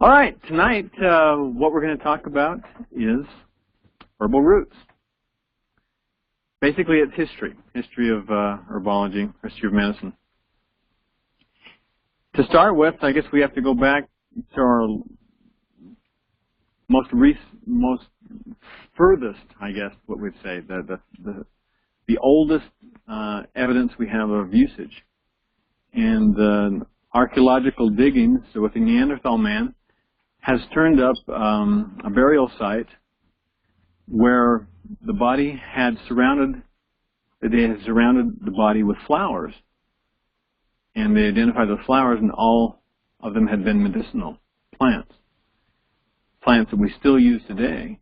All right, tonight what we're going to talk about is herbal roots. Basically, it's history of herbology, history of medicine. To start with, I guess we have to go back to our most furthest, I guess, what we'd say, the oldest evidence we have of usage. And archaeological diggings with the Neanderthal man has turned up a burial site where the body had surrounded the body with flowers. And they identified those flowers, and all of them had been medicinal plants. Plants that we still use today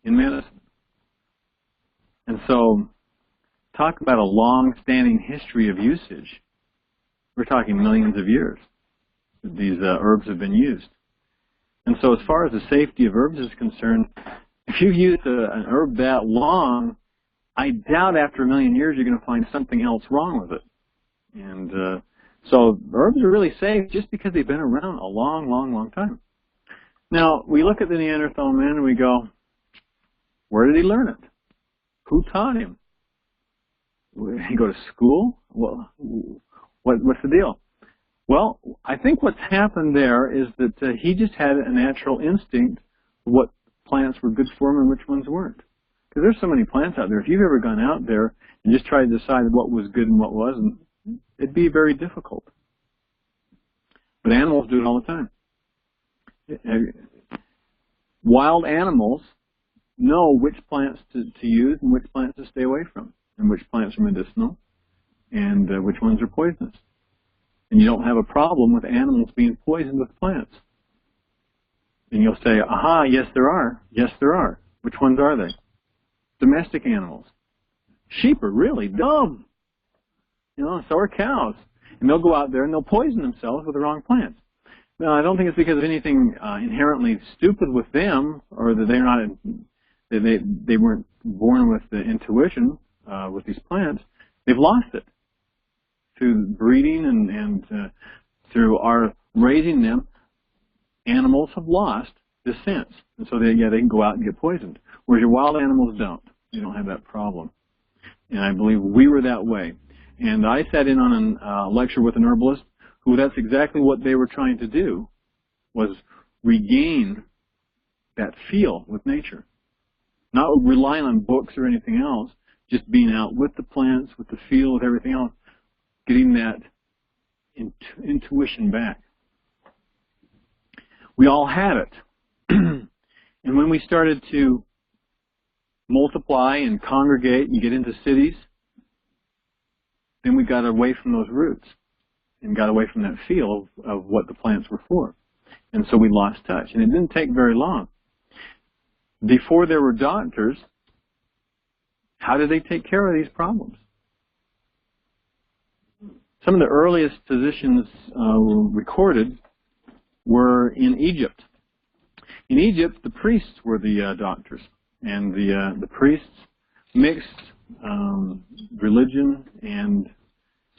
in medicine. And so, talk about a long-standing history of usage. We're talking millions of years that these herbs have been used. And so as far as the safety of herbs is concerned, if you've used an herb that long, I doubt after a million years you're going to find something else wrong with it. And so herbs are really safe just because they've been around a long, long, long time. Now, we look at the Neanderthal man and we go, where did he learn it? Who taught him? Did he go to school? Well, what's the deal? Well, I think what's happened there is that he just had a natural instinct of what plants were good for him and which ones weren't. Because there's so many plants out there. If you've ever gone out there and just tried to decide what was good and what wasn't, it'd be very difficult. But animals do it all the time. Wild animals know which plants to use and which plants to stay away from, and which plants are medicinal and which ones are poisonous. And you don't have a problem with animals being poisoned with plants. And you'll say, aha, yes there are. Yes there are. Which ones are they? Domestic animals. Sheep are really dumb. You know, so are cows. And they'll go out there and they'll poison themselves with the wrong plants. Now, I don't think it's because of anything inherently stupid with them, or that they're not, they weren't born with the intuition with these plants. They've lost it through breeding and through our raising them. Animals have lost this sense, and so they can go out and get poisoned. Whereas your wild animals don't. They don't have that problem. And I believe we were that way. And I sat in on a lecture with an herbalist who that's exactly what they were trying to do, was regain that feel with nature. Not relying on books or anything else, just being out with the plants, with the feel, with everything else, getting that intuition back. We all had it. And when we started to multiply and congregate and get into cities, then we got away from those roots and got away from that feel of what the plants were for. And so we lost touch. And it didn't take very long. Before there were doctors, how did they take care of these problems? Some of the earliest physicians recorded were in Egypt. In Egypt, the priests were the doctors. And the priests mixed religion and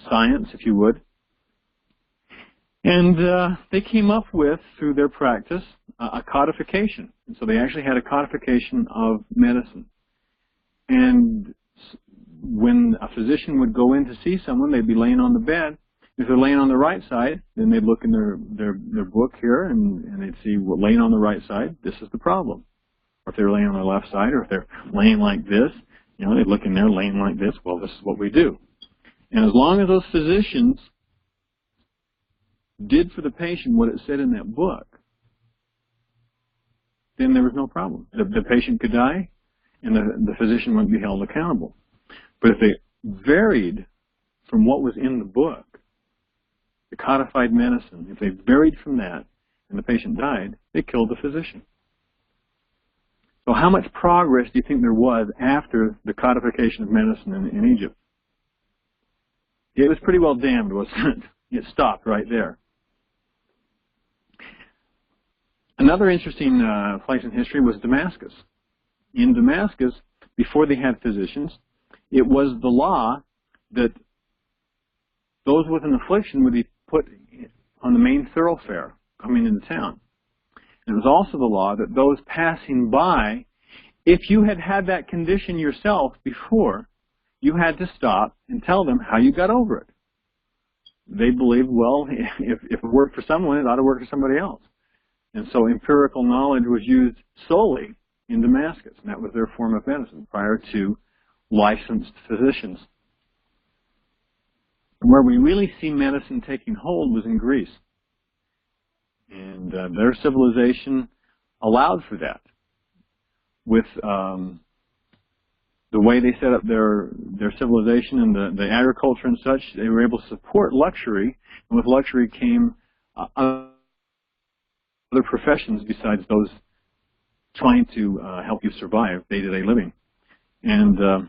science, if you would. And they came up with, through their practice, a codification. And so they actually had a codification of medicine. And when a physician would go in to see someone, they'd be laying on the bed. If they're laying on the right side, then they'd look in their book here, and they'd see, well, laying on the right side, this is the problem. Or if they're laying on the left side, or if they're laying like this, you know, they'd look in there laying like this, well, this is what we do. And as long as those physicians did for the patient what it said in that book, then there was no problem. The patient could die, and the physician wouldn't be held accountable. But if they varied from what was in the book, the codified medicine, if they varied from that and the patient died, they killed the physician. So how much progress do you think there was after the codification of medicine in Egypt? It was pretty well damned, wasn't it? It stopped right there. Another interesting place in history was Damascus. In Damascus, before they had physicians, it was the law that those with an affliction would be put on the main thoroughfare coming into town. And it was also the law that those passing by, if you had had that condition yourself before, you had to stop and tell them how you got over it. They believed, well, if it worked for someone, it ought to work for somebody else. And so empirical knowledge was used solely in Damascus, and that was their form of medicine prior to licensed physicians. And where we really see medicine taking hold was in Greece. And their civilization allowed for that. With the way they set up their civilization and the agriculture and such, they were able to support luxury, and with luxury came other professions besides those trying to help you survive day-to-day living. And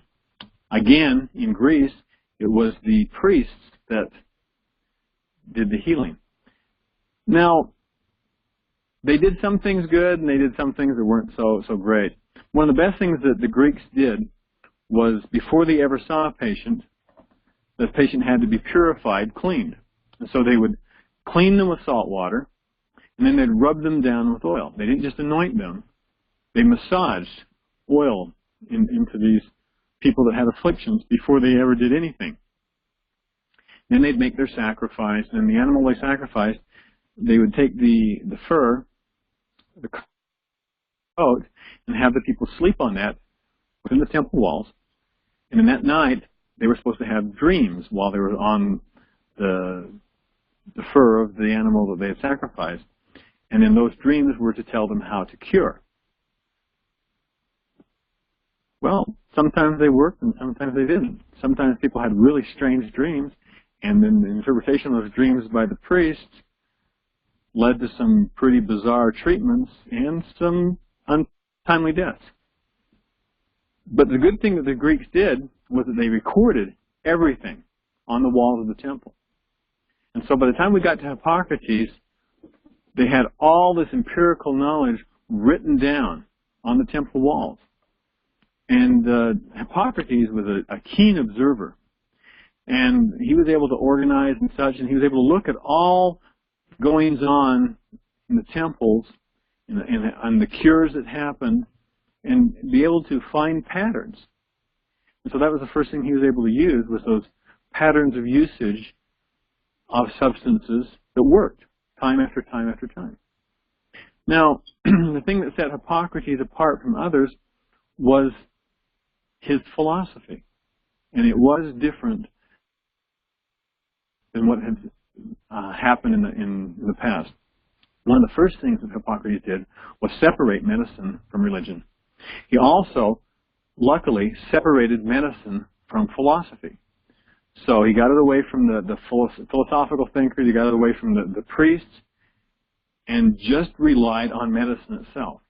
again, in Greece, it was the priests that did the healing. Now, they did some things good, and they did some things that weren't so great. One of the best things that the Greeks did was, before they ever saw a patient, the patient had to be purified, cleaned. And so they would clean them with salt water, and then they'd rub them down with oil. They didn't just anoint them. They massaged oil into these people that had afflictions before they ever did anything. Then they'd make their sacrifice, and the animal they sacrificed, they would take the fur, the coat, and have the people sleep on that within the temple walls. And in that night, they were supposed to have dreams while they were on the fur of the animal that they had sacrificed. And then those dreams were to tell them how to cure. Well, sometimes they worked and sometimes they didn't. Sometimes people had really strange dreams, and then the interpretation of those dreams by the priests led to some pretty bizarre treatments and some untimely deaths. But the good thing that the Greeks did was that they recorded everything on the walls of the temple. And so by the time we got to Hippocrates, they had all this empirical knowledge written down on the temple walls. And Hippocrates was a keen observer. And he was able to organize and such, and he was able to look at all goings on in the temples and the cures that happened and be able to find patterns. And so that was the first thing he was able to use, was those patterns of usage of substances that worked time after time after time. Now, the thing that set Hippocrates apart from others was his philosophy. And it was different than what had happened in the past. One of the first things that Hippocrates did was separate medicine from religion. He also, luckily, separated medicine from philosophy. So he got it away from the philosophical thinkers, he got it away from the priests, and just relied on medicine itself.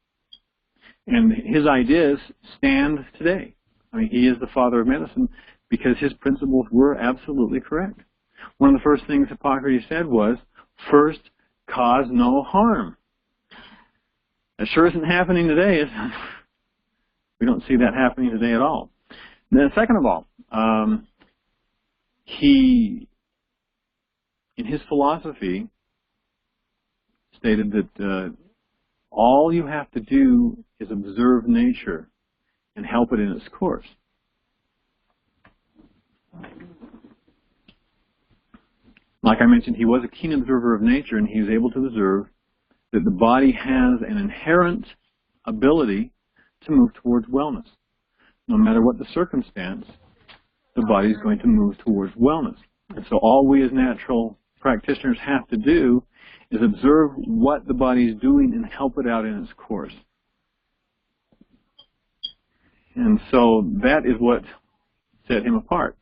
And his ideas stand today. I mean, he is the father of medicine because his principles were absolutely correct. One of the first things Hippocrates said was, first, cause no harm. That sure isn't happening today. We don't see that happening today at all. And then second of all, he, in his philosophy, stated that all you have to do is observe nature and help it in its course. Like I mentioned, he was a keen observer of nature, and he was able to observe that the body has an inherent ability to move towards wellness. No matter what the circumstance, the body is going to move towards wellness. And so all we as natural practitioners have to do is observe what the body is doing and help it out in its course. And so that is what set him apart.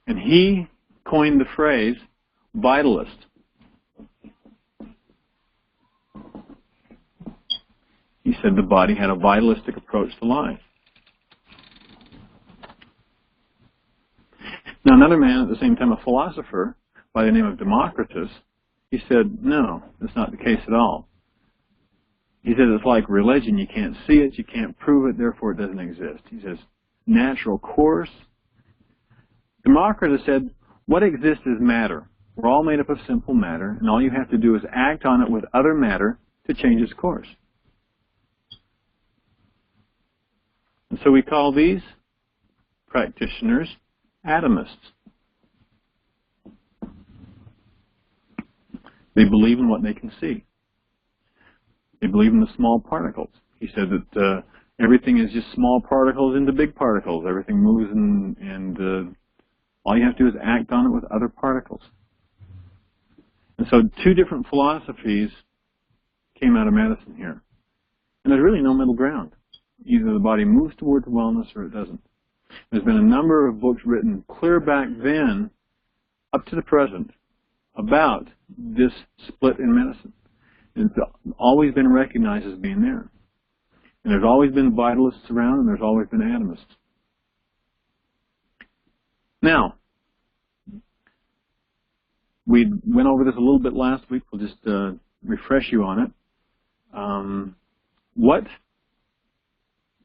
And he coined the phrase vitalist. He said the body had a vitalistic approach to life. Now another man, at the same time a philosopher, by the name of Democritus, he said, no, that's not the case at all. He said it's like religion. You can't see it, you can't prove it, therefore it doesn't exist. He says, natural course. Democritus said, what exists is matter. We're all made up of simple matter, and all you have to do is act on it with other matter to change its course. And so we call these practitioners atomists. They believe in what they can see. They believe in the small particles. He said that everything is just small particles into big particles. Everything moves, and all you have to do is act on it with other particles. And so 2 different philosophies came out of medicine here. And there's really no middle ground. Either the body moves towards wellness or it doesn't. There's been a number of books written clear back then up to the present about this split in medicine. It's always been recognized as being there. And there's always been vitalists around, and there's always been atomists. Now, we went over this a little bit last week. We'll just refresh you on it. What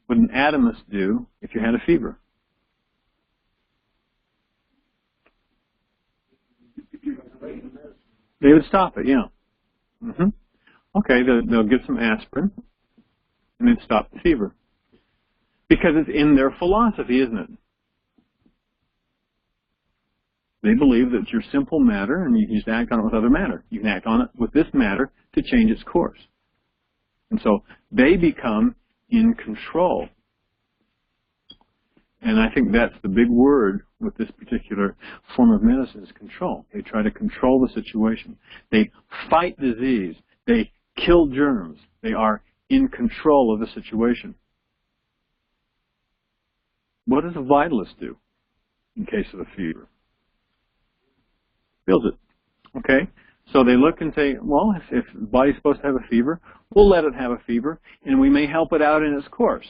would an atomist do if you had a fever? They would stop it, yeah. Okay, they'll give some aspirin, and then stop the fever. Because it's in their philosophy, isn't it? They believe that you're simple matter, and you can just act on it with other matter. You can act on it with this matter to change its course. And so they become in control. And I think that's the big word with this particular form of medicine is control. They try to control the situation. They fight disease. They kill germs. They are in control of the situation. What does a vitalist do in case of a fever? Feels it. Okay? So they look and say, well, if the body's supposed to have a fever, we'll let it have a fever, and we may help it out in its course.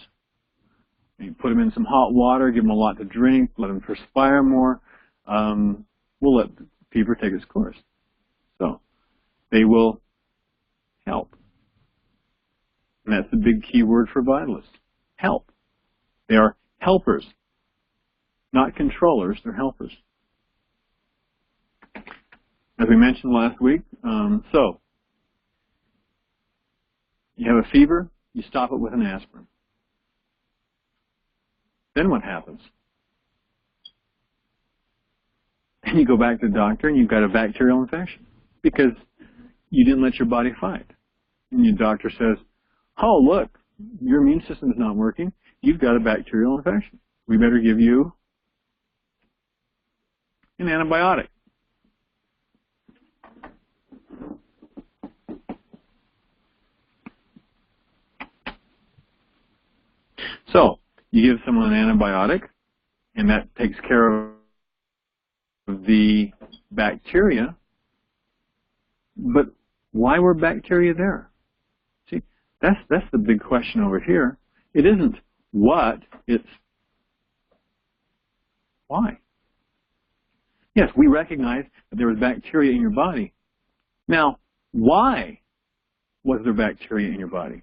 You put them in some hot water, give them a lot to drink, let them perspire more. We'll let the fever take its course. So they will help. And that's the big key word for vitalists. Help. They are helpers. Not controllers, they're helpers. As we mentioned last week, so you have a fever, you stop it with an aspirin. Then what happens? And you go back to the doctor and you've got a bacterial infection because you didn't let your body fight. And your doctor says, oh, look, your immune system is not working. You've got a bacterial infection. We better give you an antibiotic. So, you give someone an antibiotic, and that takes care of the bacteria. But why were bacteria there? See, that's the big question over here. It isn't what, it's why. Yes, we recognize that there was bacteria in your body. Now, why was there bacteria in your body?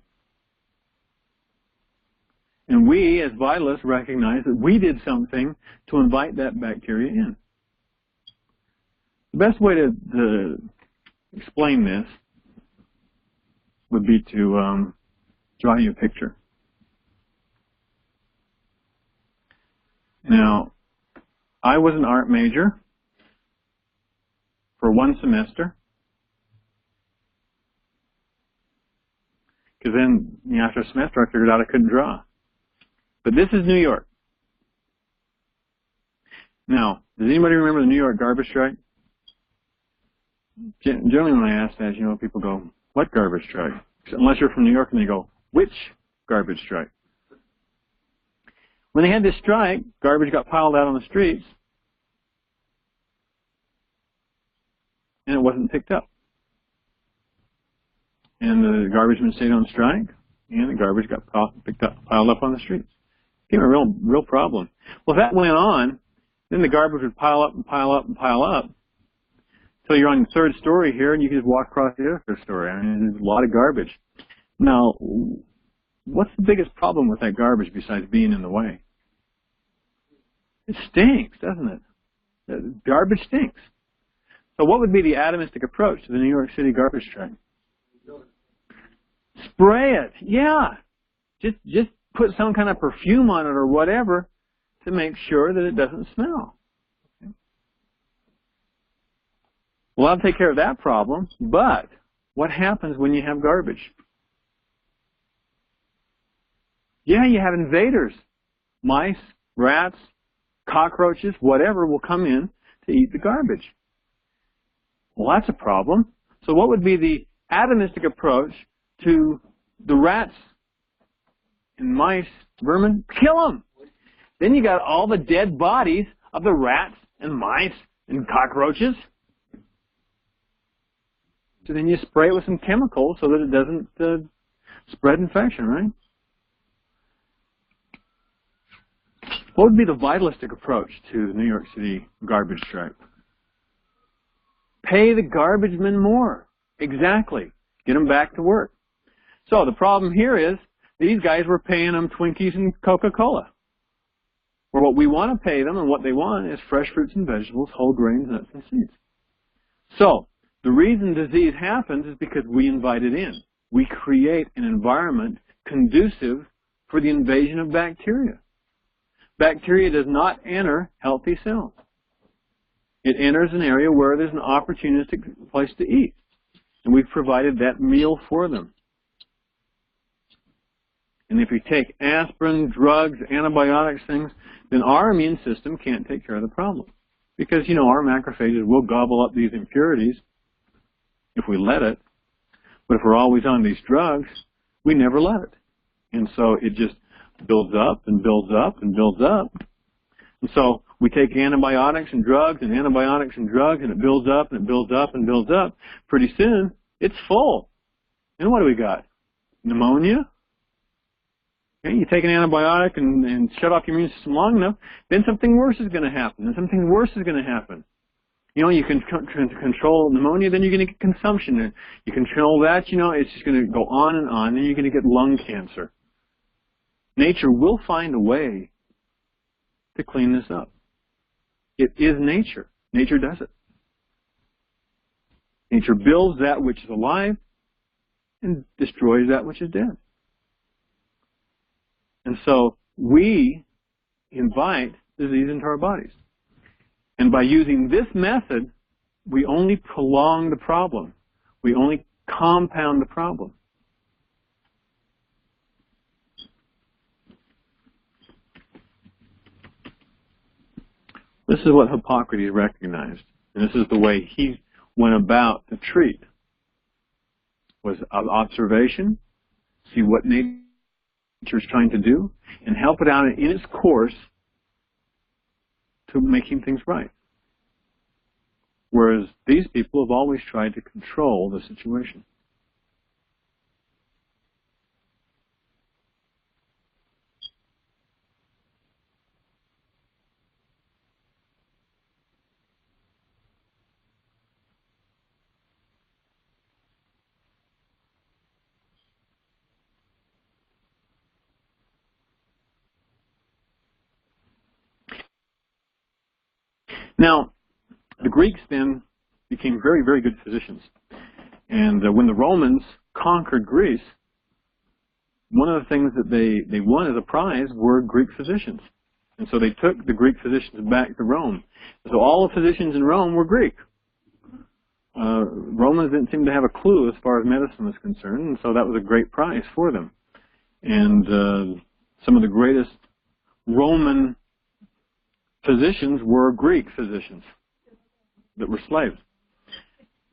And we, as vitalists, recognize that we did something to invite that bacteria in. The best way to explain this would be to draw you a picture. Now, I was an art major for one semester. Because then, after a semester, I figured out I couldn't draw. But this is New York. Now, does anybody remember the New York garbage strike? Generally when I ask that, people go, what garbage strike? Unless you're from New York and they go, which garbage strike? When they had this strike, garbage got piled out on the streets, and it wasn't picked up. And the garbage men stayed on strike, and the garbage got piled up on the streets. It became a real problem. Well, if that went on, then the garbage would pile up and pile up and pile up. So you're on the third story here, and you can just walk across the other story. I mean, there's a lot of garbage. Now, what's the biggest problem with that garbage besides being in the way? It stinks, doesn't it? Garbage stinks. So what would be the atomistic approach to the New York City garbage truck? Spray it, yeah. Just put some kind of perfume on it or whatever to make sure that it doesn't smell. Okay. Well, that'll take care of that problem, but what happens when you have garbage? Yeah, you have invaders. Mice, rats, cockroaches, whatever will come in to eat the garbage. Well, that's a problem. So what would be the atomistic approach to the rats and mice, vermin? Kill them. Then you got all the dead bodies of the rats and mice and cockroaches. So then you spray it with some chemicals so that it doesn't spread infection, right? What would be the vitalistic approach to the New York City garbage strike? Pay the garbage men more. Exactly. Get them back to work. So the problem here is these guys were paying them Twinkies and Coca-Cola. Where what we want to pay them and what they want is fresh fruits and vegetables, whole grains, nuts, and seeds. So the reason disease happens is because we invite it in. We create an environment conducive for the invasion of bacteria. Bacteria does not enter healthy cells. It enters an area where there's an opportunistic place to eat. And we've provided that meal for them. And if we take aspirin, drugs, antibiotics, things, then our immune system can't take care of the problem. Because, you know, our macrophages will gobble up these impurities if we let it. But if we're always on these drugs, we never let it. And so it just builds up and builds up and builds up. And so we take antibiotics and drugs and antibiotics and drugs, and it builds up and it builds up and builds up. Pretty soon, it's full. And what do we got? Pneumonia? Okay, you take an antibiotic and shut off your immune system long enough, then something worse is going to happen. Then something worse is going to happen. You know, you can control pneumonia, then you're going to get consumption. You control that, you know, it's just going to go on, then you're going to get lung cancer. Nature will find a way to clean this up. It is nature. Nature does it. Nature builds that which is alive and destroys that which is dead. And so we invite disease into our bodies. And by using this method, we only prolong the problem. We only compound the problem. This is what Hippocrates recognized, and this is the way he went about to treat. Was observation, see what nature is trying to do, and help it out in its course to making things right. Whereas these people have always tried to control the situation. Now, the Greeks then became very, very good physicians. And when the Romans conquered Greece, one of the things that they won as a prize were Greek physicians. And so they took the Greek physicians back to Rome. So all the physicians in Rome were Greek. Romans didn't seem to have a clue as far as medicine was concerned, and so that was a great prize for them. And some of the greatest Roman physicians were Greek physicians that were slaves.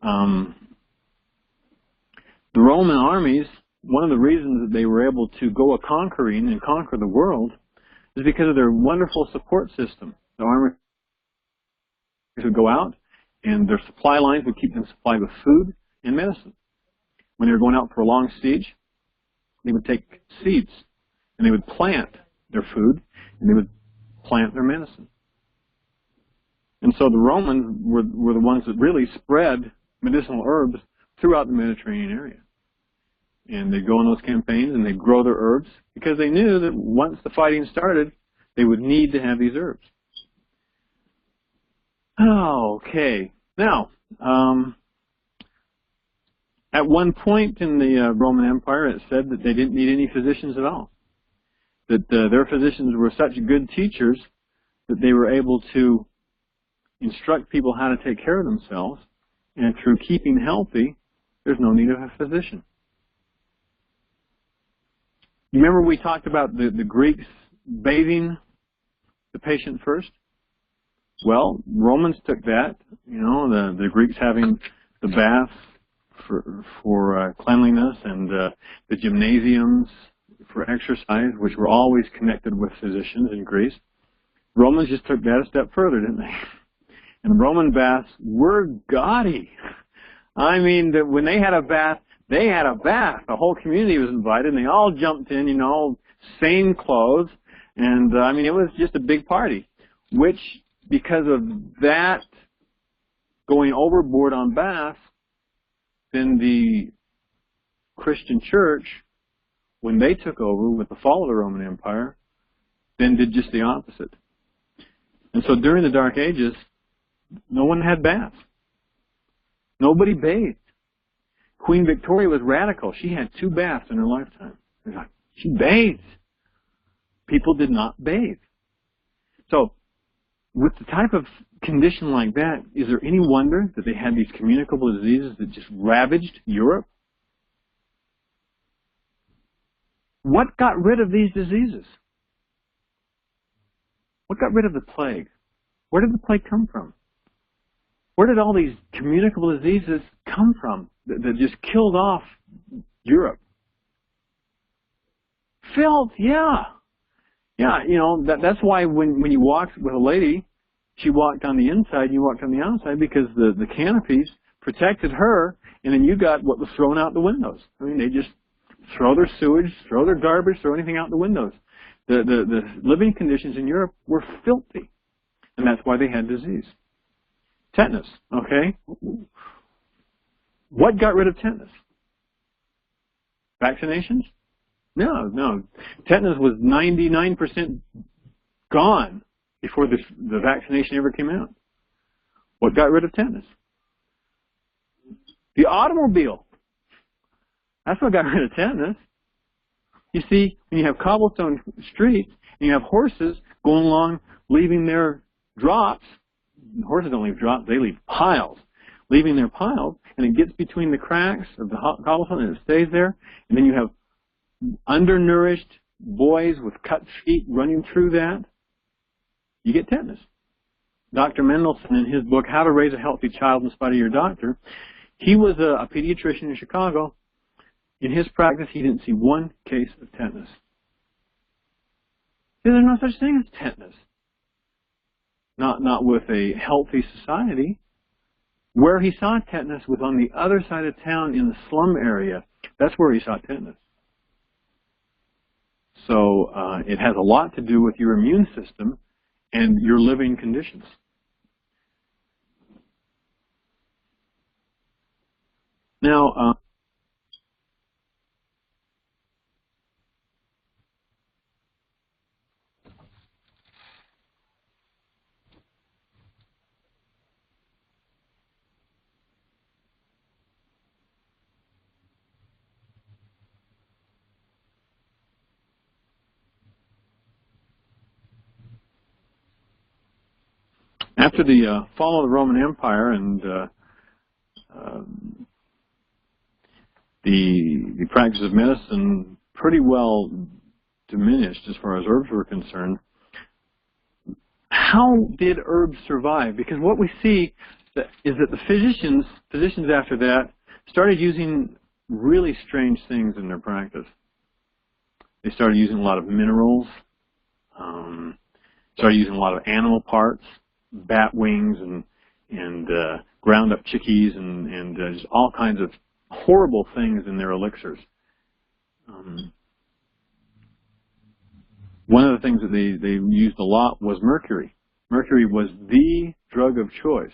The Roman armies, one of the reasons that they were able to go a-conquering and conquer the world is because of their wonderful support system. The army would go out, and their supply lines would keep them supplied with food and medicine. When they were going out for a long siege, they would take seeds, and they would plant their food, and they would plant their medicine. And so the Romans were the ones that really spread medicinal herbs throughout the Mediterranean area. And they'd go on those campaigns and they'd grow their herbs because they knew that once the fighting started, they would need to have these herbs. Okay. Now, at one point in the Roman Empire, it said that they didn't need any physicians at all. That their physicians were such good teachers that they were able to instruct people how to take care of themselves, and through keeping healthy, there's no need of a physician. You remember we talked about the Greeks bathing the patient first? Well, Romans took that, you know, the Greeks having the baths for cleanliness and the gymnasiums for exercise, which were always connected with physicians in Greece. Romans just took that a step further, didn't they? And Roman baths were gaudy. I mean, when they had a bath, they had a bath. The whole community was invited, and they all jumped in, you know, same clothes. And, I mean, it was just a big party, which, because of that going overboard on baths, then the Christian church, when they took over with the fall of the Roman Empire, then did just the opposite. And so during the Dark Ages, no one had baths. Nobody bathed. Queen Victoria was radical. She had 2 baths in her lifetime. She bathed. People did not bathe. So, with the type of condition like that, is there any wonder that they had these communicable diseases that just ravaged Europe? What got rid of these diseases? What got rid of the plague? Where did the plague come from? Where did all these communicable diseases come from that just killed off Europe? Filth, yeah. Yeah, you know, that's why when you walked with a lady, she walked on the inside, you walked on the outside, because the canopies protected her, and then you got what was thrown out the windows. I mean, they just throw their sewage, throw their garbage, throw anything out the windows. The living conditions in Europe were filthy, and that's why they had disease. Tetanus, okay? What got rid of tetanus? Vaccinations? No. Tetanus was 99% gone before the vaccination ever came out. What got rid of tetanus? The automobile. That's what got rid of tetanus. You see, when you have cobblestone streets and you have horses going along leaving their drops, horses don't leave drops, they leave piles, leaving their piles, and it gets between the cracks of the cobblestone and it stays there, and then you have undernourished boys with cut feet running through that, you get tetanus. Dr. Mendelsohn, in his book, How to Raise a Healthy Child in Spite of Your Doctor, he was a pediatrician in Chicago. In his practice, he didn't see one case of tetanus. There's no such thing as tetanus. Not with a healthy society. Where he saw tetanus was on the other side of town in the slum area. That's where he saw tetanus. So it has a lot to do with your immune system and your living conditions. Now, after the fall of the Roman Empire and the practice of medicine pretty well diminished as far as herbs were concerned, how did herbs survive? Because what we see is that the physicians after that started using really strange things in their practice. They started using a lot of minerals, started using a lot of animal parts, bat wings and ground up chickies and just all kinds of horrible things in their elixirs. One of the things that they used a lot was mercury. Mercury was the drug of choice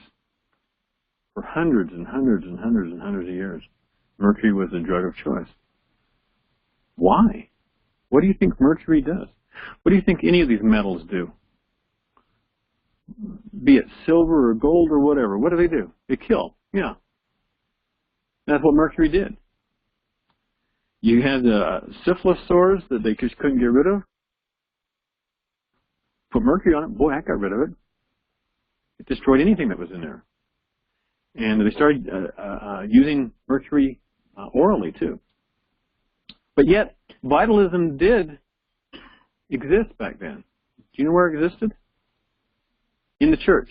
for hundreds and hundreds and hundreds and hundreds of years. Mercury was the drug of choice. Why? What do you think mercury does? What do you think any of these metals do? Be it silver or gold or whatever. What do? They kill. Yeah. That's what mercury did. You had syphilis sores that they just couldn't get rid of. Put mercury on it. Boy, that got rid of it. It destroyed anything that was in there. And they started using mercury orally, too. But yet, vitalism did exist back then. Do you know where it existed? In the church.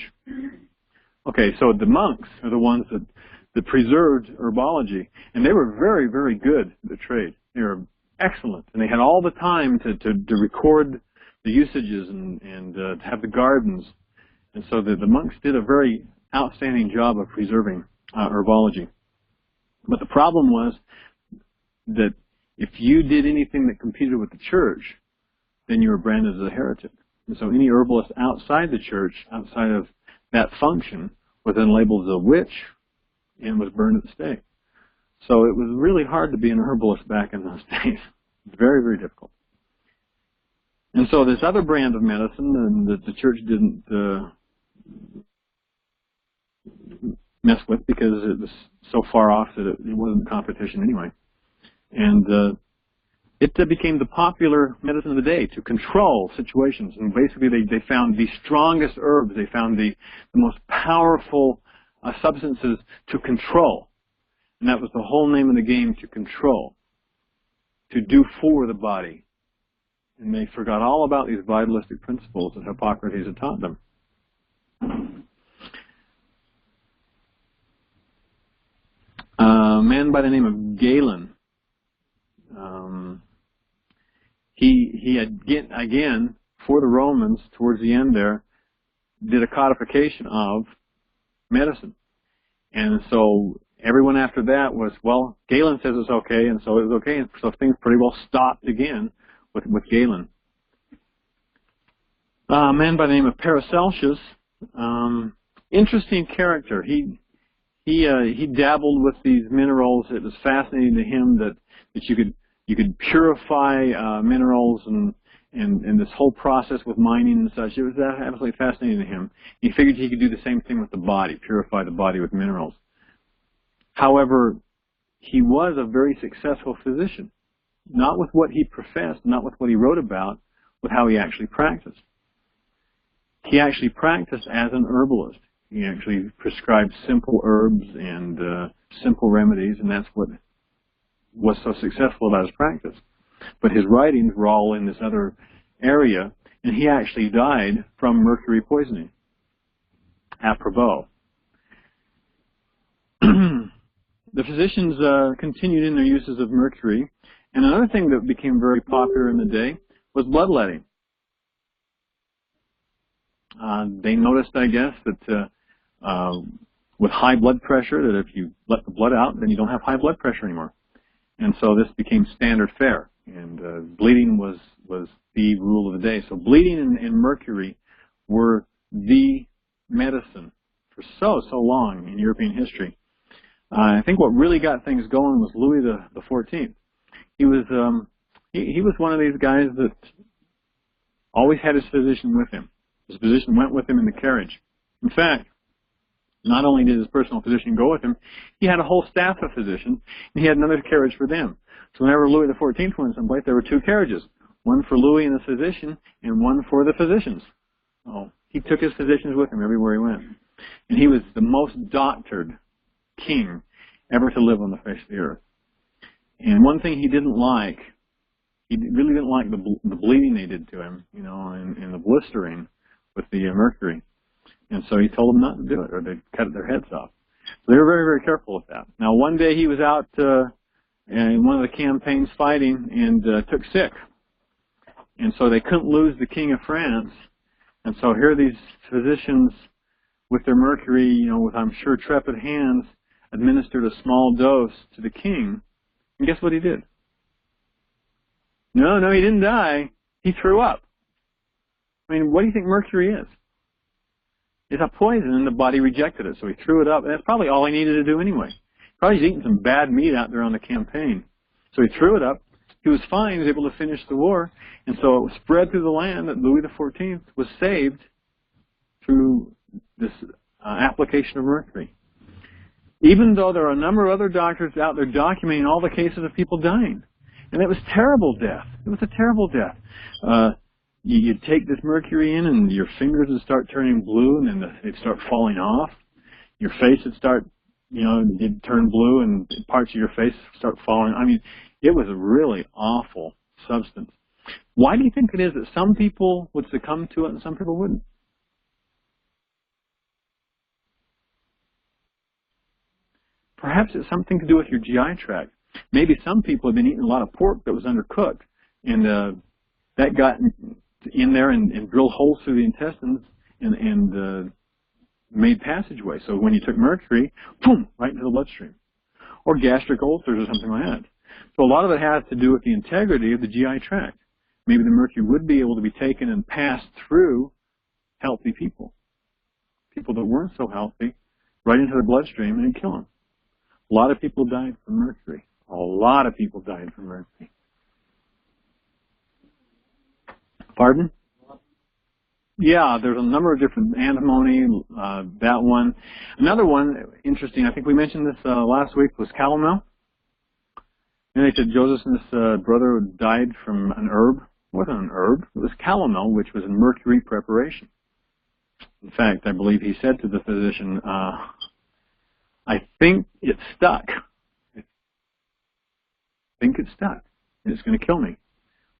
Okay, so the monks are the ones that preserved herbology, and they were very, very good at the trade. They were excellent, and they had all the time to record the usages and to have the gardens. And so the monks did a very outstanding job of preserving herbology. But the problem was that if you did anything that competed with the church, then you were branded as a heretic. And so any herbalist outside the church, outside of that function, was then labeled as a witch and was burned at the stake. So it was really hard to be an herbalist back in those days. Very, very difficult. And so this other brand of medicine that the church didn't mess with because it was so far off that it wasn't competition anyway. And it became the popular medicine of the day to control situations. And basically they found the strongest herbs, they found the most powerful substances to control. And that was the whole name of the game, to control, to do for the body. And they forgot all about these vitalistic principles that Hippocrates had taught them. A man by the name of Galen, he again, for the Romans, towards the end there, did a codification of medicine. And so everyone after that was, well, Galen says it's okay, and so it was okay. And so things pretty well stopped again with Galen. A man by the name of Paracelsus, interesting character. He dabbled with these minerals. It was fascinating to him that you could purify minerals and this whole process with mining and such. It was absolutely fascinating to him. He figured he could do the same thing with the body, purify the body with minerals. However, he was a very successful physician, not with what he professed, not with what he wrote about, with how he actually practiced. He actually practiced as an herbalist. He actually prescribed simple herbs and simple remedies, and that's what was so successful about his practice. But his writings were all in this other area, and he actually died from mercury poisoning. Apropos. The physicians continued in their uses of mercury, and another thing that became very popular in the day was bloodletting. They noticed, I guess, that with high blood pressure, that if you let the blood out, then you don't have high blood pressure anymore. And so this became standard fare, and bleeding was the rule of the day. So bleeding and mercury were the medicine for so long in European history. I think what really got things going was Louis the 14th. He was one of these guys that always had his physician with him. His physician went with him in the carriage. In fact, not only did his personal physician go with him, he had a whole staff of physicians, and he had another carriage for them. So whenever Louis the 14th went someplace, there were two carriages, one for Louis and the physician, and one for the physicians. Oh, he took his physicians with him everywhere he went. And he was the most doctored king ever to live on the face of the earth. And one thing he didn't like, he really didn't like the bleeding they did to him, you know, and the blistering with the mercury. And so he told them not to do it, or they'd cut their heads off. So they were very, very careful with that. Now, one day he was out in one of the campaigns fighting and took sick. And so they couldn't lose the King of France. And so here these physicians with their mercury, you know, with, I'm sure, trepid hands, administered a small dose to the king. And guess what he did? No, he didn't die. He threw up. I mean, what do you think mercury is? It's a poison, and the body rejected it, so he threw it up. And that's probably all he needed to do anyway. Probably he's eating some bad meat out there on the campaign. So he threw it up. He was fine. He was able to finish the war. And so it was spread through the land that Louis XIV was saved through this application of mercury. Even though there are a number of other doctors out there documenting all the cases of people dying. And it was terrible death. It was a terrible death. You'd take this mercury in and your fingers would start turning blue and then they'd start falling off. Your face would start, it'd turn blue and parts of your face start falling. I mean, it was a really awful substance. Why do you think it is that some people would succumb to it and some people wouldn't? Perhaps it's something to do with your GI tract. Maybe some people have been eating a lot of pork that was undercooked, and that got in there and drilled holes through the intestines and made passageway. So when you took mercury, boom, right into the bloodstream. Or gastric ulcers or something like that. So a lot of it has to do with the integrity of the GI tract. Maybe the mercury would be able to be taken and passed through healthy people. People that weren't so healthy, right into the bloodstream and it'd kill them. A lot of people died from mercury. A lot of people died from mercury. Pardon? Yeah, there's a number of different antimony, that one. Another one, interesting, I think we mentioned this last week, was calomel. And they said Joseph's brother died from an herb. It wasn't an herb. It was calomel, which was a mercury preparation. In fact, I believe he said to the physician, I think it's stuck. I think it's stuck. It's going to kill me.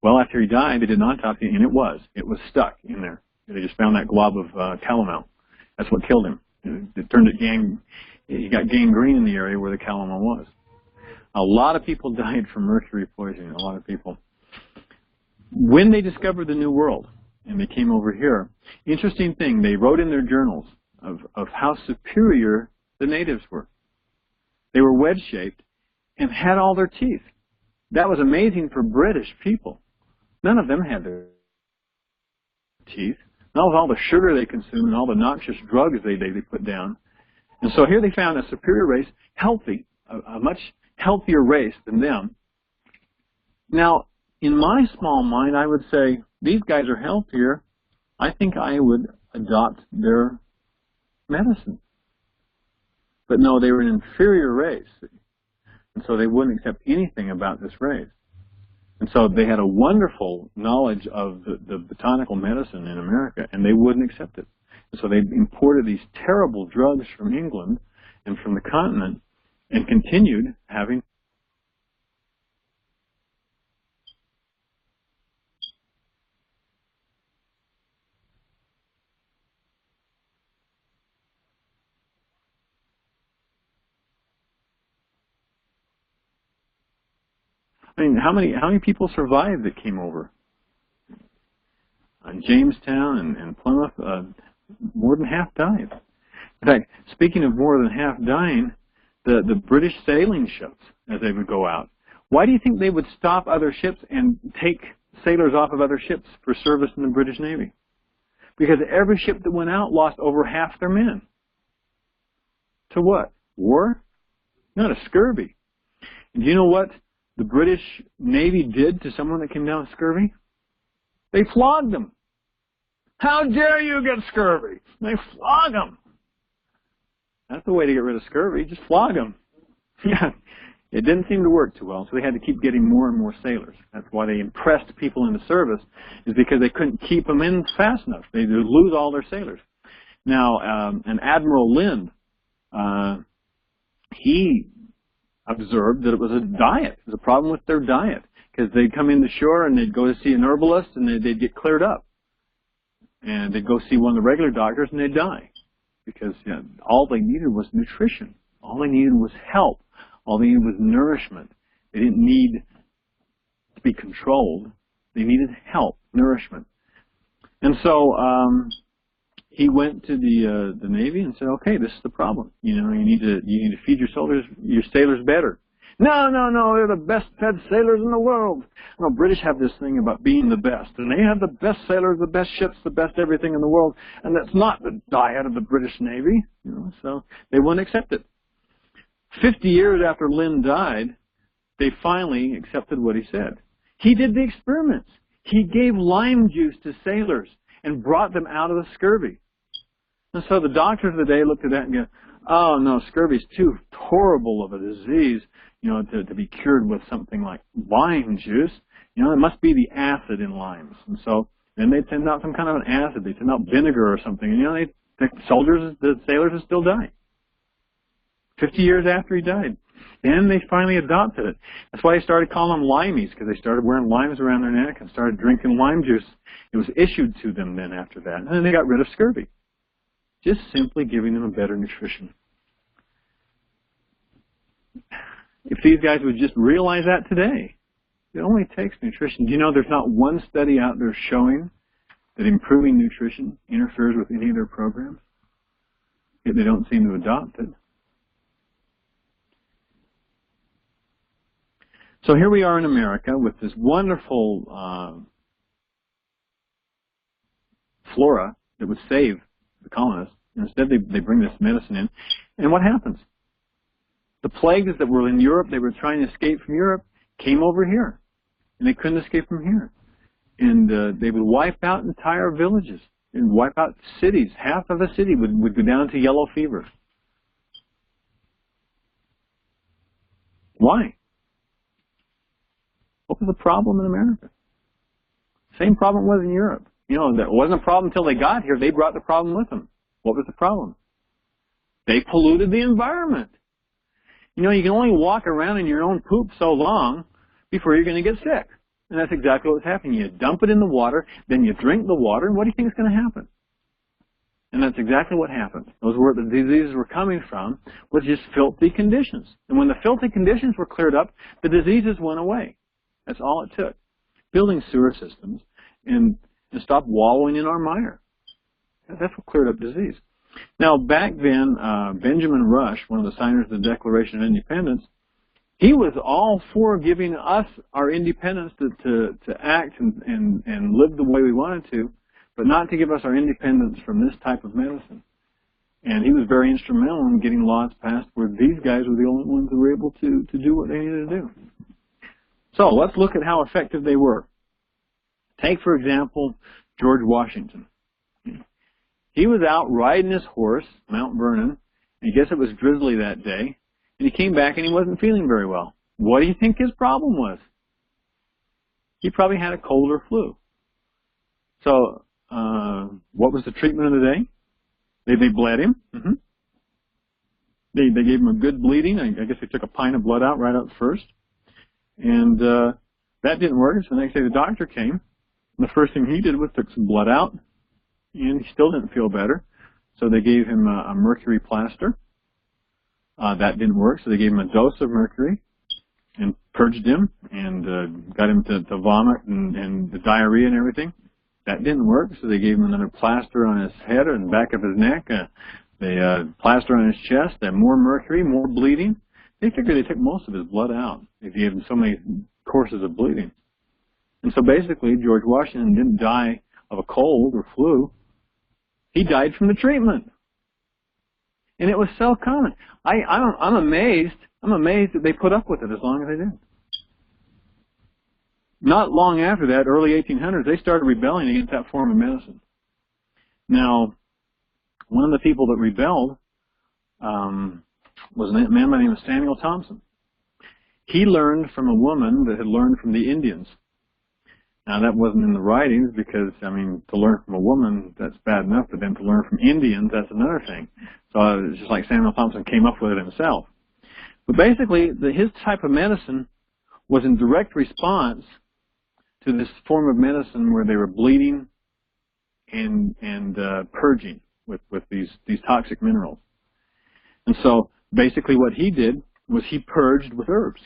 Well, after he died, they did an autopsy, and it was. It was stuck in there. They just found that glob of calomel. That's what killed him. It turned it he got gangrene in the area where the calomel was. A lot of people died from mercury poisoning, a lot of people. When they discovered the New World, and they came over here, interesting thing, they wrote in their journals of how superior the natives were. They were wedge-shaped and had all their teeth. That was amazing for British people. None of them had their teeth. Not with all the sugar they consumed and all the noxious drugs they put down. And so here they found a superior race, healthy, a much healthier race than them. Now, in my small mind, I would say, these guys are healthier. I think I would adopt their medicine. But no, they were an inferior race. And so they wouldn't accept anything about this race. And so they had a wonderful knowledge of the botanical medicine in America, and they wouldn't accept it. And so they imported these terrible drugs from England and from the continent and continued having how many people survived that came over? On Jamestown and Plymouth, more than half died. In fact, speaking of more than half dying, the British sailing ships, as they would go out, why do you think they would stop other ships and take sailors off of other ships for service in the British Navy? Because every ship that went out lost over half their men. To what? War? No, to scurvy. And do you know what the British Navy did to someone that came down with scurvy? They flogged them. How dare you get scurvy? They flog them. That's the way to get rid of scurvy. Just flog them. Yeah, it didn't seem to work too well, so they had to keep getting more and more sailors. That's why they impressed people into service, is because they couldn't keep them in fast enough. They'd lose all their sailors. Now, an Admiral Lind, he observed that it was a diet. It was a problem with their diet, because they'd come in the shore and they'd go to see an herbalist and they'd get cleared up. And they'd go see one of the regular doctors and they'd die. Because all they needed was nutrition. All they needed was help. All they needed was nourishment. They didn't need to be controlled. They needed help, nourishment. And so he went to the Navy and said, okay, this is the problem. You need to feed your sailors better. No, no, no, they're the best fed sailors in the world. You know, British have this thing about being the best, and they have the best sailors, the best ships, the best everything in the world, and that's not the diet of the British Navy. You know, so they wouldn't accept it. 50 years after Lynn died, they finally accepted what he said. He did the experiments. He gave lime juice to sailors and brought them out of the scurvy. And so the doctors of the day looked at that and go, oh no, scurvy is too horrible of a disease, you know, to be cured with something like lime juice. You know, it must be the acid in limes. And so then they send out some kind of an acid. They send out vinegar or something. And, you know, the sailors are still dying. 50 years after he died. Then they finally adopted it. That's why they started calling them limeys, because they started wearing limes around their neck and started drinking lime juice. It was issued to them then after that. And then they got rid of scurvy. Just simply giving them a better nutrition. If these guys would just realize that today, it only takes nutrition. Do you know there's not one study out there showing that improving nutrition interferes with any of their programs? Yet they don't seem to adopt it. So here we are in America with this wonderful flora that would save the colonists. And instead, they bring this medicine in. And what happens? The plagues that were in Europe, they were trying to escape from Europe, came over here. And they couldn't escape from here. And they would wipe out entire villages and wipe out cities. Half of a city would go down to yellow fever. Why? What was the problem in America? Same problem was in Europe. You know, that wasn't a problem until they got here. They brought the problem with them. What was the problem? They polluted the environment. You know, you can only walk around in your own poop so long before you're going to get sick. And that's exactly what's happening. You dump it in the water, then you drink the water, and what do you think is going to happen? And that's exactly what happened. Those were the diseases were coming from, was just filthy conditions. And when the filthy conditions were cleared up, the diseases went away. That's all it took. Building sewer systems and stop wallowing in our mire. That's what cleared up disease. Now, back then, Benjamin Rush, one of the signers of the Declaration of Independence, he was all for giving us our independence to act and live the way we wanted to, but not to give us our independence from this type of medicine. And he was very instrumental in getting laws passed where these guys were the only ones who were able to do what they needed to do. So let's look at how effective they were. Take, for example, George Washington. He was out riding his horse, Mount Vernon, and I guess it was drizzly that day, and he came back and he wasn't feeling very well. What do you think his problem was? He probably had a cold or flu. So, what was the treatment of the day? They bled him. They gave him a good bleeding. I guess they took a pint of blood out right up first. And that didn't work, so the next day the doctor came. And the first thing he did was took some blood out, and he still didn't feel better. So they gave him a mercury plaster. That didn't work, so they gave him a dose of mercury and purged him and got him to vomit and the diarrhea and everything. That didn't work, so they gave him another plaster on his head and back of his neck. They plaster on his chest, and more mercury, more bleeding. They figured they took most of his blood out. They gave him so many courses of bleeding. And so basically, George Washington didn't die of a cold or flu. He died from the treatment. And it was so common. I'm amazed. I'm amazed that they put up with it as long as they did. Not long after that, early 1800s, they started rebelling against that form of medicine. Now, one of the people that rebelled was a man by the name of Samuel Thompson. He learned from a woman that had learned from the Indians. Now, that wasn't in the writings because, I mean, to learn from a woman, that's bad enough, but then to learn from Indians, that's another thing. So it's just like Samuel Thompson came up with it himself. But basically, his type of medicine was in direct response to this form of medicine where they were bleeding and purging with these toxic minerals. And so basically what he did was he purged with herbs.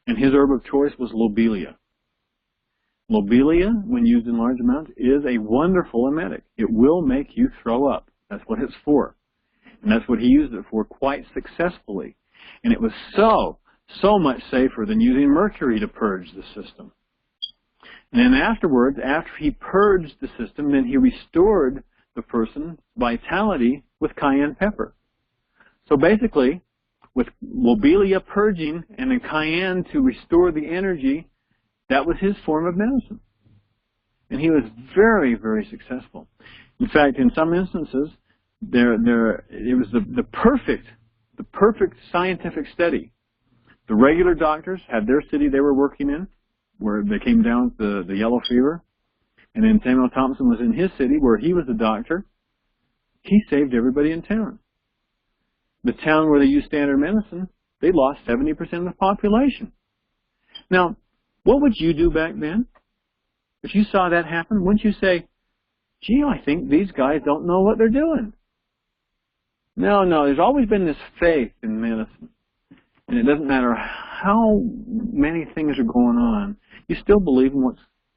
And his herb of choice was lobelia. Lobelia, when used in large amounts, is a wonderful emetic. It will make you throw up. That's what it's for. And that's what he used it for quite successfully. And it was so So much safer than using mercury to purge the system. And then afterwards, after he purged the system, then he restored the person's vitality with cayenne pepper. So basically, with lobelia purging and then cayenne to restore the energy, that was his form of medicine. And he was very, very successful. In fact, in some instances, it was the perfect scientific study. The regular doctors had their city they were working in, where they came down with the yellow fever. And then Samuel Thompson was in his city, where he was the doctor. He saved everybody in town. The town where they used standard medicine, they lost 70% of the population. Now, what would you do back then? If you saw that happen, wouldn't you say, gee, I think these guys don't know what they're doing? No, there's always been this faith in medicine. And it doesn't matter how many things are going on, you still believe in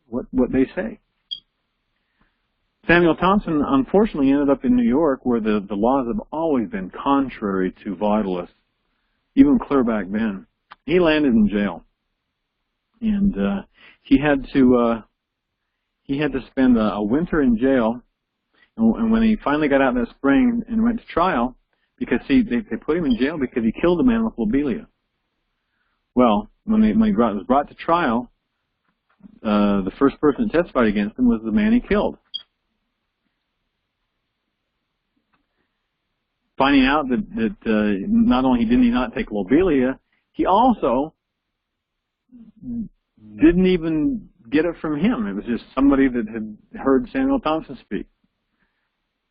what they say. Samuel Thompson, unfortunately, ended up in New York, where the laws have always been contrary to vitalists, even clear back then. He landed in jail, and he had to spend a winter in jail. And when he finally got out that spring and went to trial, because see, they put him in jail because he killed a man with lobelia. Well, when he was brought to trial, the first person that testified against him was the man he killed. Finding out that not only did he not take lobelia, he also didn't even get it from him. It was just somebody that had heard Samuel Thompson speak.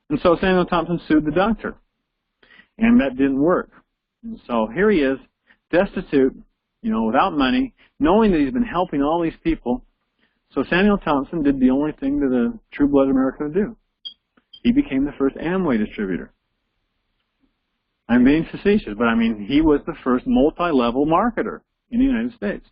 And so Samuel Thompson sued the doctor. And that didn't work. And so here he is, destitute, without money, knowing that he's been helping all these people. So Samuel Thompson did the only thing that a true-blooded American would do. He became the first Amway distributor. I'm being facetious, but I mean, he was the first multi-level marketer in the United States.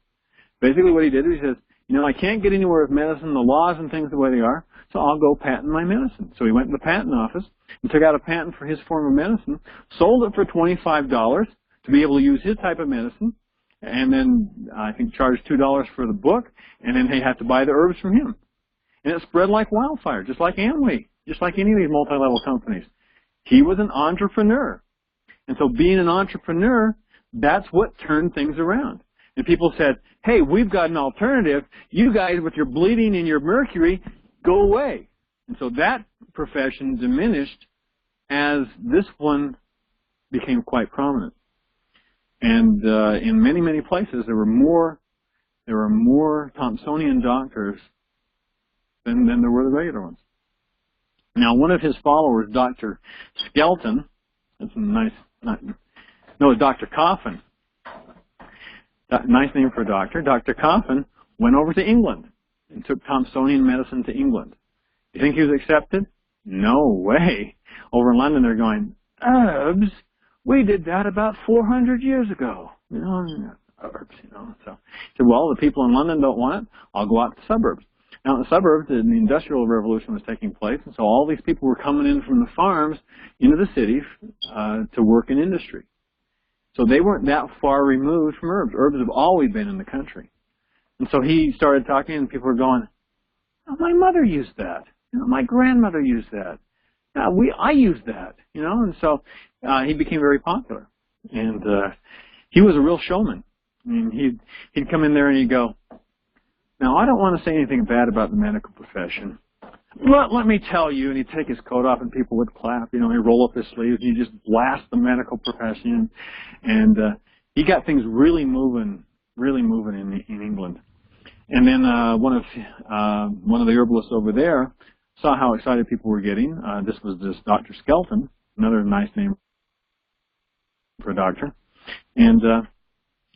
Basically what he did is he says, I can't get anywhere with medicine, the laws and things the way they are, so I'll go patent my medicine. So he went to the patent office and took out a patent for his form of medicine, sold it for $25 to be able to use his type of medicine, and then I think charged $2 for the book, and then they had to buy the herbs from him. And it spread like wildfire, just like Amway, just like any of these multi-level companies. He was an entrepreneur. And so being an entrepreneur, that's what turned things around. And people said, hey, we've got an alternative. You guys with your bleeding and your mercury, go away. And so that profession diminished as this one became quite prominent. And in many, many places, there were more Thompsonian doctors than there were the regular ones. Now, one of his followers, Dr. Skelton, that's a nice, Dr. Coffin. Nice name for a doctor. Dr. Coffin went over to England and took Thompsonian medicine to England. You think he was accepted? No way. Over in London, they're going, herbs? We did that about 400 years ago. Herbs, So he said, well, the people in London don't want it. I'll go out to the suburbs. Now, in the suburbs, the Industrial Revolution was taking place, and so all these people were coming in from the farms into the cities to work in industry. So they weren't that far removed from herbs. Herbs have always been in the country. And so he started talking, and people were going, oh, my mother used that. My grandmother used that. I used that. And so he became very popular. And he was a real showman. I mean, he'd come in there and he'd go, now, I don't want to say anything bad about the medical profession, but let me tell you, and he'd take his coat off and people would clap, he'd roll up his sleeves and he'd just blast the medical profession. And he got things really moving in England. And then one of the herbalists over there saw how excited people were getting. This was Dr. Skelton, another nice name for a doctor. And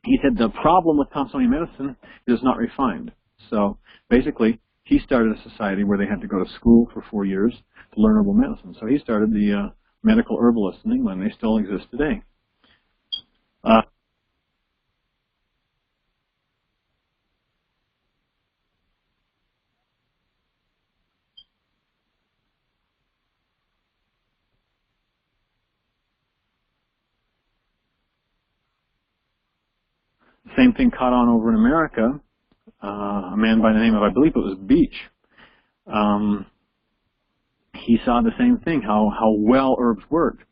he said the problem with Thompsonian medicine is not refined. So basically, he started a society where they had to go to school for 4 years to learn herbal medicine. So he started the medical herbalists in England. They still exist today. Same thing caught on over in America. A man by the name of, I believe it was Beach, he saw the same thing, how well herbs worked.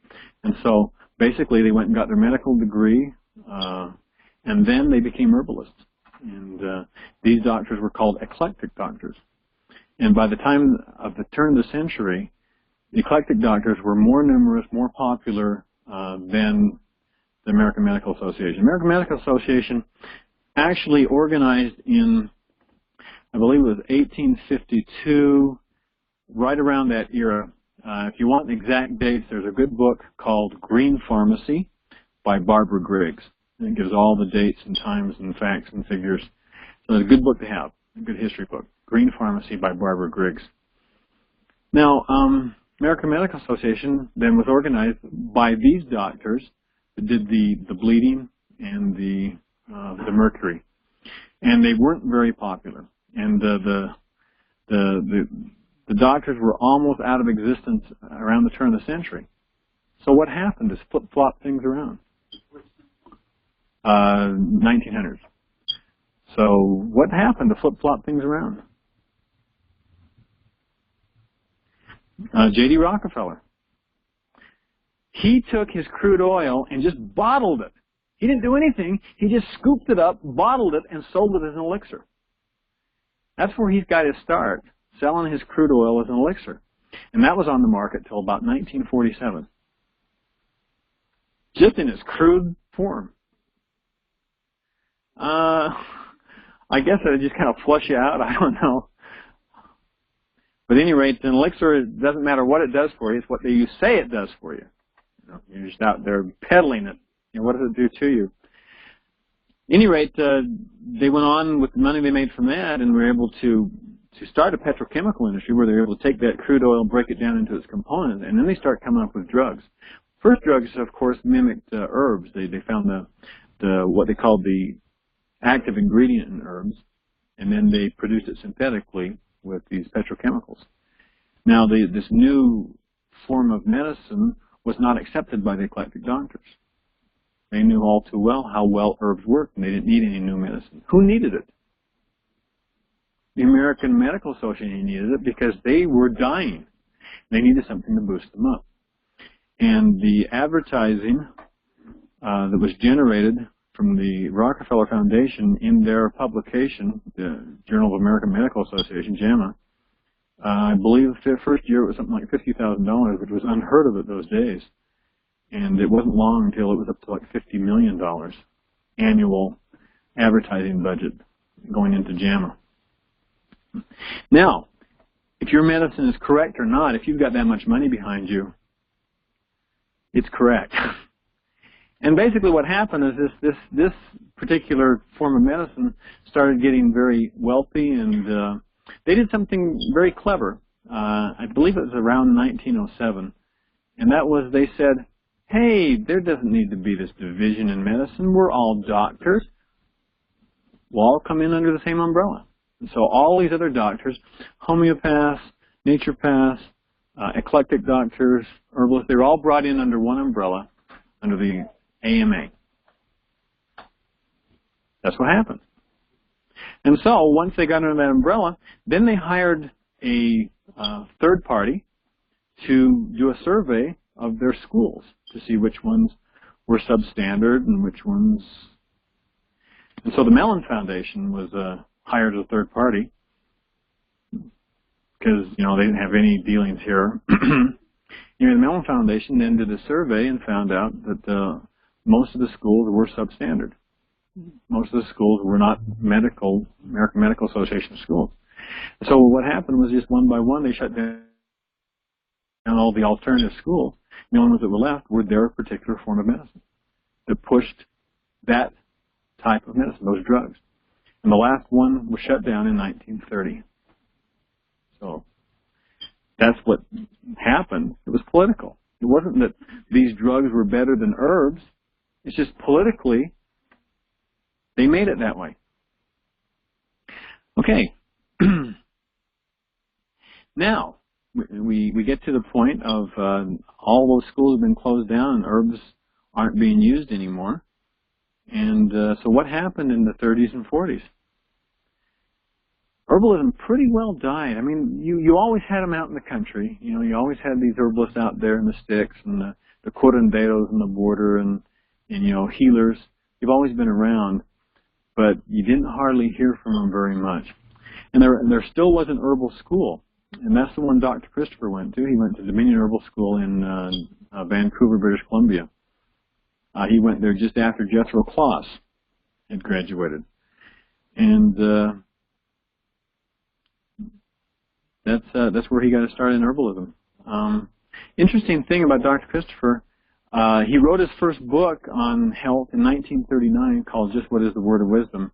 And so basically they went and got their medical degree, and then they became herbalists. And these doctors were called eclectic doctors. And by the time of the turn of the century, the eclectic doctors were more numerous, more popular than the American Medical Association. The American Medical Association actually organized in, I believe it was 1852, right around that era. If you want the exact dates, there's a good book called Green Pharmacy by Barbara Griggs. And it gives all the dates and times and facts and figures. So it's a good book to have, a good history book. Green Pharmacy by Barbara Griggs. Now, American Medical Association then was organized by these doctors that did the bleeding and the mercury. And they weren't very popular. And the doctors were almost out of existence around the turn of the century. So what happened is flip-flop things around. 1900s. So what happened to flip-flop things around? J.D. Rockefeller. He took his crude oil and just bottled it. He didn't do anything. He just scooped it up, bottled it, and sold it as an elixir. That's where he's got his start, selling his crude oil as an elixir. And that was on the market till about 1947. Just in its crude form. I guess it would just kind of flush you out. I don't know. But at any rate, an elixir, it doesn't matter what it does for you. It's what you say it does for you. You're just out there peddling it. What does it do to you? At any rate, they went on with the money they made from that and were able to start a petrochemical industry where they were able to take that crude oil, break it down into its components, and then they start coming up with drugs. First drugs, of course, mimicked herbs. They found what they called the active ingredient in herbs, and then they produced it synthetically with these petrochemicals. Now, this new form of medicine was not accepted by the eclectic doctors. They knew all too well how well herbs worked, and they didn't need any new medicine. Who needed it? The American Medical Association needed it because they were dying. They needed something to boost them up. And the advertising that was generated from the Rockefeller Foundation in their publication, the Journal of American Medical Association, JAMA, I believe the first year it was something like $50,000, which was unheard of at those days. And it wasn't long until it was up to like $50 million annual advertising budget going into JAMA. Now, if your medicine is correct or not, if you've got that much money behind you, it's correct. And basically what happened is this particular form of medicine started getting very wealthy, and they did something very clever. I believe it was around 1907. And that was, they said, hey, there doesn't need to be this division in medicine. We're all doctors. We'll all come in under the same umbrella. And so all these other doctors, homeopaths, naturopaths, eclectic doctors, herbalists, they were all brought in under one umbrella, under the AMA. That's what happened. And so once they got under that umbrella, then they hired a third party to do a survey of their schools to see which ones were substandard and which ones. And so the Mellon Foundation was hired as a third party because, you know, they didn't have any dealings here. The Mellon Foundation then did a survey and found out that most of the schools were substandard. Most of the schools were not American Medical Association schools. So what happened was just one by one they shut down all the alternative schools. The only ones that were left were their particular form of medicine that pushed that type of medicine, those drugs. And the last one was shut down in 1930. So that's what happened. It was political. It wasn't that these drugs were better than herbs. It's just politically they made it that way. Okay. Now, we get to the point of all those schools have been closed down and herbs aren't being used anymore. And so what happened in the 30s and 40s? Herbalism pretty well died. I mean, you always had them out in the country. You know, you always had these herbalists out there in the sticks and the curanderos on the border and you know, healers. They've always been around, but you didn't hardly hear from them very much. And there still was an herbal school, and that's the one Dr. Christopher went to. He went to Dominion Herbal School in Vancouver, British Columbia. He went there just after Jethro Kloss had graduated. And that's where he got to start in herbalism. Interesting thing about Dr. Christopher, he wrote his first book on health in 1939 called Just What is the Word of Wisdom.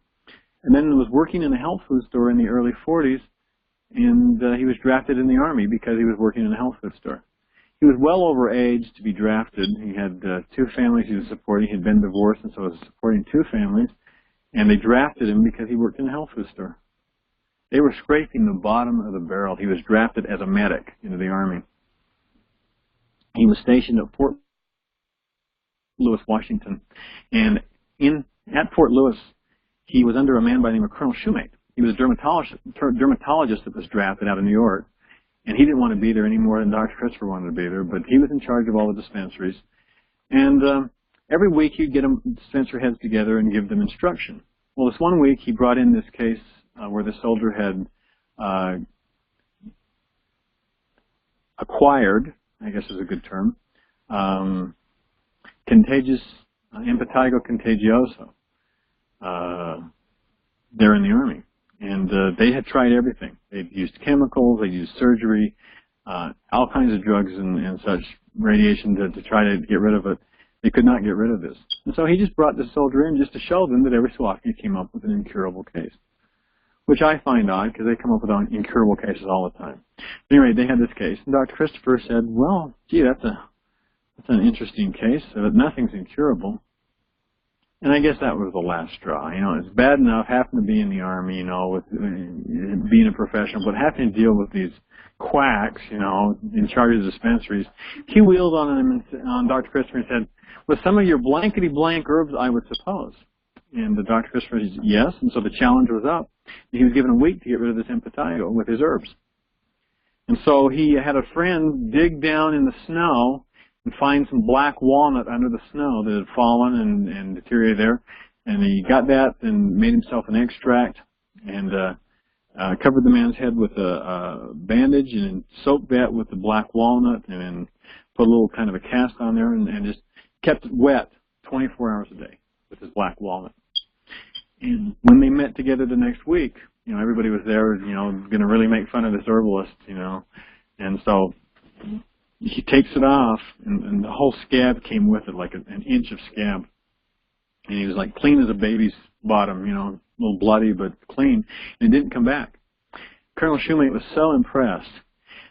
And then was working in a health food store in the early 40s, and he was drafted in the Army because he was working in a health food store. He was well over age to be drafted. He had 2 families he was supporting. He had been divorced, and so he was supporting 2 families. And they drafted him because he worked in a health food store. They were scraping the bottom of the barrel. He was drafted as a medic into the Army. He was stationed at Fort Lewis, Washington. And at Fort Lewis, he was under a man by the name of Colonel Shoemate. He was a dermatologist that was drafted out of New York. And he didn't want to be there any more than Dr. Christopher wanted to be there, but he was in charge of all the dispensaries. And every week he'd get dispensary heads together and give them instruction. Well, this one week he brought in this case where the soldier had acquired, I guess is a good term, contagious impetigo contagioso there in the Army. And they had tried everything. They'd used chemicals, they'd used surgery, all kinds of drugs and such, radiation to try to get rid of it. They could not get rid of this. And so he just brought the soldier in just to show them that every so often he came up with an incurable case, which I find odd because they come up with incurable cases all the time. But anyway, they had this case, and Dr. Christopher said, well, gee, that's an interesting case, but nothing's incurable. And I guess that was the last straw. You know, it's bad enough having to be in the Army, you know, with being a professional, but having to deal with these quacks, you know, in charge of dispensaries. He wheeled on him on Dr. Christopher and said, with some of your blankety-blank herbs, I would suppose. And Dr. Christopher said, yes, and so the challenge was up. And he was given a week to get rid of this impetigo with his herbs. And so he had a friend dig down in the snow and find some black walnut under the snow that had fallen and deteriorated there. And he got that and made himself an extract and covered the man's head with a bandage and soaked that with the black walnut and then put a little kind of a cast on there and just kept it wet 24 hours a day with his black walnut. And when they met together the next week, you know, everybody was there, you know, going to really make fun of this herbalist, you know. And so he takes it off, and the whole scab came with it, like an inch of scab. And he was like clean as a baby's bottom, you know, a little bloody but clean, and it didn't come back. Colonel Shoemate was so impressed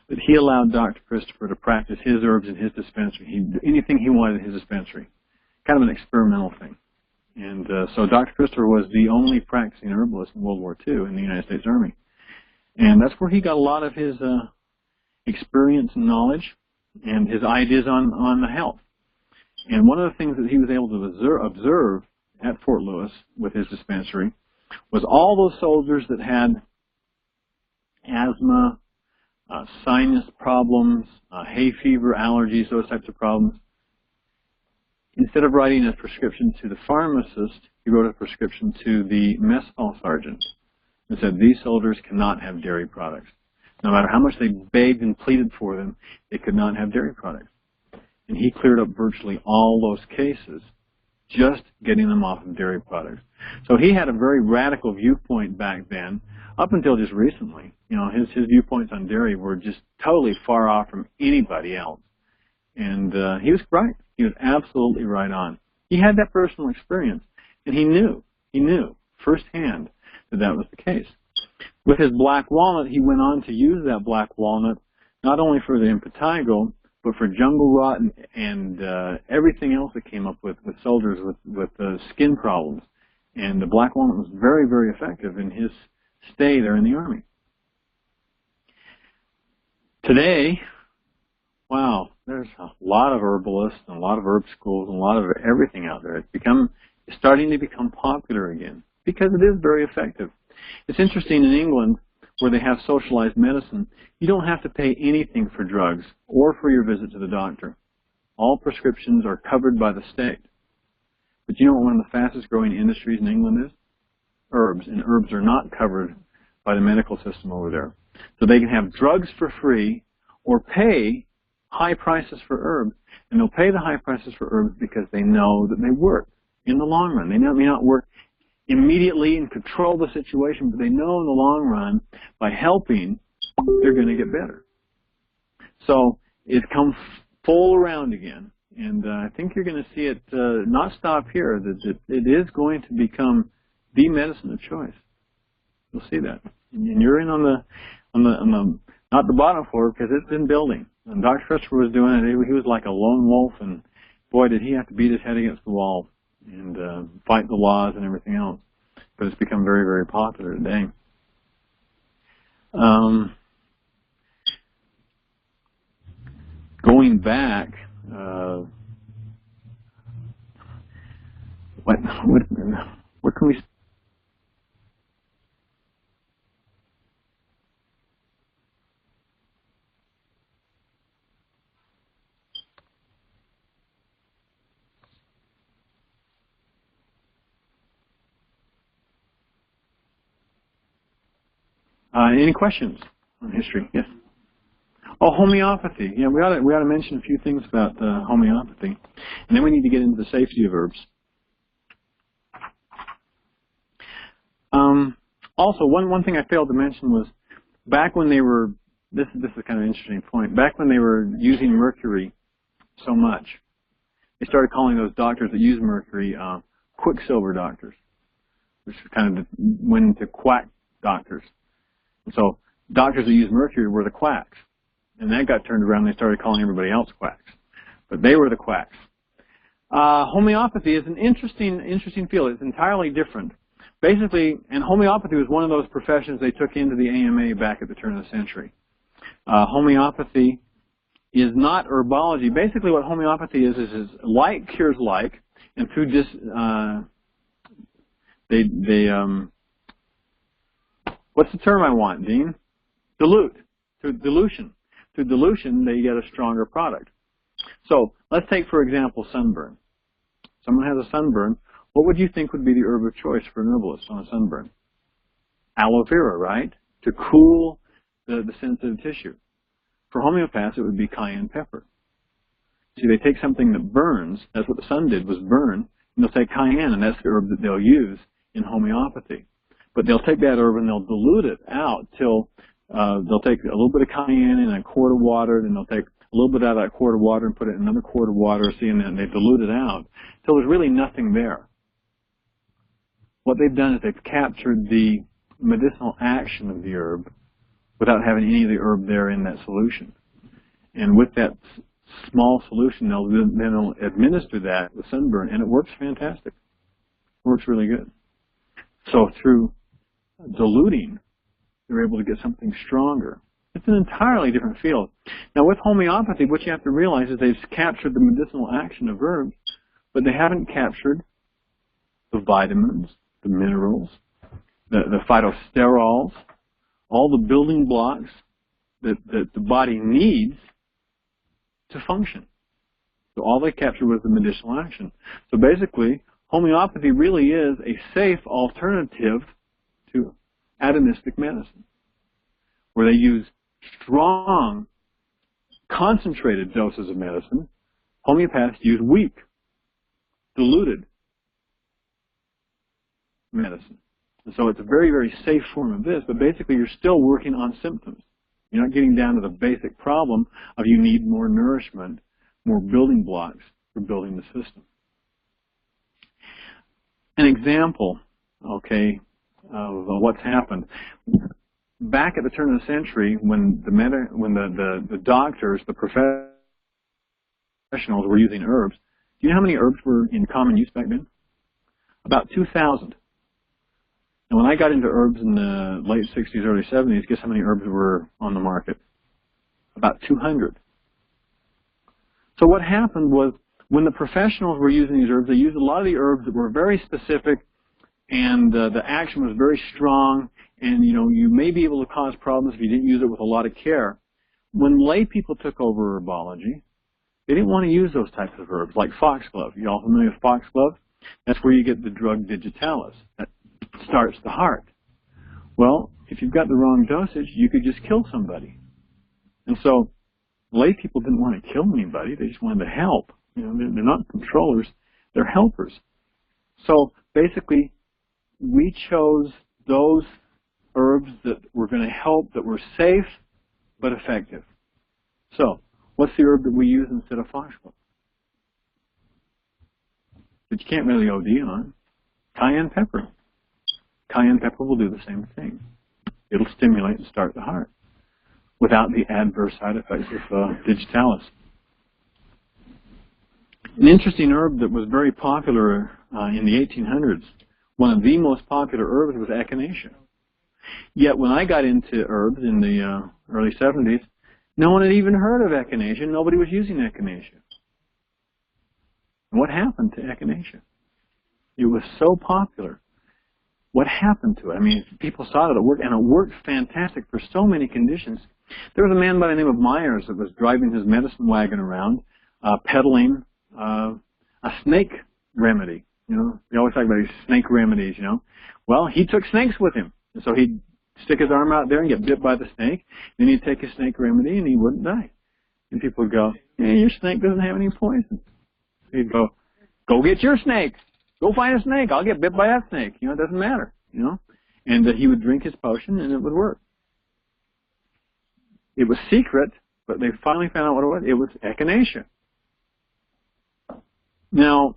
that he allowed Dr. Christopher to practice his herbs in his dispensary. Anything he wanted in his dispensary, kind of an experimental thing. And so Dr. Christopher was the only practicing herbalist in World War II in the United States Army. And that's where he got a lot of his experience and knowledge and his ideas on the health. And one of the things that he was able to observe at Fort Lewis with his dispensary was all those soldiers that had asthma, sinus problems, hay fever, allergies, those types of problems. Instead of writing a prescription to the pharmacist, he wrote a prescription to the mess hall sergeant and said, these soldiers cannot have dairy products. No matter how much they begged and pleaded for them, they could not have dairy products. And he cleared up virtually all those cases, just getting them off of dairy products. So he had a very radical viewpoint back then, up until just recently. You know, his viewpoints on dairy were just totally far off from anybody else. And he was right. He was absolutely right on. He had that personal experience, and he knew firsthand that that was the case. With his black walnut, he went on to use that black walnut not only for the impetigo, but for jungle rot and everything else that came up with soldiers with skin problems. And the black walnut was very, very effective in his stay there in the Army. Today, wow, there's a lot of herbalists and a lot of herb schools and a lot of everything out there. It's become is starting to become popular again because it is very effective. It's interesting, in England, where they have socialized medicine, you don't have to pay anything for drugs or for your visit to the doctor. All prescriptions are covered by the state. But you know what one of the fastest growing industries in England is? Herbs. And herbs are not covered by the medical system over there. So they can have drugs for free or pay high prices for herbs. And they'll pay the high prices for herbs because they know that they work in the long run. They may not work immediately and control the situation, but they know in the long run, by helping, they're going to get better. So it's come full around again, and I think you're going to see it not stop here. That it is going to become the medicine of choice. You'll see that, and you're in on the not the bottom floor because it's been building. And Dr. Christopher was doing it. He was like a lone wolf, and boy, did he have to beat his head against the wall and fight the laws and everything else. But it's become very, very popular today. Going back, what can we? Any questions on history? Yes. Oh, homeopathy. Yeah, we ought to mention a few things about homeopathy, and then we need to get into the safety of herbs. Also, one thing I failed to mention was back when they were. This is kind of an interesting point. Back when they were using mercury so much, they started calling those doctors that use mercury quicksilver doctors, which kind of went into quack doctors. And so doctors that use mercury were the quacks. And that got turned around and they started calling everybody else quacks. But they were the quacks. Homeopathy is an interesting field. It's entirely different. Basically, and homeopathy was one of those professions they took into the AMA back at the turn of the century. Homeopathy is not herbology. Basically what homeopathy is like cures like, and through this, what's the term I want, Dean? Dilute. Through dilution. Through dilution, they get a stronger product. So let's take, for example, sunburn. Someone has a sunburn. What would you think would be the herb of choice for an herbalist on a sunburn? Aloe vera, right? To cool the sensitive tissue. For homeopaths, it would be cayenne pepper. See, they take something that burns. That's what the sun did, was burn. And they'll take cayenne, and that's the herb that they'll use in homeopathy. But they'll take that herb and they'll dilute it out till they'll take a little bit of cayenne in a quart of water, then they'll take a little bit out of that quart of water and put it in another quart of water, see, and then they dilute it out till there's really nothing there. What they've done is they've captured the medicinal action of the herb without having any of the herb there in that solution. And with that small solution, they'll administer that with sunburn, and it works fantastic. It works really good. So through diluting, they're able to get something stronger. It's an entirely different field. Now with homeopathy, what you have to realize is they've captured the medicinal action of herbs, but they haven't captured the vitamins, the minerals, the phytosterols, all the building blocks that the body needs to function. So all they captured was the medicinal action. So basically, homeopathy really is a safe alternative to atomistic medicine, where they use strong, concentrated doses of medicine. Homeopaths use weak, diluted medicine. And so it's a very, very safe form of this, but basically you're still working on symptoms. You're not getting down to the basic problem of you need more nourishment, more building blocks for building the system. An example, okay, of what's happened. Back at the turn of the century, when the doctors, the professionals were using herbs, do you know how many herbs were in common use back then? About 2,000. And when I got into herbs in the late 60s, early 70s, guess how many herbs were on the market? About 200. So what happened was when the professionals were using these herbs, they used a lot of the herbs that were very specific, and the action was very strong, and you may be able to cause problems if you didn't use it with a lot of care. When lay people took over herbology, they didn't want to use those types of herbs, like foxglove. You all familiar with foxglove? That's where you get the drug digitalis. That starts the heart. Well, if you've got the wrong dosage, you could just kill somebody. And so lay people didn't want to kill anybody. They just wanted to help. They're not controllers. They're helpers. So basically, we chose those herbs that were going to help, that were safe but effective. So what's the herb that we use instead of foxglove? That you can't really OD on? Cayenne pepper. Cayenne pepper will do the same thing. It'll stimulate and start the heart without the adverse side effects of digitalis. An interesting herb that was very popular in the 1800s, one of the most popular herbs was echinacea. Yet when I got into herbs in the early 70s, no one had even heard of echinacea. Nobody was using echinacea. What happened to echinacea? It was so popular. What happened to it? I mean, people saw that it worked, and it worked fantastic for so many conditions. There was a man by the name of Myers that was driving his medicine wagon around, peddling a snake remedy. They always talk about these snake remedies, Well, he took snakes with him. And so he'd stick his arm out there and get bit by the snake. Then he'd take his snake remedy and he wouldn't die. And people would go, hey, your snake doesn't have any poison. He'd go get your snake. Go find a snake. I'll get bit by that snake. It doesn't matter, And he would drink his potion and it would work. It was secret, but they finally found out what it was. It was echinacea. Now,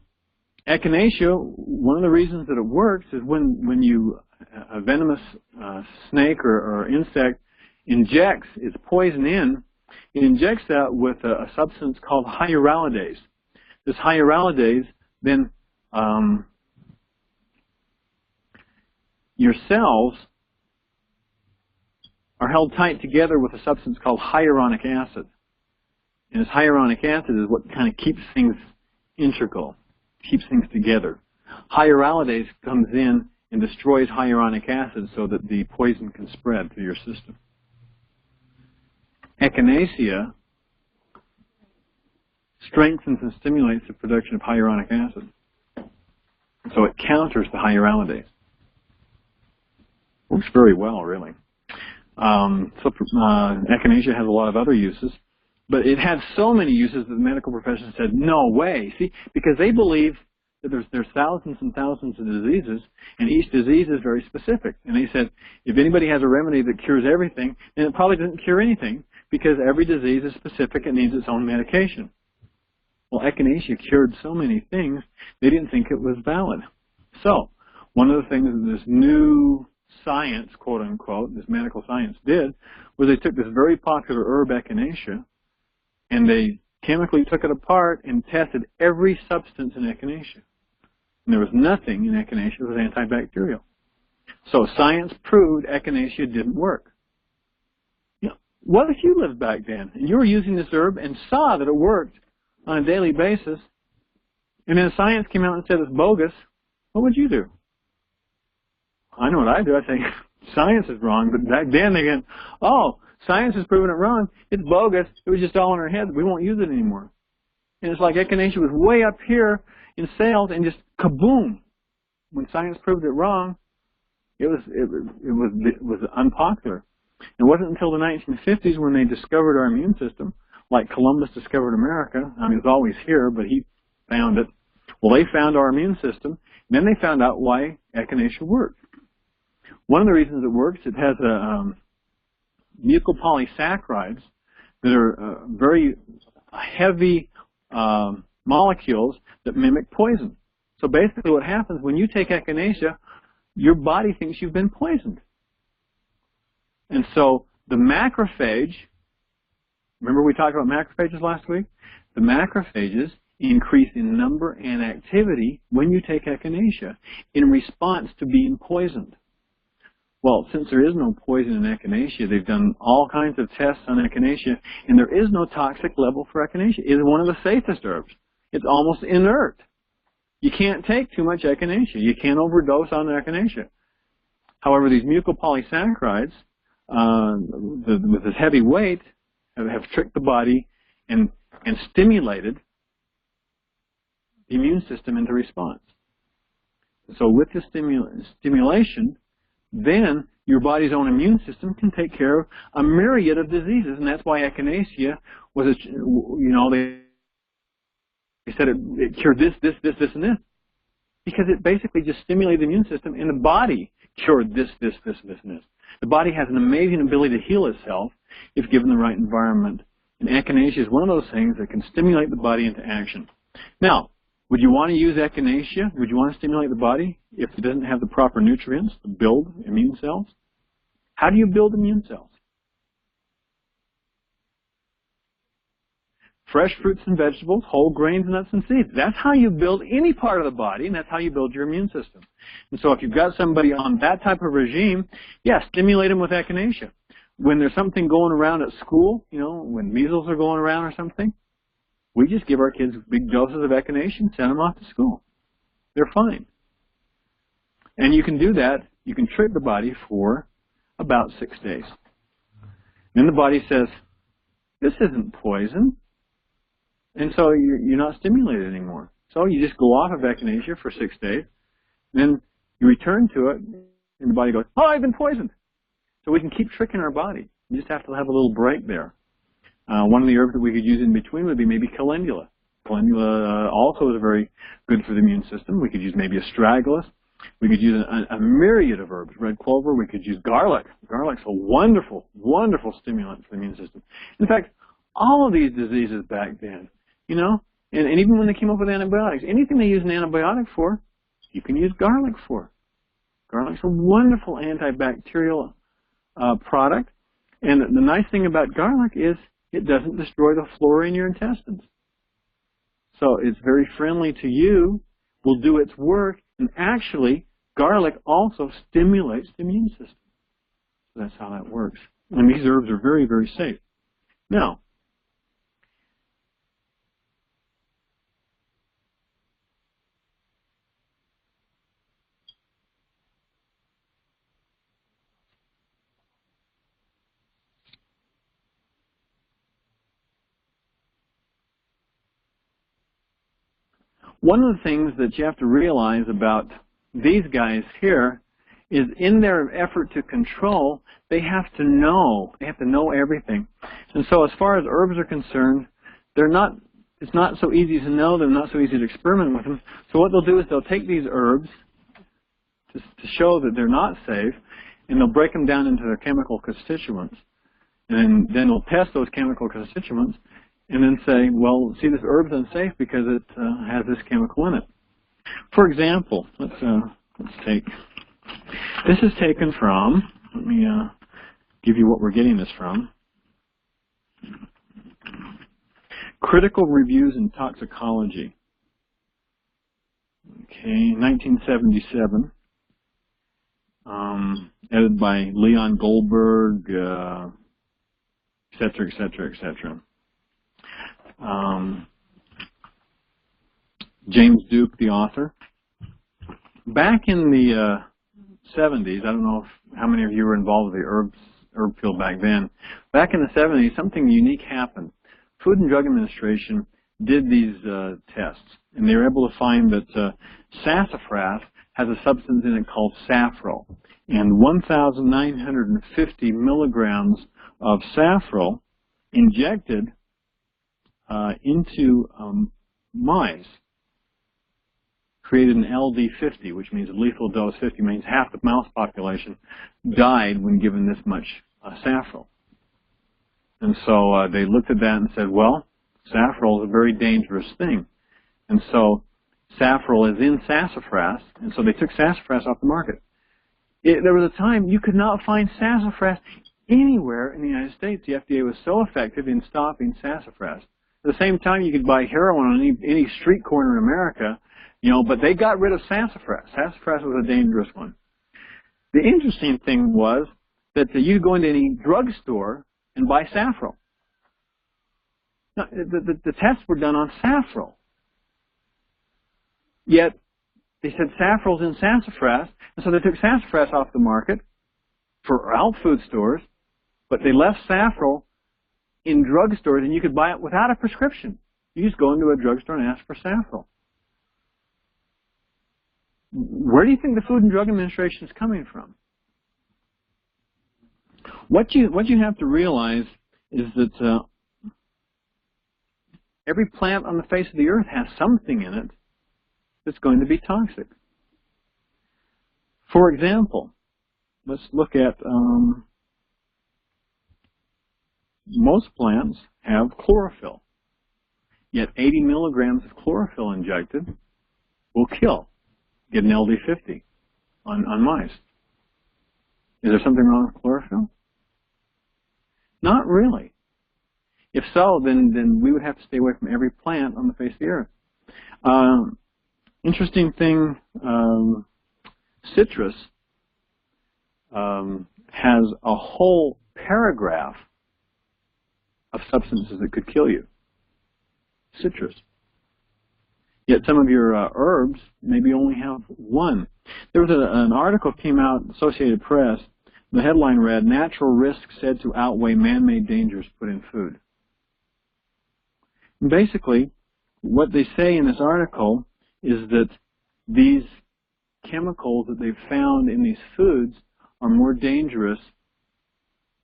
echinacea, one of the reasons that it works is when a venomous snake or insect injects its poison in, it injects that with a substance called hyaluronidase. This hyaluronidase then your cells are held tight together with a substance called hyaluronic acid. And this hyaluronic acid is what kind of keeps things integral, keeps things together. Hyaluronidase comes in and destroys hyaluronic acid so that the poison can spread through your system. Echinacea strengthens and stimulates the production of hyaluronic acid. So it counters the hyaluronidase. Works very well, really. Echinacea has a lot of other uses, but it has so many uses that the medical profession said, no way. See, because they believe that there's thousands and thousands of diseases, and each disease is very specific. And they said, if anybody has a remedy that cures everything, then it probably doesn't cure anything, because every disease is specific and needs its own medication. Well, echinacea cured so many things, they didn't think it was valid. So, one of the things that this new science, quote unquote, this medical science did, was they took this very popular herb echinacea, and they chemically took it apart and tested every substance in echinacea. And there was nothing in echinacea that was antibacterial. So science proved echinacea didn't work. What if you lived back then and you were using this herb and saw that it worked on a daily basis, and then science came out and said it's bogus? What would you do? I know what I do. I think science is wrong, but back then they went, oh, science has proven it wrong. It's bogus. It was just all in our heads. We won't use it anymore. And it's like echinacea was way up here in sales and just kaboom. When science proved it wrong, it was unpopular. It wasn't until the 1950s when they discovered our immune system, like Columbus discovered America. I mean, it was always here, but he found it. Well, they found our immune system, and then they found out why echinacea worked. One of the reasons it works, it has mucopolysaccharides that are very heavy molecules that mimic poison. So basically what happens when you take echinacea, your body thinks you've been poisoned. And so the macrophage, remember we talked about macrophages last week? The macrophages increase in number and activity when you take echinacea in response to being poisoned. Well, since there is no poison in echinacea, they've done all kinds of tests on echinacea, and there is no toxic level for echinacea. It is one of the safest herbs. It's almost inert. You can't take too much echinacea. You can't overdose on echinacea. However, these mucopolysaccharides, with this heavy weight, have tricked the body and stimulated the immune system into response. So with this stimulation, then your body's own immune system can take care of a myriad of diseases, and that's why echinacea was, they said it cured this, and this, because it basically just stimulated the immune system, and the body cured this, and this. The body has an amazing ability to heal itself if given the right environment, and echinacea is one of those things that can stimulate the body into action. Now, would you want to use echinacea? Would you want to stimulate the body if it doesn't have the proper nutrients to build immune cells? How do you build immune cells? Fresh fruits and vegetables, whole grains, nuts, and seeds. That's how you build any part of the body, and that's how you build your immune system. And so if you've got somebody on that type of regime, yeah, stimulate them with echinacea. When there's something going around at school, when measles are going around or something, we just give our kids big doses of echinacea and send them off to school. They're fine. And you can do that. You can trick the body for about 6 days. Then the body says, this isn't poison. And so you're not stimulated anymore. So you just go off of echinacea for 6 days. Then you return to it, and the body goes, oh, I've been poisoned. So we can keep tricking our body. You just have to have a little break there. One of the herbs that we could use in between would be maybe calendula. Calendula also is very good for the immune system. We could use maybe astragalus. We could use a myriad of herbs. Red clover. We could use garlic. Garlic's a wonderful, wonderful stimulant for the immune system. In fact, all of these diseases back then, and even when they came up with antibiotics, anything they use an antibiotic for, you can use garlic for. Garlic's a wonderful antibacterial product. And the nice thing about garlic is it doesn't destroy the flora in your intestines. So it's very friendly to you, will do its work, and actually, garlic also stimulates the immune system. So that's how that works. And these herbs are very, very safe. Now, one of the things that you have to realize about these guys here is in their effort to control, they have to know everything. And so as far as herbs are concerned, it's not so easy to know them, not so easy to experiment with them. So what they'll do is they'll take these herbs to show that they're not safe, and they'll break them down into their chemical constituents. And then they'll test those chemical constituents and then say, well, see, this herb's unsafe because it has this chemical in it. For example, let's take, this is taken from, let me give you what we're getting this from, Critical Reviews in Toxicology, okay, 1977, edited by Leon Goldberg, et cetera, et cetera, et cetera. James Duke, the author. Back in the 70s, I don't know how many of you were involved with the herb field back then. Back in the 70s, something unique happened. Food and Drug Administration did these tests, and they were able to find that sassafras has a substance in it called safrole. And 1,950 milligrams of safrole injected into mice created an LD50, which means a lethal dose 50, means half the mouse population died when given this much safrole. And so they looked at that and said, well, safrole is a very dangerous thing. And so safrole is in sassafras, and so they took sassafras off the market. There was a time you could not find sassafras anywhere in the United States. The FDA was so effective in stopping sassafras. At the same time, you could buy heroin on any street corner in America, but they got rid of sassafras. Sassafras was a dangerous one. The interesting thing was that you could go into any drugstore and buy safrole. Now, the tests were done on safrole. Yet they said safrol's in sassafras, and so they took sassafras off the market for health food stores, but they left safrol in drugstores, and you could buy it without a prescription. You just go into a drugstore and ask for safrol. Where do you think the Food and Drug Administration is coming from? What you have to realize is that every plant on the face of the earth has something in it that's going to be toxic. For example, let's look at most plants have chlorophyll, yet 80 milligrams of chlorophyll injected will kill, get an LD50 on mice. Is there something wrong with chlorophyll? Not really. If so, then we would have to stay away from every plant on the face of the earth. Interesting thing, citrus has a whole paragraph of substances that could kill you. Citrus. Yet some of your herbs maybe only have one. There was an article came out in Associated Press. The headline read, "Natural risks said to outweigh man-made dangers put in food." And basically, what they say in this article is that these chemicals that they've found in these foods are more dangerous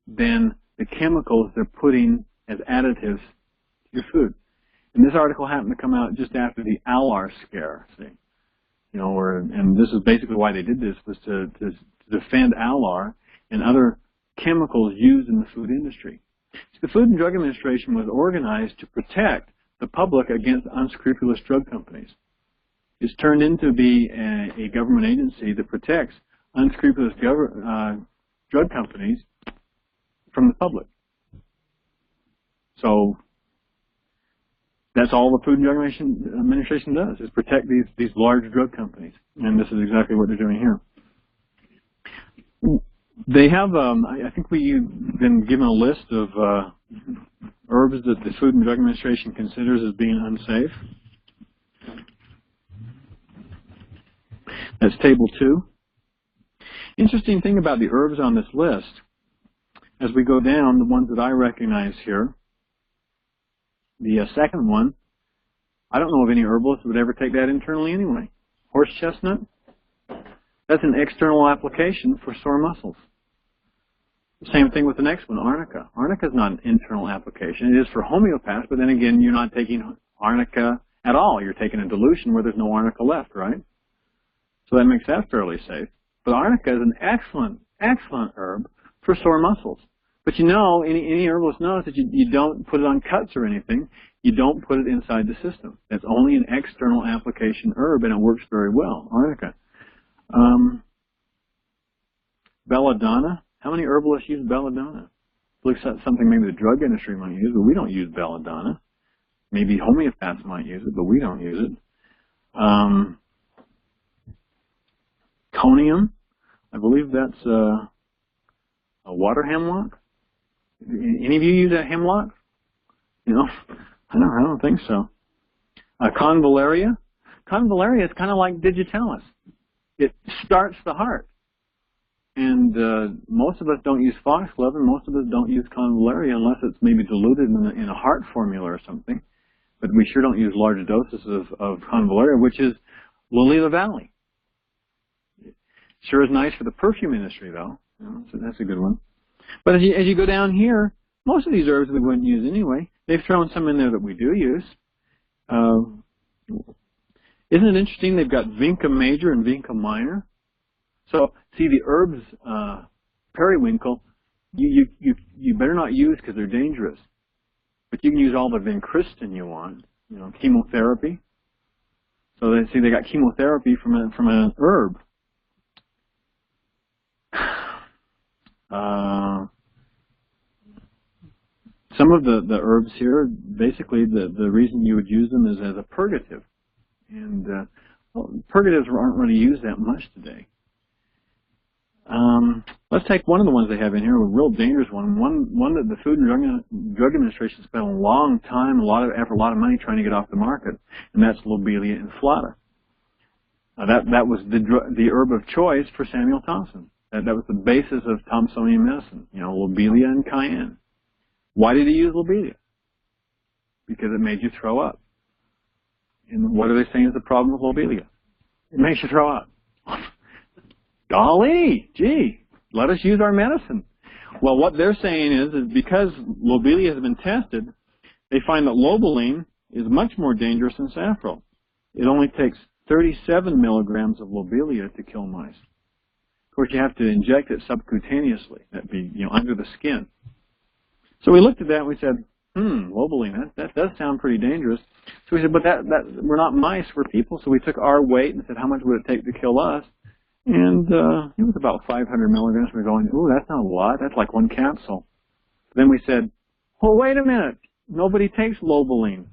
than the chemicals they're putting as additives to your food. And this article happened to come out just after the Alar scare, see? You know, and this is basically why they did this, was to defend Alar and other chemicals used in the food industry. So the Food and Drug Administration was organized to protect the public against unscrupulous drug companies. It's turned into be a government agency that protects unscrupulous drug companies from the public. So that's all the Food and Drug Administration does, is protect these large drug companies. And this is exactly what they're doing here. They have, I think we've been given a list of herbs that the Food and Drug Administration considers as being unsafe. That's table 2. Interesting thing about the herbs on this list, as we go down, the ones that I recognize here, the second one, I don't know of any herbalist that would ever take that internally anyway. Horse chestnut, that's an external application for sore muscles. Same thing with the next one, arnica. Arnica is not an internal application. It is for homeopaths, but then again, you're not taking arnica at all. You're taking a dilution where there's no arnica left, right? So that makes that fairly safe. But arnica is an excellent, excellent herb for sore muscles. But you know, any herbalist knows that you don't put it on cuts or anything. You don't put it inside the system. It's only an external application herb, and it works very well, arnica. Belladonna. How many herbalists use belladonna? Looks like something maybe the drug industry might use, but we don't use belladonna. Maybe homeopaths might use it, but we don't use it. Conium. I believe that's a water hemlock. Any of you use a hemlock? You know, I don't think so. Convallaria. Convallaria is kind of like digitalis. It starts the heart. And most of us don't use foxglove, and most of us don't use convallaria unless it's maybe diluted in a heart formula or something. But we sure don't use large doses of convallaria, which is lily of the valley. It sure is nice for the perfume industry, though. You know, so that's a good one. But as you go down here, most of these herbs we wouldn't use anyway. They've thrown some in there that we do use. Isn't it interesting? They've got vinca major and vinca minor. So, see, the herbs, periwinkle, you better not use because they're dangerous. But you can use all the vincristin you want, you know, chemotherapy. So they got chemotherapy from an herb. Some of the herbs here, basically the reason you would use them is as a purgative. And purgatives aren't really used that much today. Let's take one of the ones they have in here, a real dangerous one that the Food and Drug Administration spent a long time, a lot of effort, a lot of money trying to get off the market, and that's Lobelia inflata. That was the herb of choice for Samuel Thompson. That was the basis of Thompsonian medicine. You know, lobelia and cayenne. Why did he use lobelia? Because it made you throw up. And what are they saying is the problem with lobelia? It makes you throw up. Golly, gee, let us use our medicine. Well, what they're saying is because lobelia has been tested, they find that lobeline is much more dangerous than safrole. It only takes 37 milligrams of lobelia to kill mice. Of course, you have to inject it subcutaneously. That'd be, you know, under the skin. So we looked at that and we said, lobeline, that does sound pretty dangerous. So we said, but we're not mice, we're people. So we took our weight and said, how much would it take to kill us? And it was about 500 milligrams. We're going, ooh, that's not a lot. That's like one capsule. Then we said, well, wait a minute. Nobody takes lobeline.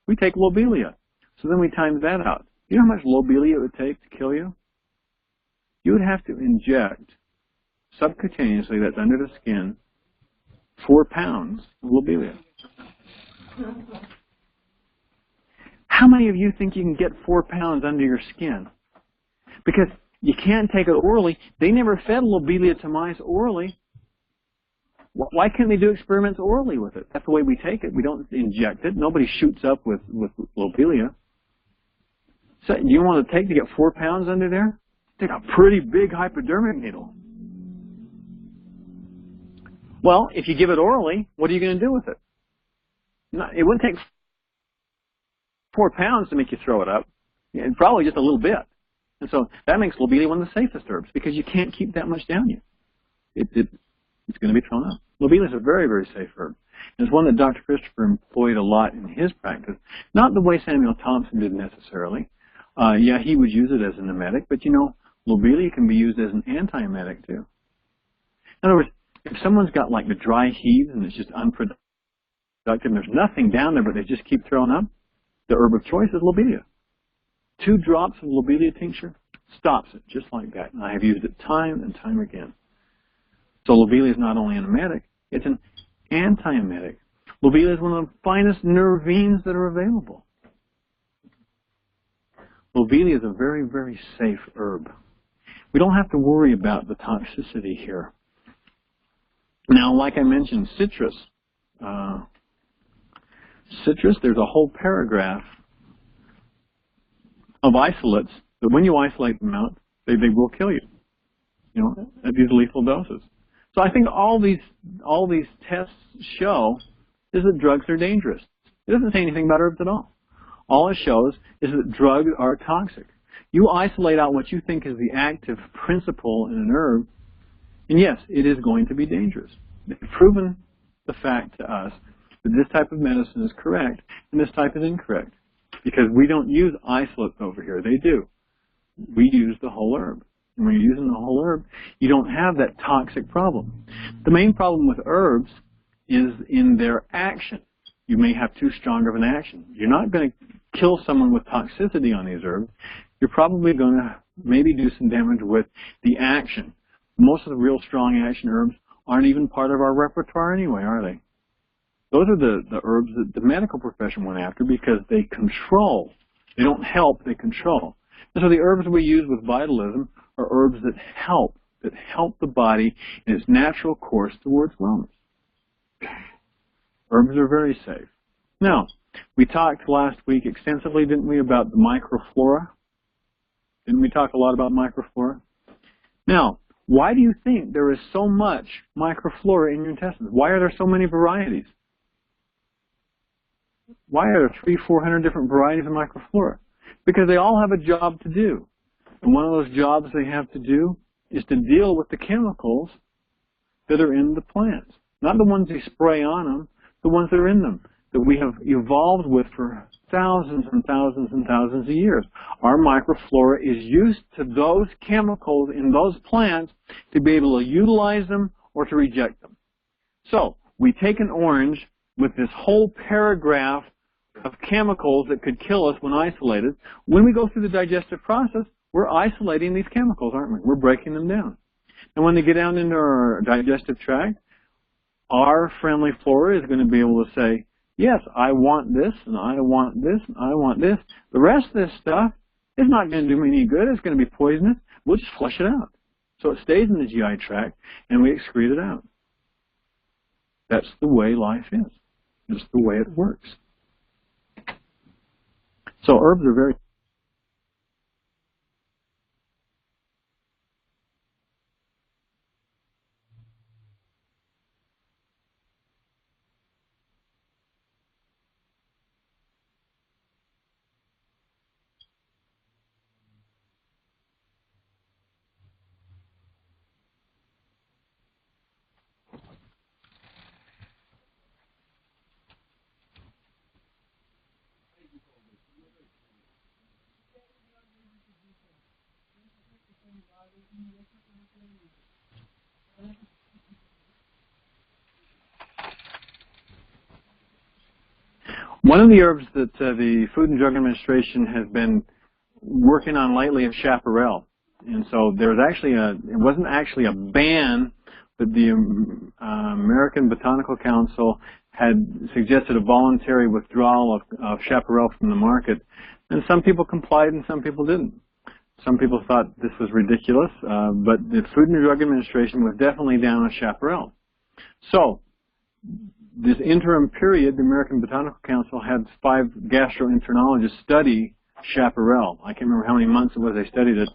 We take lobelia. So then we timed that out. You know how much lobelia it would take to kill you? You would have to inject subcutaneously, that's under the skin, 4 pounds of lobelia. How many of you think you can get 4 pounds under your skin? Because you can't take it orally. They never fed lobelia to mice orally. Why can't they do experiments orally with it? That's the way we take it. We don't inject it. Nobody shoots up with lobelia. So do you want to take to get 4 pounds under there? Take a pretty big hypodermic needle. Well, if you give it orally, what are you going to do with it? It wouldn't take 4 pounds to make you throw it up. Probably just a little bit. And so that makes lobelia one of the safest herbs because you can't keep that much down you. It's going to be thrown up. Lobelia is a very, very safe herb. And it's one that Dr. Christopher employed a lot in his practice. Not the way Samuel Thompson did necessarily. Yeah, he would use it as an emetic, but you know, lobelia can be used as an antiemetic too. In other words, if someone's got like the dry heaves and it's just unproductive and there's nothing down there but they just keep throwing up, the herb of choice is lobelia. 2 drops of lobelia tincture stops it just like that. And I have used it time and time again. So lobelia is not only an emetic, it's an antiemetic. Lobelia is one of the finest nervines that are available. Lobelia is a very, very safe herb. We don't have to worry about the toxicity here. Now, like I mentioned, citrus. Citrus, there's a whole paragraph of isolates that when you isolate them out, they will kill you, you know, at these lethal doses. So I think all these tests show is that drugs are dangerous. It doesn't say anything about herbs at all. All it shows is that drugs are toxic. You isolate out what you think is the active principle in an herb, and yes, it is going to be dangerous. They've proven the fact to us that this type of medicine is correct and this type is incorrect. Because we don't use isolates over here. They do. We use the whole herb. And when you're using the whole herb, you don't have that toxic problem. The main problem with herbs is in their action. You may have too strong of an action. You're not going to kill someone with toxicity on these herbs. You're probably going to maybe do some damage with the action. Most of the real strong action herbs aren't even part of our repertoire anyway, are they? Those are the herbs that the medical profession went after because they control. They don't help, they control. And so the herbs we use with vitalism are herbs that help the body in its natural course towards wellness. Herbs are very safe. Now, we talked last week extensively, didn't we, about the microflora? Didn't we talk a lot about microflora? Now, why do you think there is so much microflora in your intestines? Why are there so many varieties? Why are there 300-400 different varieties of microflora? Because they all have a job to do. And one of those jobs they have to do is to deal with the chemicals that are in the plants. Not the ones you spray on them, the ones that are in them, that we have evolved with for thousands and thousands and thousands of years. Our microflora is used to those chemicals in those plants to be able to utilize them or to reject them. So, we take an orange with this whole paragraph of chemicals that could kill us when isolated. When we go through the digestive process, we're isolating these chemicals, aren't we? We're breaking them down. And when they get down into our digestive tract, our friendly flora is going to be able to say, yes, I want this, and I want this, and I want this. The rest of this stuff, It's not going to do me any good. It's going to be poisonous. We'll just flush it out. So it stays in the GI tract, and we excrete it out. That's the way life is. It's the way it works. So herbs are very... One of the herbs that the Food and Drug Administration has been working on lately is chaparral. And so there's actually it wasn't actually a ban, but the American Botanical Council had suggested a voluntary withdrawal of chaparral from the market. And some people complied and some people didn't. Some people thought this was ridiculous, but the Food and Drug Administration was definitely down on chaparral. So this interim period, the American Botanical Council had 5 gastroenterologists study chaparral. I can't remember how many months it was they studied it.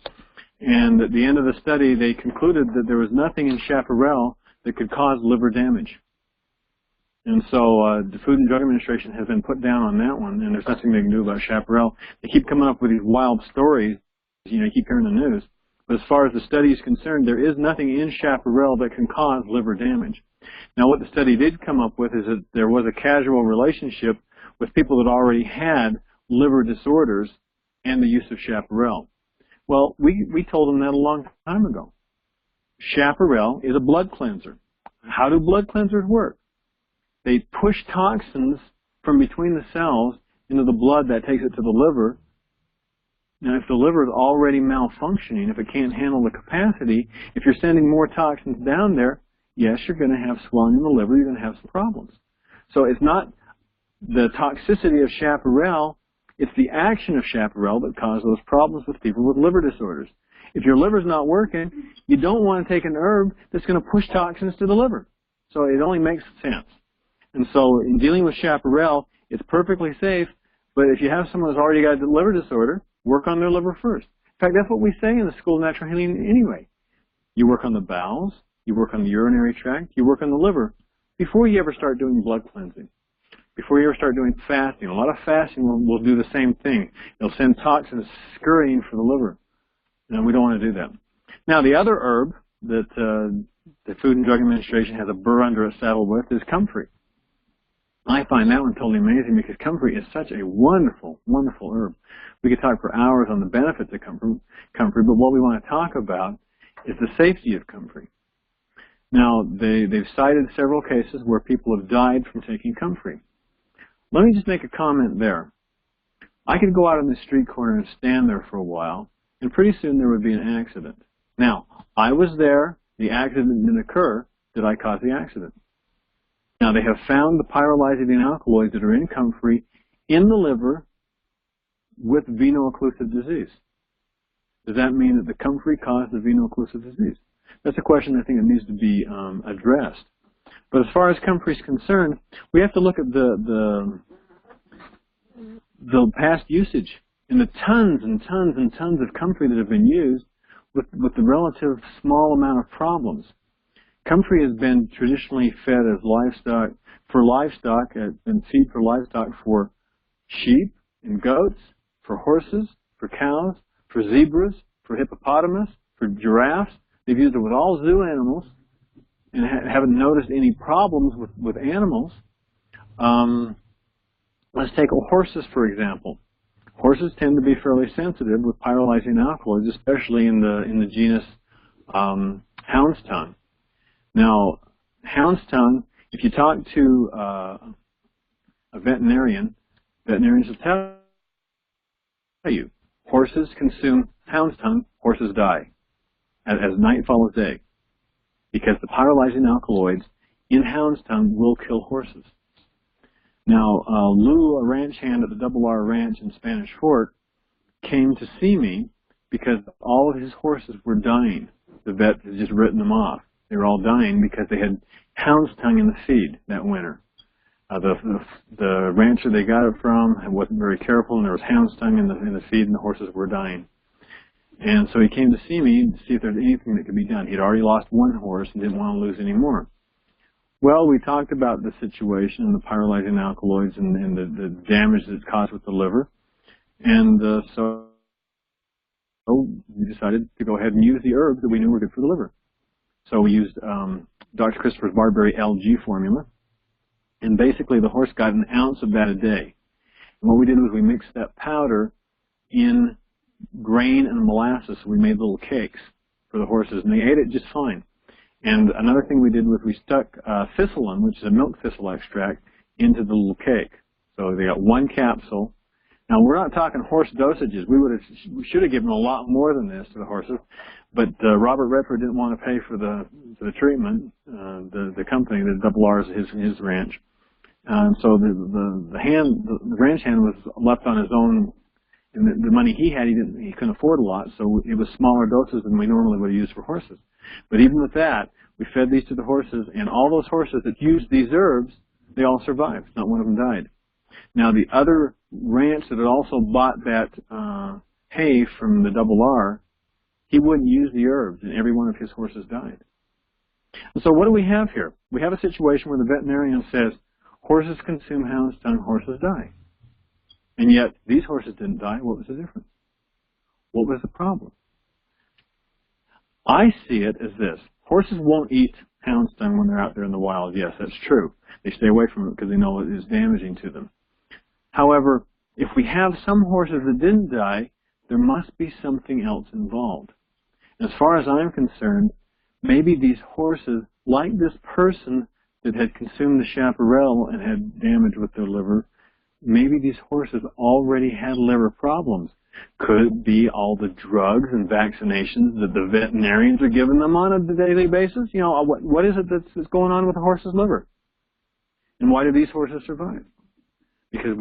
And at the end of the study, they concluded that there was nothing in chaparral that could cause liver damage. And so the Food and Drug Administration has been put down on that one, and there's nothing they can do about chaparral. They keep coming up with these wild stories. You keep hearing the news. But as far as the study is concerned, there is nothing in chaparral that can cause liver damage. Now, what the study did come up with is that there was a causal relationship with people that already had liver disorders and the use of chaparral. Well, we told them that a long time ago. Chaparral is a blood cleanser. How do blood cleansers work? They push toxins from between the cells into the blood that takes it to the liver. Now, if the liver is already malfunctioning, if it can't handle the capacity, if you're sending more toxins down there, yes, you're going to have swelling in the liver, you're going to have some problems. So it's not the toxicity of chaparral, it's the action of chaparral that causes those problems with people with liver disorders. If your liver's not working, you don't want to take an herb that's going to push toxins to the liver. So it only makes sense. And so in dealing with chaparral, it's perfectly safe, but if you have someone who's already got a liver disorder, work on their liver first. In fact, that's what we say in the School of Natural Healing anyway. You work on the bowels, you work on the urinary tract, you work on the liver before you ever start doing blood cleansing, before you ever start doing fasting. A lot of fasting will do the same thing. It'll send toxins scurrying for the liver, and we don't want to do that. Now, the other herb that the Food and Drug Administration has a burr under its saddle with is comfrey. I find that one totally amazing because comfrey is such a wonderful, wonderful herb. We could talk for hours on the benefits of comfrey, but what we want to talk about is the safety of comfrey. Now, they've cited several cases where people have died from taking comfrey. Let me just make a comment there. I could go out on the street corner and stand there for a while, and pretty soon there would be an accident. Now, I was there, the accident didn't occur, did I cause the accident? Now, they have found the pyrrolizidine alkaloids that are in comfrey in the liver with veno-occlusive disease. Does that mean that the comfrey caused the veno-occlusive disease? That's a question I think that needs to be addressed. But as far as comfrey is concerned, we have to look at the past usage and the tons and tons and tons of comfrey that have been used with the relative small amount of problems. Comfrey has been traditionally fed as livestock and feed for livestock for sheep and goats, for horses, for cows, for zebras, for hippopotamus, for giraffes. They've used it with all zoo animals and haven't noticed any problems with animals. Let's take horses, for example. Horses tend to be fairly sensitive with pyrrolizidine alkaloids, especially in the genus hound's tongue. Now, hound's tongue, if you talk to a veterinarians will tell you, horses consume hound's tongue, horses die, as night follows day, because the pyrrolizidine alkaloids in hound's tongue will kill horses. Now, Lou, a ranch hand at the Double R Ranch in Spanish Fork, came to see me because all of his horses were dying. The vet had just written them off. They were all dying because they had hound's tongue in the feed that winter. The rancher they got it from wasn't very careful, and there was hound's tongue in the feed, and the horses were dying. And so he came to see me to see if there's anything that could be done. He'd already lost one horse and didn't want to lose any more. Well, we talked about the situation and the pyrolyzing alkaloids and the damage that's caused with the liver. And so we decided to go ahead and use the herbs that we knew were good for the liver. So we used Dr. Christopher's barberry LG formula. And basically the horse got an ounce of that a day. And what we did was we mixed that powder in grain and molasses. So we made little cakes for the horses, and they ate it just fine. And another thing we did was we stuck thistlein, which is a milk thistle extract, into the little cake. So they got one capsule. Now, we're not talking horse dosages. We should have given a lot more than this to the horses, but Robert Redford didn't want to pay for the treatment. The company, the Double R's, his ranch. So the ranch hand was left on his own, and the money he had, he couldn't afford a lot, so it was smaller doses than we normally would have used for horses. But even with that, we fed these to the horses, and all those horses that used these herbs, they all survived. Not one of them died. Now, the other ranch that had also bought that hay from the Double R, he wouldn't use the herbs, and every one of his horses died. And so what do we have here? We have a situation where the veterinarian says, horses consume hound's tongue, horses die. And yet, these horses didn't die. What was the difference? What was the problem? I see it as this. Horses won't eat hound's tongue when they're out there in the wild. Yes, that's true. They stay away from it because they know it is damaging to them. However, if we have some horses that didn't die, there must be something else involved. As far as I'm concerned, maybe these horses, like this person that had consumed the chaparral and had damage with their liver, maybe these horses already had liver problems. Could it be all the drugs and vaccinations that the veterinarians are giving them on a daily basis? You know, what is it that's going on with the horse's liver? And why do these horses survive? Because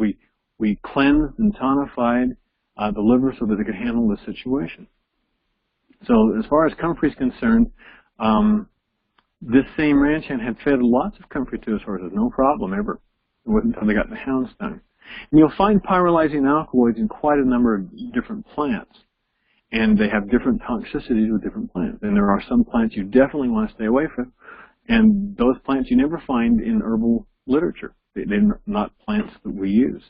we cleansed and tonified the liver so that it could handle the situation. So as far as comfrey is concerned, this same ranch hand had fed lots of comfrey to his horses, no problem ever. It wasn't until they got the hound's tongue. And you'll find pyrolyzing alkaloids in quite a number of different plants. And they have different toxicities with different plants. And there are some plants you definitely want to stay away from. And those plants you never find in herbal literature. They're not plants that we use.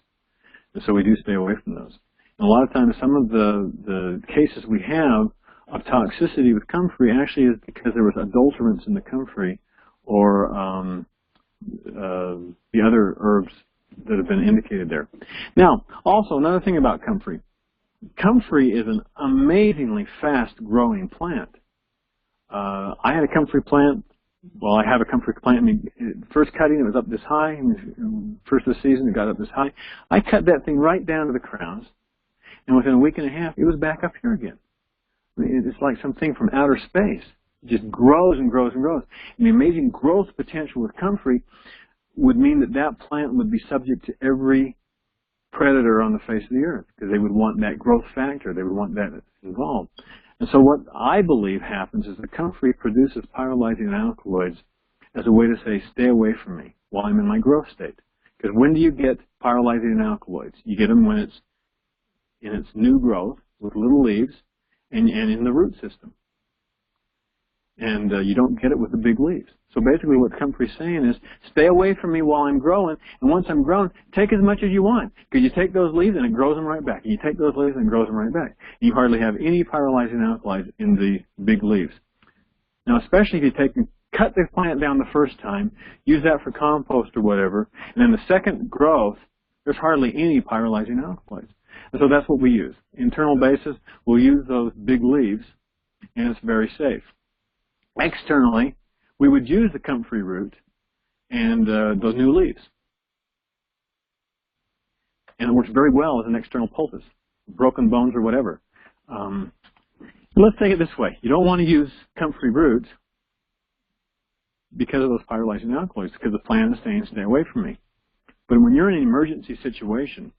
And so we do stay away from those. And a lot of times some of the cases we have of toxicity with comfrey actually is because there was adulterants in the comfrey or the other herbs that have been indicated there. Now, also another thing about comfrey. Comfrey is an amazingly fast-growing plant. I had a comfrey plant. Well, I have a comfrey plant. I mean, first cutting, it was up this high. And first of the season, it got up this high. I cut that thing right down to the crowns, and within a week and a half, it was back up here again. I mean, it's like something from outer space. It just grows and grows and grows. And the amazing growth potential with comfrey would mean that that plant would be subject to every predator on the face of the earth because they would want that growth factor. They would want that involved. And so what I believe happens is the comfrey produces pyrolyzing alkaloids as a way to say, stay away from me while I'm in my growth state. Because when do you get pyrolyzing alkaloids? You get them when it's in its new growth with little leaves and in the root system. And you don't get it with the big leaves. So basically what comfrey's saying is, stay away from me while I'm growing, and once I'm grown, take as much as you want. Because you take those leaves and it grows them right back. And you take those leaves and it grows them right back. And you hardly have any pyrolyzing alkaloids in the big leaves. Now, especially if you cut the plant down the first time, use that for compost or whatever, and then the second growth, there's hardly any pyrolyzing alkaloids. And so that's what we use. Internal basis, we'll use those big leaves, and it's very safe. Externally, we would use the comfrey root and those new leaves. And it works very well as an external poultice, broken bones or whatever. Let's take it this way. You don't want to use comfrey root because of those pyrolyzing alkaloids, because the plant is saying stay away from me. But when you're in an emergency situation,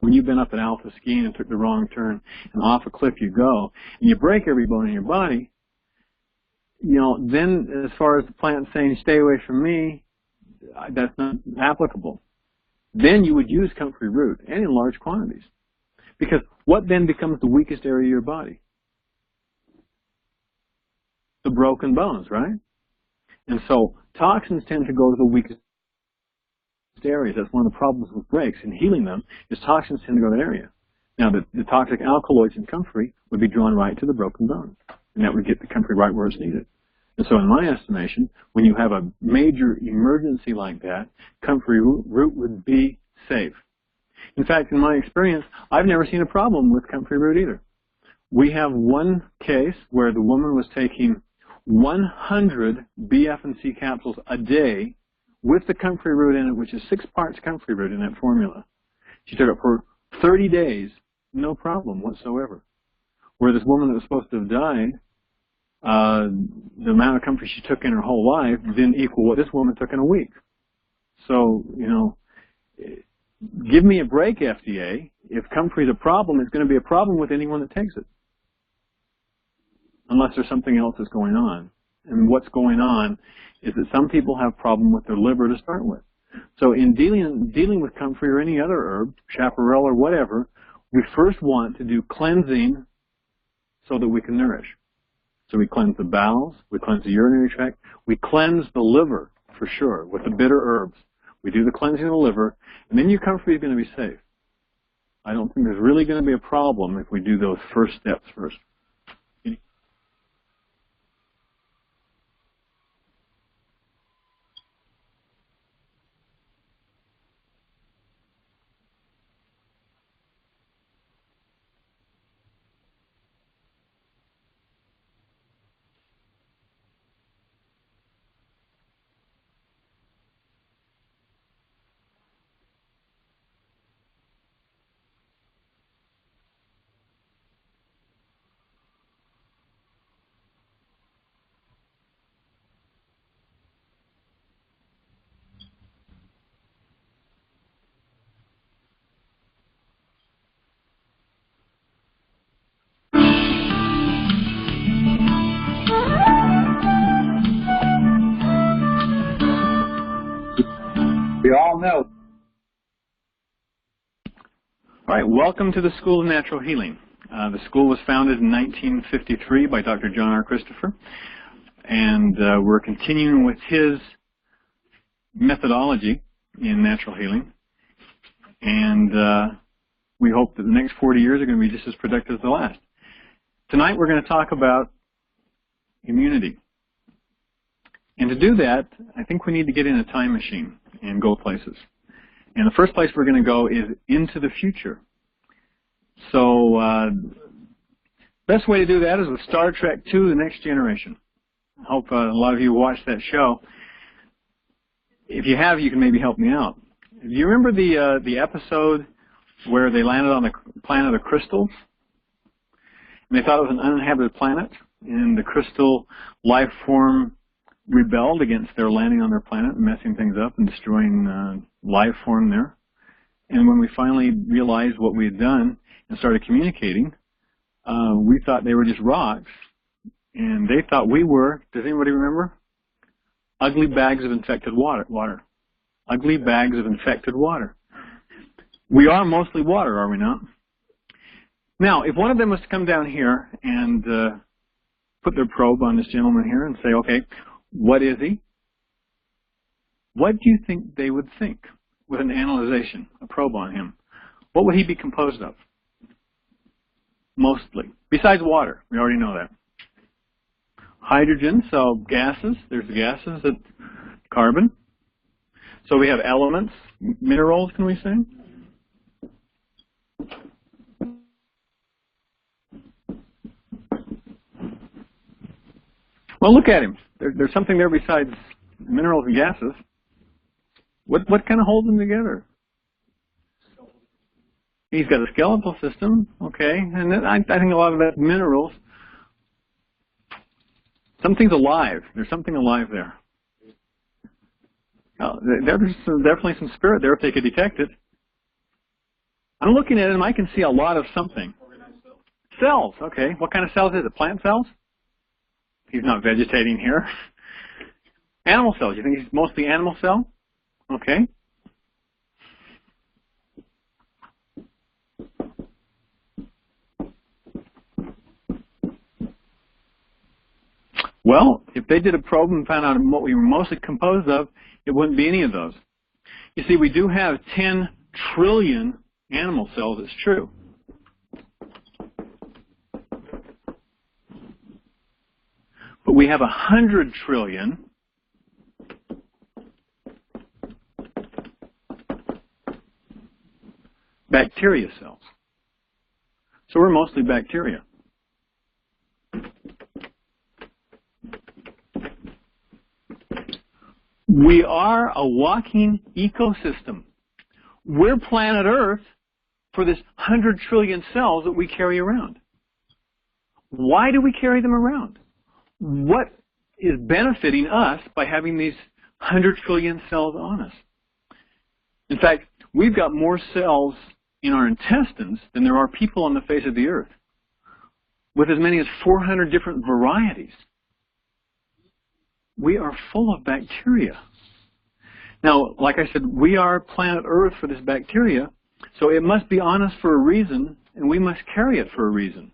when you've been up at alpha skiing and took the wrong turn and off a cliff you go, and you break every bone in your body, you know, then as far as the plant saying, stay away from me, that's not applicable. Then you would use comfrey root, and in large quantities. Because what then becomes the weakest area of your body? The broken bones, right? And so toxins tend to go to the weakest areas. That's one of the problems with breaks and healing them, is toxins tend to go to that area. Now, the toxic alkaloids in comfrey would be drawn right to the broken bones, and that would get the comfrey right where it's needed. And so in my estimation, when you have a major emergency like that, comfrey root would be safe. In fact, in my experience, I've never seen a problem with comfrey root either. We have one case where the woman was taking 100 BF and C capsules a day with the comfrey root in it, which is 6 parts comfrey root in that formula. She took it for 30 days, no problem whatsoever. Where this woman that was supposed to have died, the amount of comfrey she took in her whole life didn't equal what this woman took in a week. So, you know, give me a break, FDA. If comfrey is a problem, it's going to be a problem with anyone that takes it. Unless there's something else that's going on. And what's going on is that some people have a problem with their liver to start with. So in dealing with comfrey or any other herb, chaparral or whatever, we first want to do cleansing so that we can nourish. So we cleanse the bowels, we cleanse the urinary tract, we cleanse the liver for sure with the bitter herbs. We do the cleansing of the liver, and then your comfrey is going to be safe. I don't think there's really going to be a problem if we do those first steps first. We all know. All right, welcome to the School of Natural Healing. The school was founded in 1953 by Dr. John R. Christopher, and we're continuing with his methodology in natural healing, and we hope that the next 40 years are going to be just as productive as the last. Tonight we're going to talk about immunity. And to do that, I think we need to get in a time machine and go places. And the first place we're going to go is into the future. So best way to do that is with Star Trek II, The Next Generation. I hope a lot of you watched that show. If you have, you can maybe help me out. Do you remember the episode where they landed on the planet of crystals? And they thought it was an uninhabited planet, and the crystal life form rebelled against their landing on their planet and messing things up and destroying life form there. And when we finally realized what we had done and started communicating, we thought they were just rocks, and they thought we were, does anybody remember? Ugly bags of infected water. Ugly bags of infected water. We are mostly water, are we not? Now, if one of them was to come down here and put their probe on this gentleman here and say, okay, what is he? What do you think they would think with an analyzation, a probe on him? What would he be composed of? Mostly. Besides water, we already know that. Hydrogen, so gases, there's the gases, that carbon. So we have elements, minerals, can we say? Well, look at him. There's something there besides minerals and gases. What kind of holds them together? He's got a skeletal system, okay, and then I think a lot of that's minerals. Something's alive. There's something alive there. There's definitely some spirit there if they could detect it. I'm looking at him, I can see a lot of something. Cells, okay. What kind of cells is it? Plant cells? He's not vegetating here. Animal cells. You think he's mostly animal cell? Okay. Well, if they did a probe and found out what we were mostly composed of, it wouldn't be any of those. You see, we do have 10 trillion animal cells, it's true. But we have 100 trillion bacteria cells. So we're mostly bacteria. We are a walking ecosystem. We're planet Earth for this 100 trillion cells that we carry around. Why do we carry them around? What is benefiting us by having these 100 trillion cells on us? In fact, we've got more cells in our intestines than there are people on the face of the earth, with as many as 400 different varieties. We are full of bacteria. Now, like I said, we are planet Earth for this bacteria, so it must be on us for a reason, and we must carry it for a reason.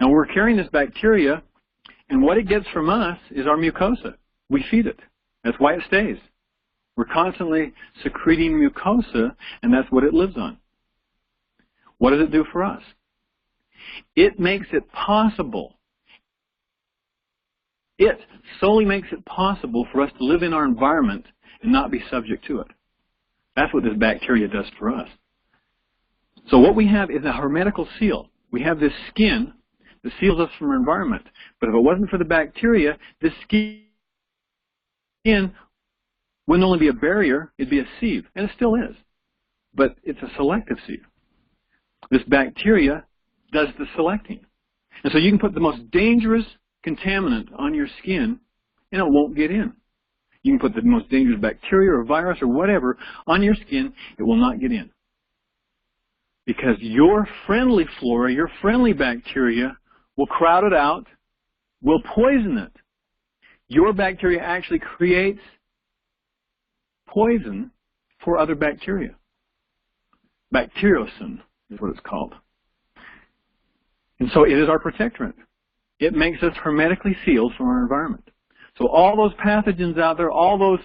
Now, we're carrying this bacteria, and what it gets from us is our mucosa. We feed it. That's why it stays. We're constantly secreting mucosa, and that's what it lives on. What does it do for us? It makes it possible. It solely makes it possible for us to live in our environment and not be subject to it. That's what this bacteria does for us. So what we have is a hermetical seal. We have this skin that seals us from our environment. But if it wasn't for the bacteria, this skin wouldn't only be a barrier, it'd be a sieve. And it still is. But it's a selective sieve. This bacteria does the selecting. And so you can put the most dangerous contaminant on your skin and it won't get in. You can put the most dangerous bacteria or virus or whatever on your skin, it will not get in. Because your friendly flora, your friendly bacteria will crowd it out, will poison it. Your bacteria actually creates poison for other bacteria. Bacteriocin is what it's called. And so it is our protectorant. It makes us hermetically sealed from our environment. So all those pathogens out there, all those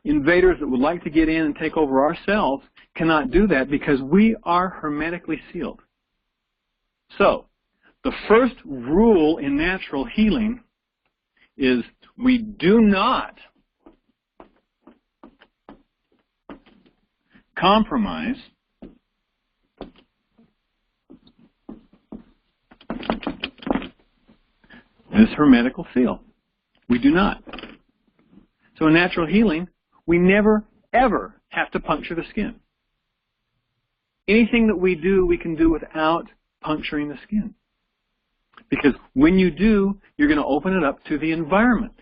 invaders that would like to get in and take over our cells cannot do that because we are hermetically sealed. So the first rule in natural healing is we do not compromise this hermetical seal. We do not. So in natural healing, we never, ever have to puncture the skin. Anything that we do, we can do without puncturing the skin. Because when you do, you're going to open it up to the environment.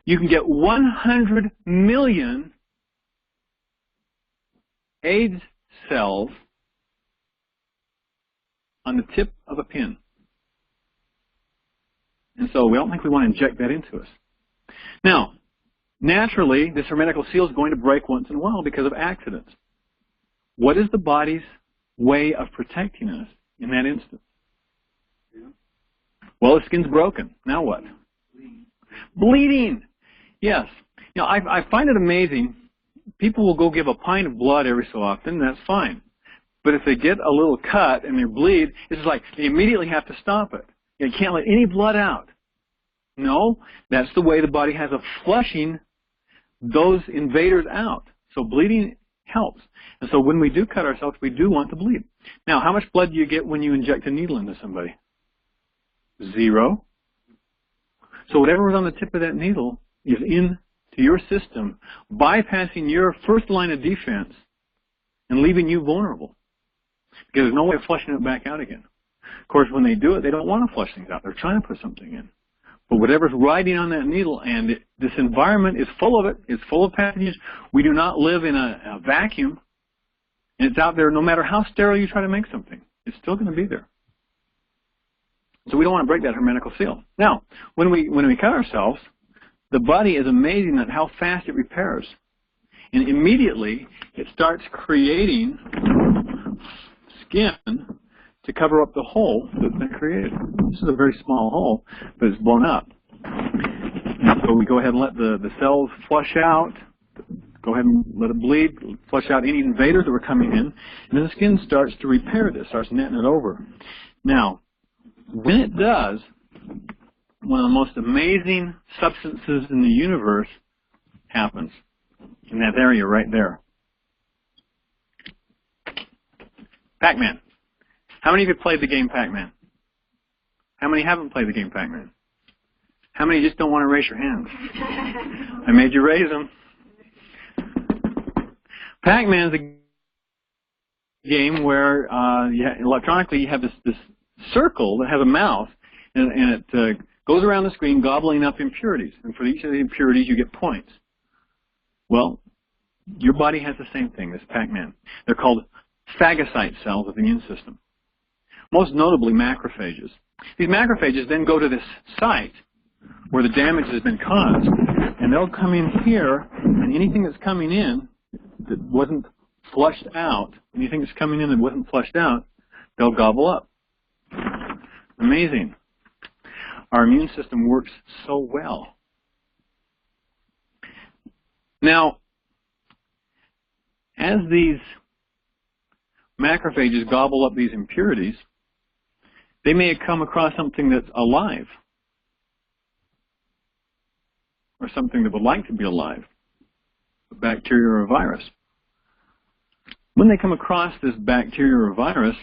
You can get 100 million AIDS cells on the tip of a pin. And so we don't think we want to inject that into us. Now, naturally, this hermetical seal is going to break once in a while because of accidents. What is the body's way of protecting us in that instance? Well, the skin's broken. Now what? Bleeding. Yes. You know, I find it amazing. People will go give a pint of blood every so often. That's fine. But if they get a little cut and they bleed, it's like they immediately have to stop it. You can't let any blood out. No, that's the way the body has of flushing those invaders out. So bleeding helps. And so when we do cut ourselves, we do want to bleed. Now, how much blood do you get when you inject a needle into somebody? 0. So whatever was on the tip of that needle is into your system, bypassing your first line of defense and leaving you vulnerable. Because there's no way of flushing it back out again. Of course, when they do it, they don't want to flush things out. They're trying to put something in. But whatever's riding on that needle, and this environment is full of it, it's full of pathogens. We do not live in a vacuum. And it's out there no matter how sterile you try to make something. It's still going to be there. So we don't want to break that hermetical seal. Now, when we cut ourselves, the body is amazing at how fast it repairs. And immediately, it starts creating skin to cover up the hole that's been created. This is a very small hole, but it's blown up. And so we go ahead and let the cells flush out, go ahead and let it bleed, flush out any invaders that were coming in, and then the skin starts to repair this, starts netting it over. Now, when it does, one of the most amazing substances in the universe happens in that area right there. Pac-Man. How many of you played the game Pac-Man? How many haven't played the game Pac-Man? How many just don't want to raise your hands? I made you raise them. Pac-Man is a game where electronically you have this circle that has a mouth, and it goes around the screen gobbling up impurities. And for each of the impurities, you get points. Well, your body has the same thing, this Pac-Man. They're called phagocyte cells of the immune system. Most notably, macrophages. These macrophages then go to this site where the damage has been caused, and they'll come in here, and anything that's coming in that wasn't flushed out, anything that's coming in that wasn't flushed out, they'll gobble up. Amazing. Our immune system works so well. Now, as these macrophages gobble up these impurities, they may come across something that's alive, or something that would like to be alive, a bacteria or a virus. When they come across this bacteria or virus,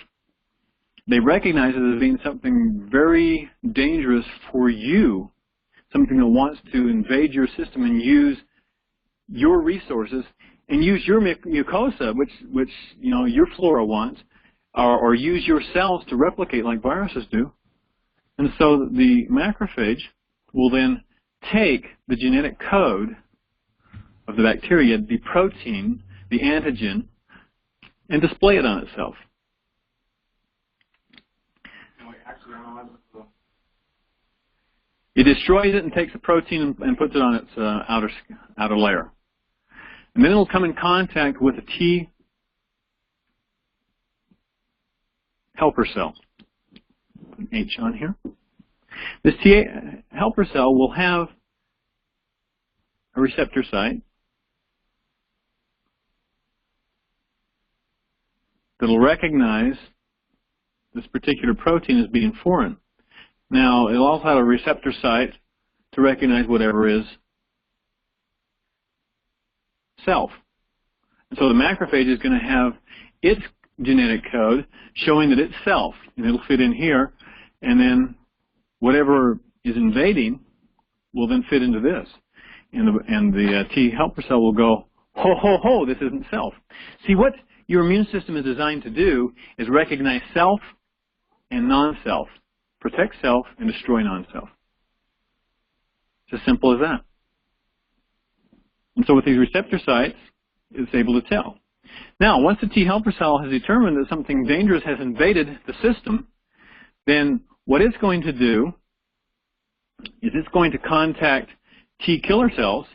they recognize it as being something very dangerous for you, something that wants to invade your system and use your resources and use your mucosa, which your flora wants, or use your cells to replicate like viruses do. And so the macrophage will then take the genetic code of the bacteria, the protein, the antigen, and display it on itself. It destroys it and takes the protein and puts it on its outer layer. And then it will come in contact with a T helper cell. Put an H on here. This T helper cell will have a receptor site that will recognize this particular protein as being foreign. Now, it'll also have a receptor site to recognize whatever is self. And so the macrophage is going to have its genetic code showing that it's self, and it'll fit in here, and then whatever is invading will then fit into this. And the T helper cell will go, ho, ho, ho, this isn't self. See, what your immune system is designed to do is recognize self and non-self. Protect self and destroy non-self. It's as simple as that. And so with these receptor sites, it's able to tell. Now, once the T helper cell has determined that something dangerous has invaded the system, then what it's going to do is it's going to contact T killer cells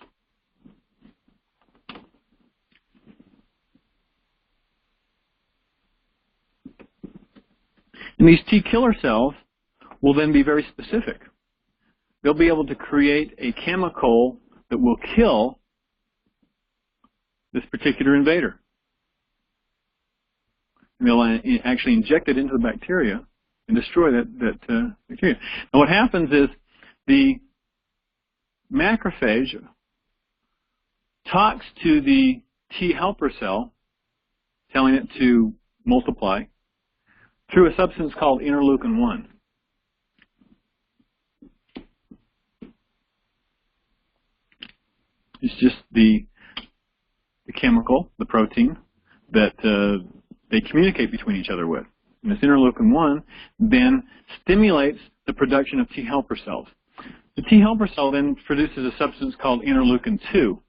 and these T killer cells will then be very specific. They'll be able to create a chemical that will kill this particular invader. And they'll actually inject it into the bacteria and destroy that bacteria. Now what happens is the macrophage talks to the T helper cell, telling it to multiply, through a substance called interleukin-1. It's just the chemical, the protein, that they communicate between each other with. And this interleukin-1 then stimulates the production of T helper cells. The T helper cell then produces a substance called interleukin-2,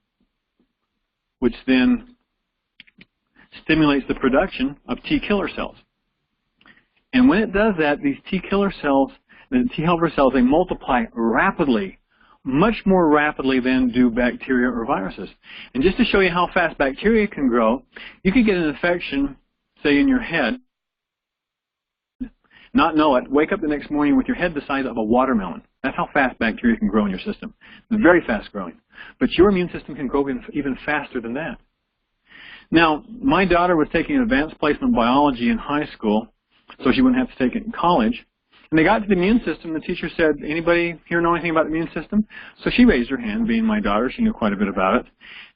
which then stimulates the production of T killer cells. And when it does that, these T killer cells, the T helper cells, they multiply rapidly, much more rapidly than do bacteria or viruses. And just to show you how fast bacteria can grow, you could get an infection, say in your head, not know it, wake up the next morning with your head the size of a watermelon. That's how fast bacteria can grow in your system. It's very fast growing. But your immune system can grow even faster than that. Now, my daughter was taking advanced placement biology in high school, so she wouldn't have to take it in college. And they got to the immune system. The teacher said, anybody here know anything about the immune system? So she raised her hand, being my daughter. She knew quite a bit about it.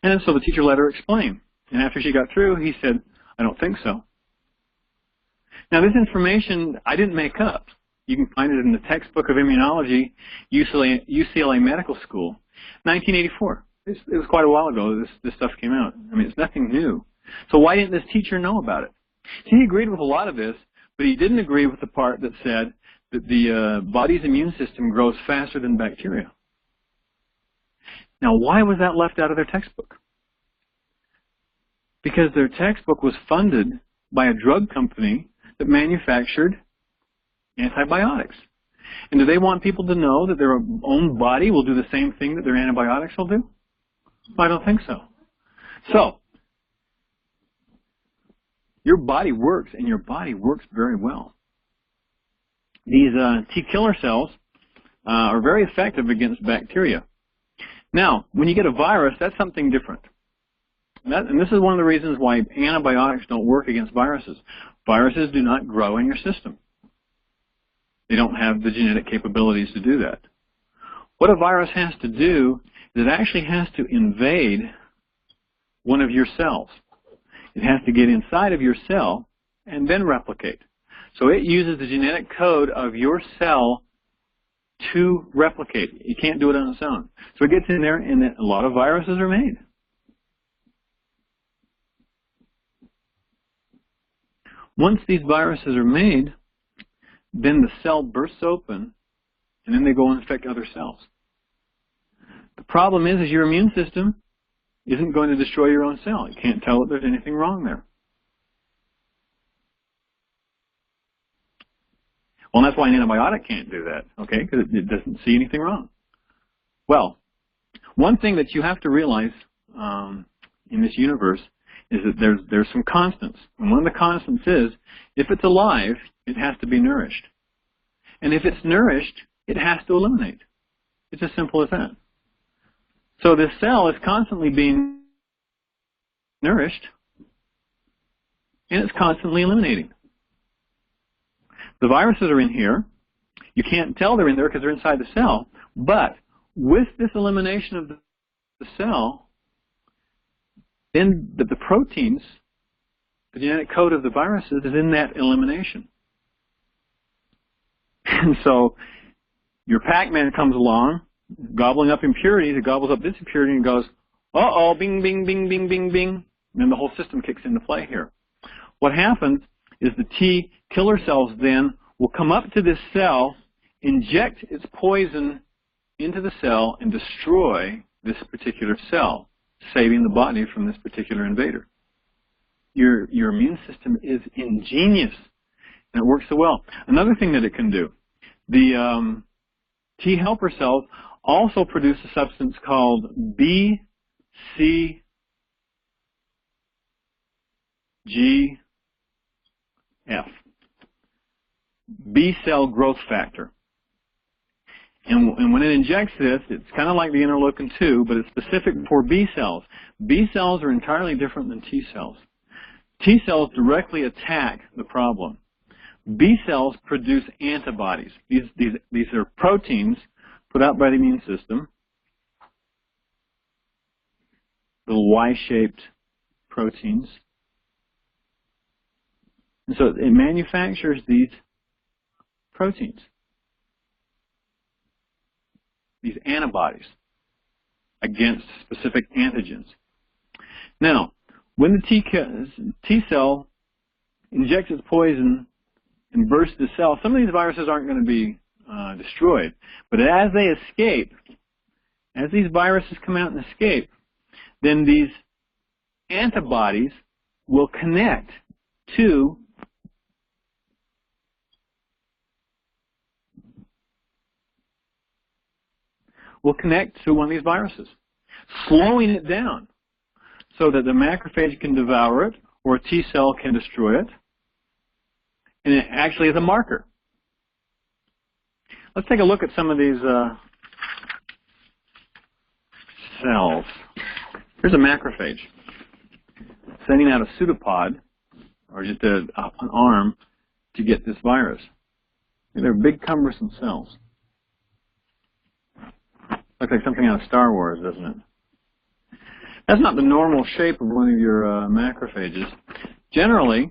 And so the teacher let her explain. And after she got through, he said, I don't think so. Now, this information I didn't make up. You can find it in the textbook of immunology, UCLA Medical School, 1984. It was quite a while ago this stuff came out. I mean, it's nothing new. So why didn't this teacher know about it? See, he agreed with a lot of this, but he didn't agree with the part that said that the body's immune system grows faster than bacteria. Now, why was that left out of their textbook? Because their textbook was funded by a drug company that manufactured antibiotics. And do they want people to know that their own body will do the same thing that their antibiotics will do? I don't think so. So, your body works, and your body works very well. These T killer cells are very effective against bacteria. Now, when you get a virus, that's something different. And this is one of the reasons why antibiotics don't work against viruses. Viruses do not grow in your system. They don't have the genetic capabilities to do that. What a virus has to do is it actually has to invade one of your cells. It has to get inside of your cell and then replicate. So it uses the genetic code of your cell to replicate. It can't do it on its own. So it gets in there, and a lot of viruses are made. Once these viruses are made, then the cell bursts open, and then they go and infect other cells. The problem is your immune system isn't going to destroy your own cell. It can't tell that there's anything wrong there. Well, that's why an antibiotic can't do that, okay, because it doesn't see anything wrong. Well, one thing that you have to realize in this universe is that there's some constants. And one of the constants is, if it's alive, it has to be nourished. And if it's nourished, it has to eliminate. It's as simple as that. So this cell is constantly being nourished, and it's constantly eliminating. The viruses are in here. You can't tell they're in there because they're inside the cell. But with this elimination of the cell, then the proteins, the genetic code of the viruses is in that elimination. And so your Pac-Man comes along, gobbling up impurities. It gobbles up this impurity and goes, uh-oh, bing, bing, bing, bing, bing, bing. And then the whole system kicks into play here. What happens is the T killer cells then will come up to this cell, inject its poison into the cell, and destroy this particular cell, saving the body from this particular invader. Your immune system is ingenious, and it works so well. Another thing that it can do, the T helper cells also produce a substance called BCG F, B cell growth factor. And when it injects this, it's kind of like the interleukin-2, but it's specific for B cells. B cells are entirely different than T cells. T cells directly attack the problem. B cells produce antibodies. These are proteins put out by the immune system, little Y-shaped proteins. And so it manufactures these proteins, these antibodies against specific antigens. Now, when the T cell injects its poison and bursts the cell, some of these viruses aren't going to be destroyed. But as they escape, as these viruses come out and escape, then these antibodies will connect to one of these viruses, slowing it down so that the macrophage can devour it or a T cell can destroy it, and it actually is a marker. Let's take a look at some of these cells. Here's a macrophage sending out a pseudopod, or just an arm, to get this virus. And they're big, cumbersome cells. Looks like something out of Star Wars, doesn't it? That's not the normal shape of one of your macrophages. Generally,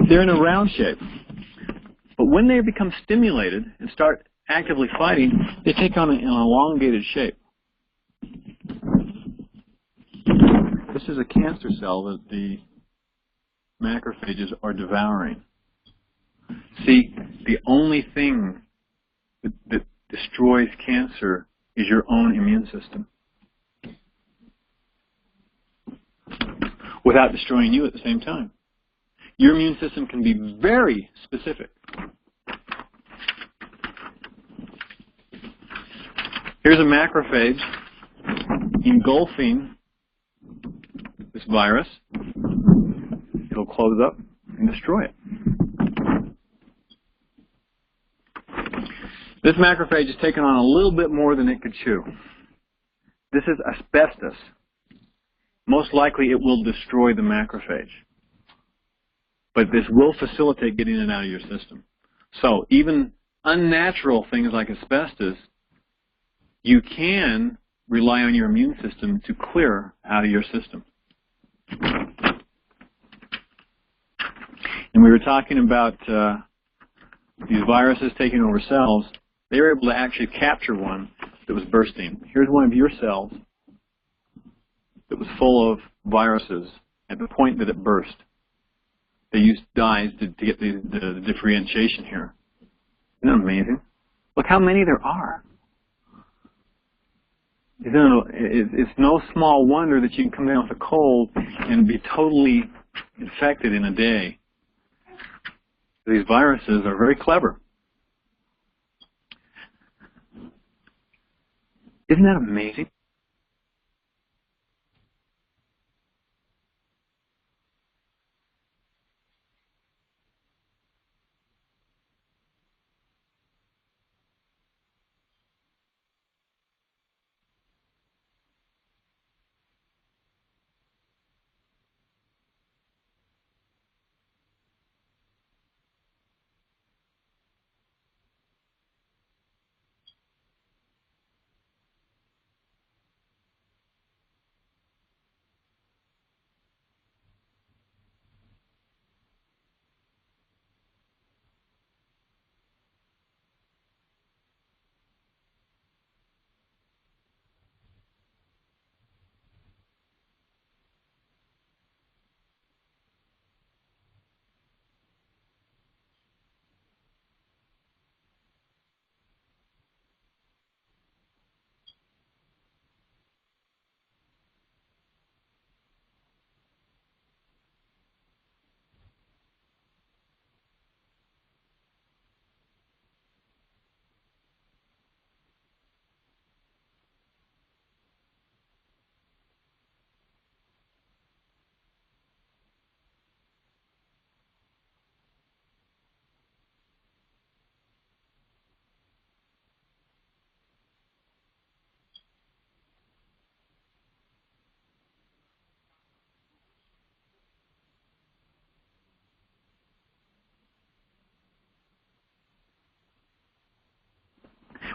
they're in a round shape. But when they become stimulated and start actively fighting, they take on an elongated shape. This is a cancer cell that the macrophages are devouring. See, the only thing that destroys cancer is your own immune system, without destroying you at the same time. Your immune system can be very specific. Here's a macrophage engulfing this virus. It'll close up and destroy it. This macrophage has taken on a little bit more than it could chew. This is asbestos. Most likely it will destroy the macrophage. But this will facilitate getting it out of your system. So even unnatural things like asbestos, you can rely on your immune system to clear out of your system. And we were talking about these viruses taking over cells. They were able to actually capture one that was bursting. Here's one of your cells that was full of viruses at the point that it burst. They used dyes to get the differentiation here. Isn't that amazing? Look how many there are. It's no small wonder that you can come down with a cold and be totally infected in a day. These viruses are very clever. Isn't that amazing?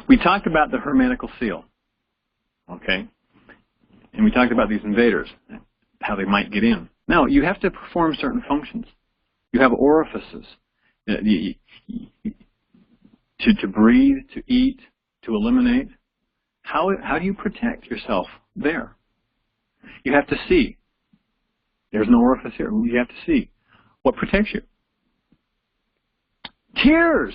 We talked about the hermetical seal, okay? And we talked about these invaders, how they might get in. Now, you have to perform certain functions. You have orifices to breathe, to eat, to eliminate. How do you protect yourself there? You have to see. There's no orifice here. You have to see. What protects you? Tears.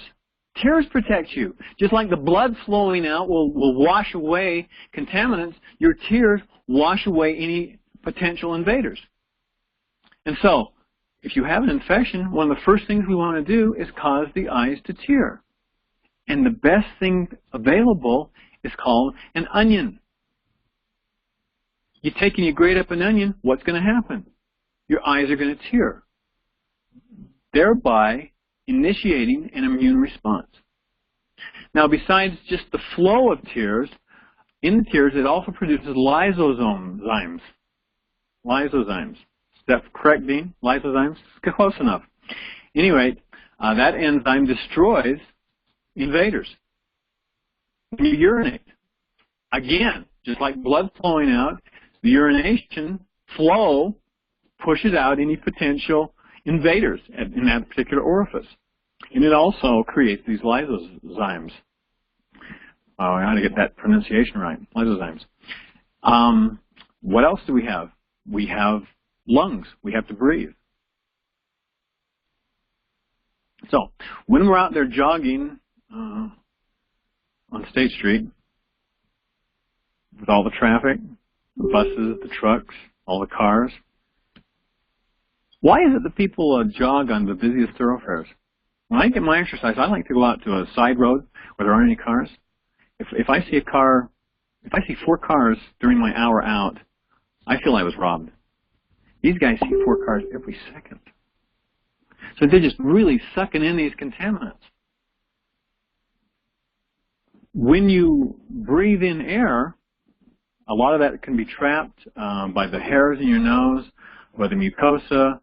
Tears protect you. Just like the blood flowing out will wash away contaminants, your tears wash away any potential invaders. And so, if you have an infection, one of the first things we want to do is cause the eyes to tear. And the best thing available is called an onion. You take and you grate up an onion, what's going to happen? Your eyes are going to tear, thereby initiating an immune response. Now, besides just the flow of tears, in the tears it also produces lysozymes. Lysozymes. Is that correct, Dean? Lysozymes? Close enough. Anyway, that enzyme destroys invaders. When you urinate, again, just like blood flowing out, the urination flow pushes out any potential invaders in that particular orifice. And it also creates these lysozymes. Oh, I got to get that pronunciation right. Lysozymes. What else do we have? We have lungs. We have to breathe. So, when we're out there jogging on State Street with all the traffic, the buses, the trucks, all the cars, why is it that people jog on the busiest thoroughfares? When I get my exercise, I like to go out to a side road where there aren't any cars. If I see a car, if I see 4 cars during my hour out, I feel I was robbed. These guys see 4 cars every second. So they're just really sucking in these contaminants. When you breathe in air, a lot of that can be trapped by the hairs in your nose, by the mucosa,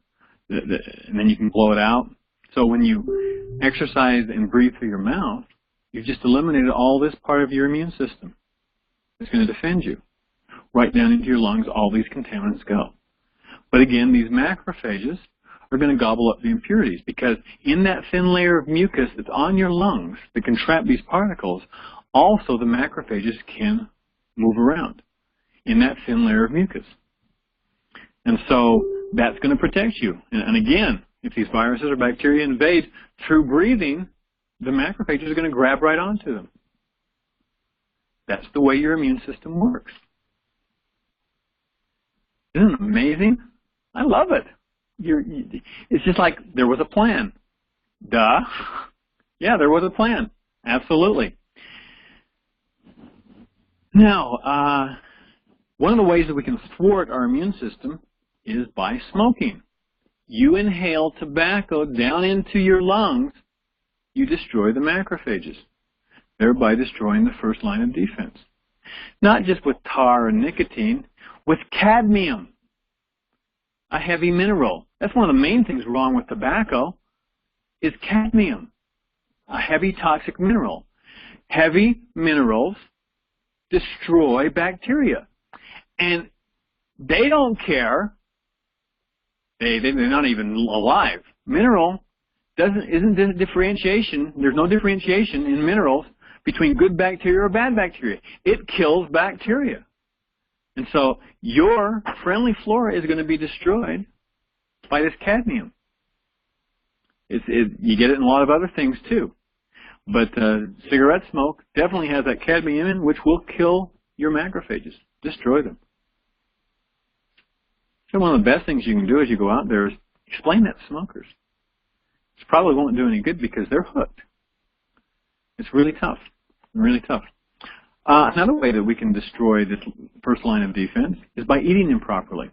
and then you can blow it out. So when you exercise and breathe through your mouth, you've just eliminated all this part of your immune system. It's going to defend you. Right down into your lungs, all these contaminants go. But again, these macrophages are going to gobble up the impurities because in that thin layer of mucus that's on your lungs that can trap these particles, also the macrophages can move around in that thin layer of mucus. And so that's going to protect you. And again, if these viruses or bacteria invade through breathing, the macrophages are going to grab right onto them. That's the way your immune system works. Isn't it amazing? I love it. It's just like there was a plan. Duh. Yeah, there was a plan. Absolutely. Now, one of the ways that we can thwart our immune system is by smoking. You inhale tobacco down into your lungs, you destroy the macrophages, thereby destroying the first line of defense. Not just with tar and nicotine, with cadmium, a heavy mineral. That's one of the main things wrong with tobacco, is cadmium, a heavy toxic mineral. Heavy minerals destroy bacteria. And they don't care. They're not even alive. Mineral isn't differentiation. There's no differentiation in minerals between good bacteria or bad bacteria. It kills bacteria. And so your friendly flora is going to be destroyed by this cadmium. You get it in a lot of other things too. But cigarette smoke definitely has that cadmium in, which will kill your macrophages, destroy them. So one of the best things you can do as you go out there is explain that to smokers. It probably won't do any good because they're hooked. It's really tough, really tough. Another way that we can destroy this first line of defense is by eating improperly.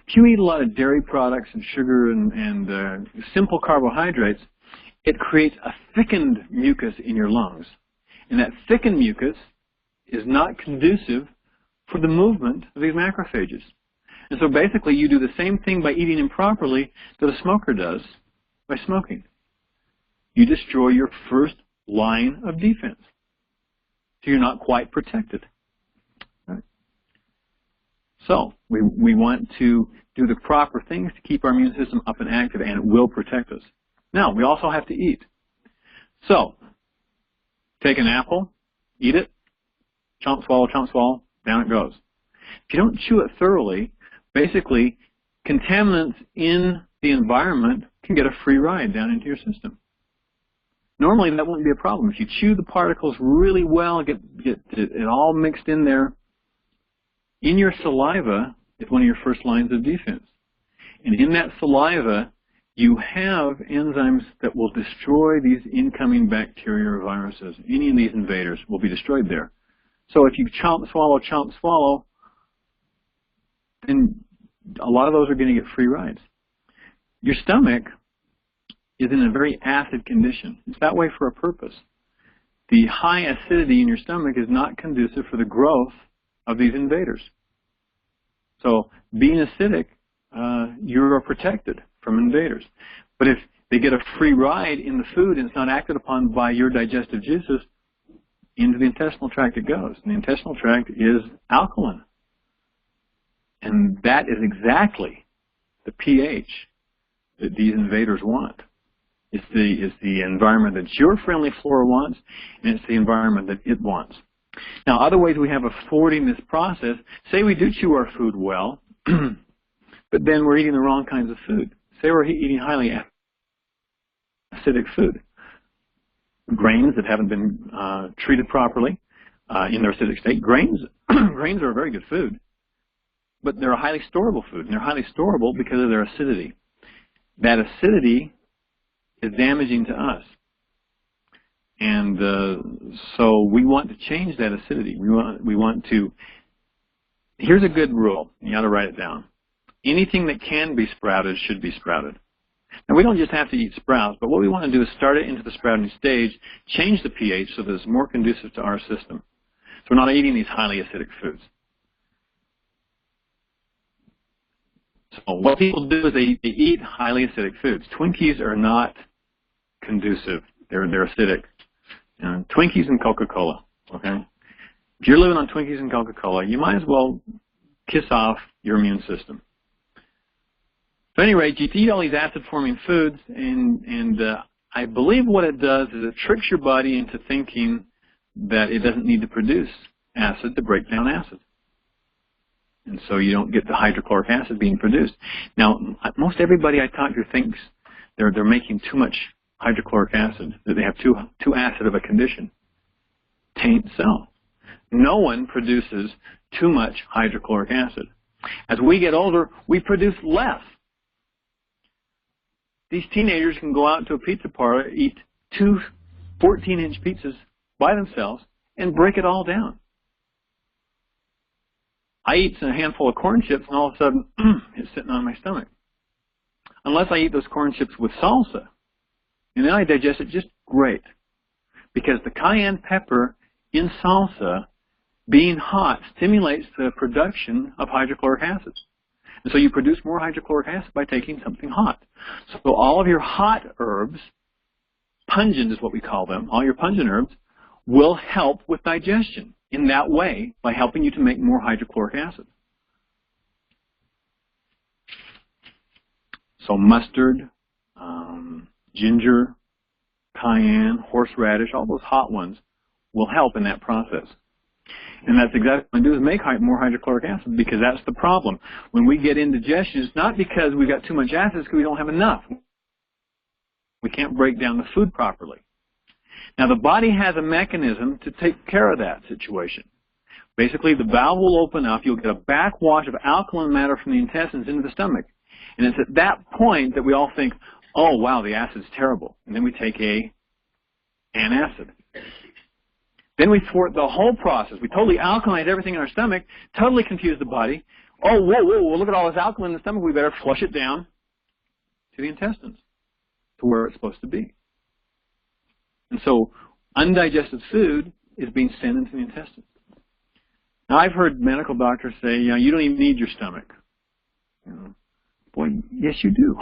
If you eat a lot of dairy products and sugar and simple carbohydrates, it creates a thickened mucus in your lungs. And that thickened mucus is not conducive for the movement of these macrophages. And so basically you do the same thing by eating improperly that a smoker does by smoking. You destroy your first line of defense. So you're not quite protected. Right? So we want to do the proper things to keep our immune system up and active, and it will protect us. Now, we also have to eat. So, take an apple, eat it, chomp, swallow, down it goes. If you don't chew it thoroughly, basically, contaminants in the environment can get a free ride down into your system. Normally, that wouldn't be a problem. If you chew the particles really well, get it all mixed in there, in your saliva is one of your first lines of defense. And in that saliva, you have enzymes that will destroy these incoming bacteria or viruses. Any of these invaders will be destroyed there. So if you chomp, swallow, then a lot of those are going to get free rides. Your stomach is in a very acid condition. It's that way for a purpose. The high acidity in your stomach is not conducive for the growth of these invaders. So being acidic, you are protected from invaders. But if they get a free ride in the food and it's not acted upon by your digestive juices, into the intestinal tract it goes. And the intestinal tract is alkaline. And that is exactly the pH that these invaders want. It's the environment that your friendly flora wants, and it's the environment that it wants. Now, other ways we have of thwarting this process, say we do chew our food well, but then we're eating the wrong kinds of food. Say we're eating highly acidic food. Grains that haven't been treated properly in their acidic state. Grains are a very good food, but they're a highly storable food, and they're highly storable because of their acidity. That acidity is damaging to us. And so we want to change that acidity. We want to, here's a good rule. You ought to write it down. Anything that can be sprouted should be sprouted. Now, we don't just have to eat sprouts, but what we want to do is start it into the sprouting stage, change the pH so that it's more conducive to our system. So we're not eating these highly acidic foods. So what people do is they eat highly acidic foods. Twinkies are not conducive. They're acidic. Twinkies and Coca-Cola, okay? If you're living on Twinkies and Coca-Cola, you might as well kiss off your immune system. So at any rate, you eat all these acid-forming foods, and I believe what it does is it tricks your body into thinking that it doesn't need to produce acid to break down acid. And so you don't get the hydrochloric acid being produced. Now, most everybody I talk to thinks they're making too much hydrochloric acid, that they have too acid of a condition. Tain't so. No one produces too much hydrochloric acid. As we get older, we produce less. These teenagers can go out to a pizza parlor, eat 2 14-inch pizzas by themselves, and break it all down. I eat a handful of corn chips, and all of a sudden, it's sitting on my stomach. Unless I eat those corn chips with salsa, and then I digest it just great. Because the cayenne pepper in salsa, being hot, stimulates the production of hydrochloric acid. And so you produce more hydrochloric acid by taking something hot. So all of your hot herbs, pungent is what we call them, all your pungent herbs, will help with digestion in that way by helping you to make more hydrochloric acid. So mustard, ginger, cayenne, horseradish, all those hot ones will help in that process. And that's exactly what we do, is make more hydrochloric acid, because that's the problem. When we get indigestion, it's not because we've got too much acid, it's because we don't have enough. We can't break down the food properly. Now, the body has a mechanism to take care of that situation. Basically, the valve will open up. You'll get a backwash of alkaline matter from the intestines into the stomach. And it's at that point that we all think, oh, wow, the acid's terrible. And then we take an antacid. Then we thwart the whole process. We totally alkalize everything in our stomach, totally confuse the body. Oh, whoa, look at all this alkaline in the stomach. We better flush it down to the intestines, to where it's supposed to be. And so undigested food is being sent into the intestines. Now, I've heard medical doctors say, you don't even need your stomach. Boy, yes, you do.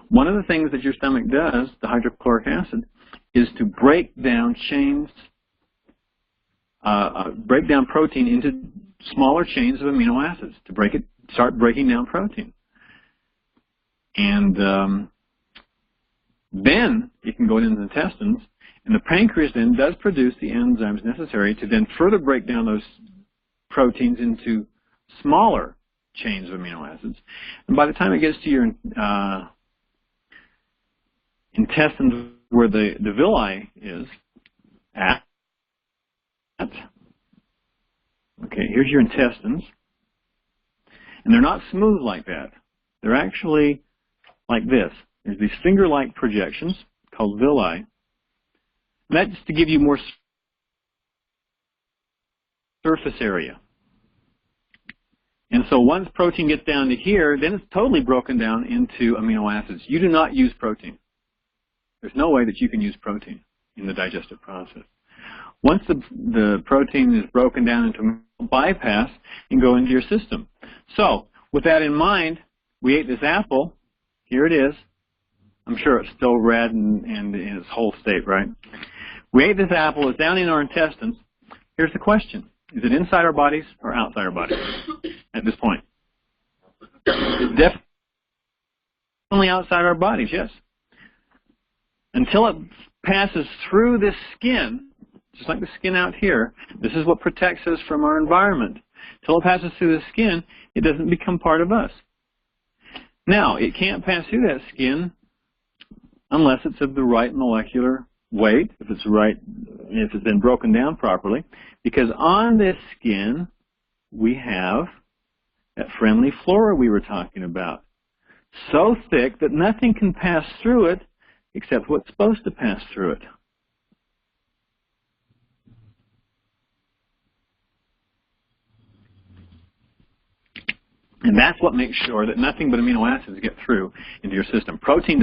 One of the things that your stomach does, the hydrochloric acid, is to break down break down protein into smaller chains of amino acids, to start breaking down protein. And then it can go into the intestines, and the pancreas then does produce the enzymes necessary to then further break down those proteins into smaller chains of amino acids. And by the time it gets to your intestines, where the villi is at, okay, here's your intestines. And they're not smooth like that. They're actually like this. There's these finger-like projections called villi. And that's to give you more surface area. And so once protein gets down to here, then it's totally broken down into amino acids. You do not use protein. There's no way that you can use protein in the digestive process. Once the protein is broken down into bypass and go into your system. So with that in mind, we ate this apple. Here it is. I'm sure it's still red and in its whole state, right? We ate this apple. It's down in our intestines. Here's the question. Is it inside our bodies or outside our bodies at this point? It's definitely outside our bodies, yes. Until it passes through this skin, just like the skin out here, this is what protects us from our environment. Until it passes through the skin, it doesn't become part of us. Now, it can't pass through that skin unless it's of the right molecular weight, if it's been broken down properly, because on this skin we have that friendly flora we were talking about. So thick that nothing can pass through it except what's supposed to pass through it. And that's what makes sure that nothing but amino acids get through into your system. Protein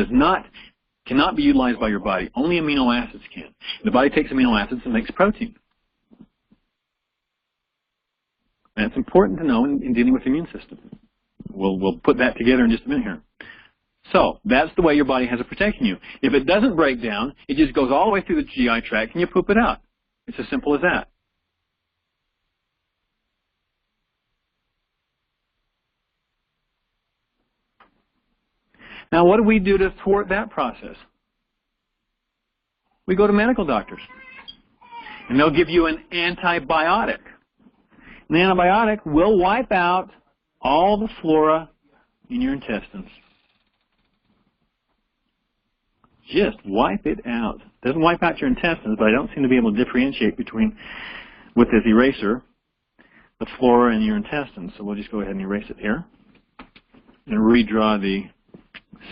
cannot be utilized by your body. Only amino acids can. The body takes amino acids and makes protein. And it's important to know in dealing with the immune system. We'll put that together in just a minute here. So that's the way your body has of protecting you. If it doesn't break down, it just goes all the way through the GI tract and you poop it out. It's as simple as that. Now, what do we do to thwart that process? We go to medical doctors, and they'll give you an antibiotic. An antibiotic will wipe out all the flora in your intestines. Just wipe it out. It doesn't wipe out your intestines, but I don't seem to be able to differentiate between, with this eraser, the flora in your intestines. So we'll just go ahead and erase it here and redraw the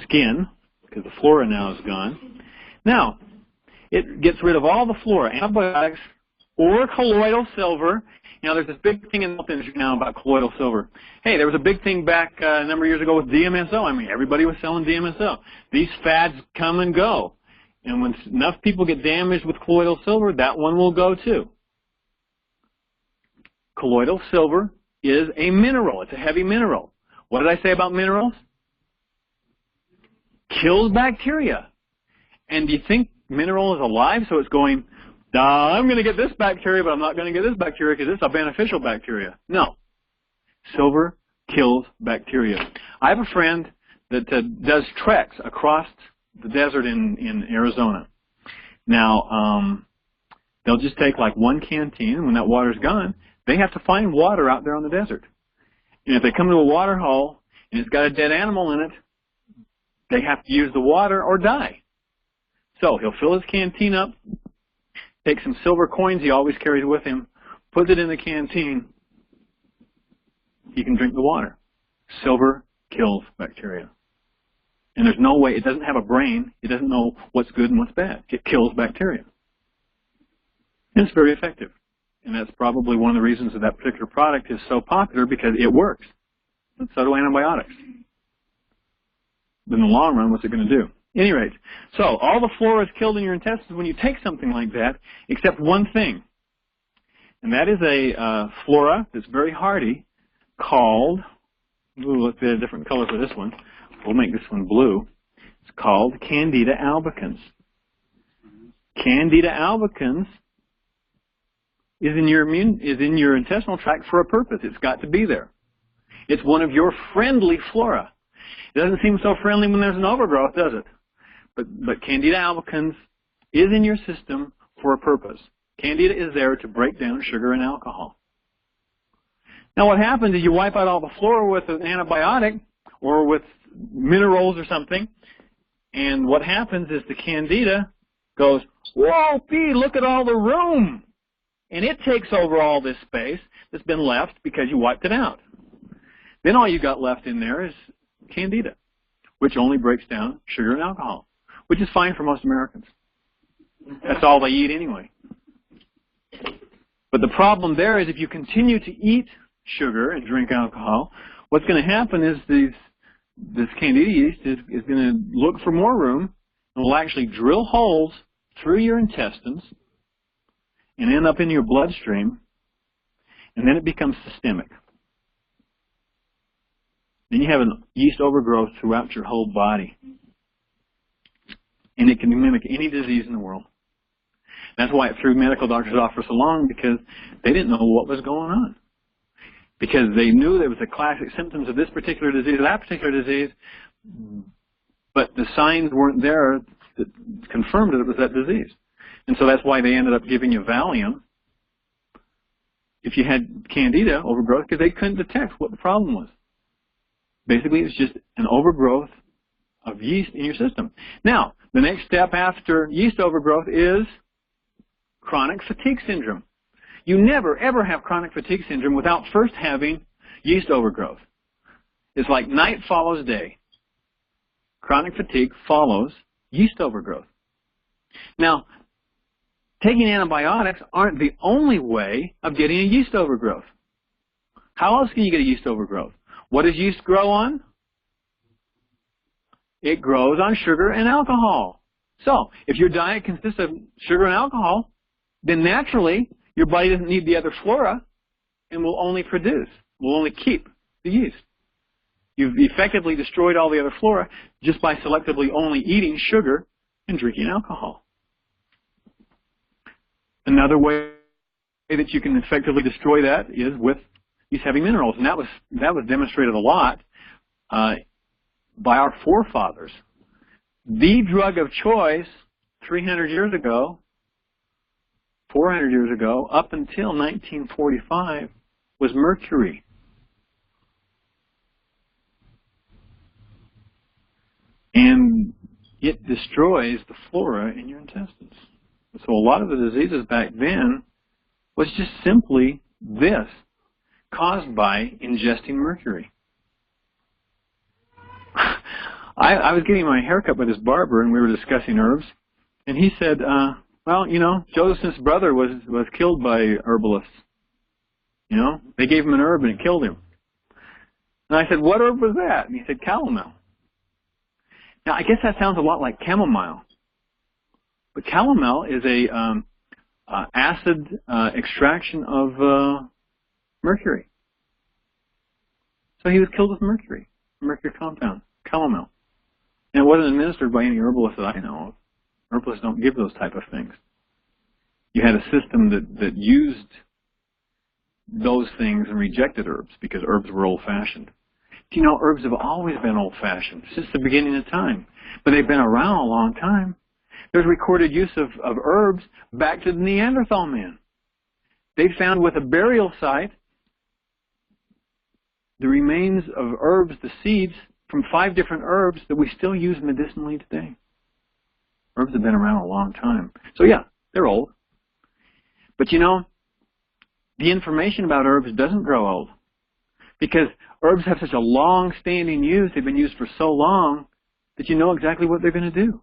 skin, because the flora now is gone. Now, it gets rid of all the flora, antibiotics, or colloidal silver. You know, there's this big thing in the health industry now about colloidal silver. Hey, there was a big thing back a number of years ago with DMSO. I mean, everybody was selling DMSO. These fads come and go. And when enough people get damaged with colloidal silver, that one will go too. Colloidal silver is a mineral. It's a heavy mineral. What did I say about minerals? Kills bacteria. And do you think mineral is alive? So it's going, I'm going to get this bacteria, but I'm not going to get this bacteria because it's a beneficial bacteria. No. Silver kills bacteria. I have a friend that does treks across the desert in Arizona. Now, they'll just take like one canteen, and when that water's gone, they have to find water out there on the desert. And if they come to a water hole and it's got a dead animal in it, they have to use the water or die. So he'll fill his canteen up, take some silver coins he always carries with him, puts it in the canteen, he can drink the water. Silver kills bacteria. And there's no way, it doesn't have a brain, it doesn't know what's good and what's bad. It kills bacteria. And it's very effective. And that's probably one of the reasons that that particular product is so popular, because it works. And so do antibiotics. But in the long run, what's it going to do? At any rate, so all the flora is killed in your intestines when you take something like that, except one thing. And that is a flora that's very hardy called, let's get a different color for this one. We'll make this one blue. It's called Candida albicans. Candida albicans is in your intestinal tract for a purpose. It's got to be there. It's one of your friendly flora. It doesn't seem so friendly when there's an overgrowth, does it? But Candida albicans is in your system for a purpose. Candida is there to break down sugar and alcohol. Now what happens is you wipe out all the flora with an antibiotic or with minerals or something, and what happens is the Candida goes, whoa, P, look at all the room. And it takes over all this space that's been left because you wiped it out. Then all you got left in there is candida, which only breaks down sugar and alcohol, which is fine for most Americans. That's all they eat anyway. But the problem there is if you continue to eat sugar and drink alcohol, what's going to happen is this candida yeast is going to look for more room and will actually drill holes through your intestines and end up in your bloodstream, and then it becomes systemic. Then you have a yeast overgrowth throughout your whole body. And it can mimic any disease in the world. That's why it threw medical doctors off for so long, because they didn't know what was going on. Because they knew there was the classic symptoms of this particular disease or that particular disease, but the signs weren't there that confirmed that it was that disease. And so that's why they ended up giving you Valium if you had candida overgrowth, because they couldn't detect what the problem was. Basically, it's just an overgrowth of yeast in your system. Now, the next step after yeast overgrowth is chronic fatigue syndrome. You never, ever have chronic fatigue syndrome without first having yeast overgrowth. It's like night follows day. Chronic fatigue follows yeast overgrowth. Now, taking antibiotics aren't the only way of getting a yeast overgrowth. How else can you get a yeast overgrowth? What does yeast grow on? It grows on sugar and alcohol. So, if your diet consists of sugar and alcohol, then naturally, your body doesn't need the other flora and will only keep the yeast. You've effectively destroyed all the other flora just by selectively only eating sugar and drinking alcohol. Another way that you can effectively destroy that is with yeast-having minerals, and that was demonstrated a lot by our forefathers. The drug of choice 300 years ago, 400 years ago, up until 1945, was mercury. And it destroys the flora in your intestines. So a lot of the diseases back then was just simply this, caused by ingesting mercury. I was getting my hair cut by this barber, and we were discussing herbs, and he said, well, you know, Joseph's brother was killed by herbalists. You know, they gave him an herb and it killed him. And I said, what herb was that? And he said, calomel. Now, I guess that sounds a lot like chamomile. But calomel is a acid extraction of mercury. So he was killed with mercury compound, calomel. And it wasn't administered by any herbalist that I know of. Herbalists don't give those type of things. You had a system that used those things and rejected herbs because herbs were old-fashioned. Do you know herbs have always been old-fashioned since the beginning of time? But they've been around a long time. There's recorded use of herbs back to the Neanderthal man. They found with a burial site the remains of herbs, the seeds, from 5 different herbs that we still use medicinally today. Herbs have been around a long time. So yeah, they're old. But you know, the information about herbs doesn't grow old. Because herbs have such a long-standing use, they've been used for so long, that you know exactly what they're going to do.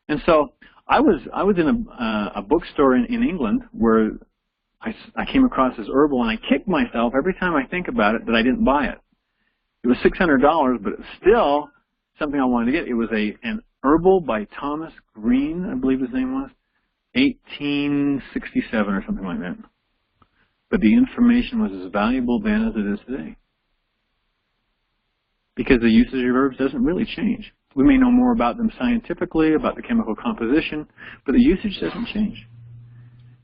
And so, I was in a bookstore in England where I came across this herbal, and I kick myself every time I think about it that I didn't buy it. It was $600, but it's still something I wanted to get. It was an herbal by Thomas Green, I believe his name was, 1867 or something like that. But the information was as valuable then as it is today. Because the usage of herbs doesn't really change. We may know more about them scientifically, about the chemical composition, but the usage doesn't change.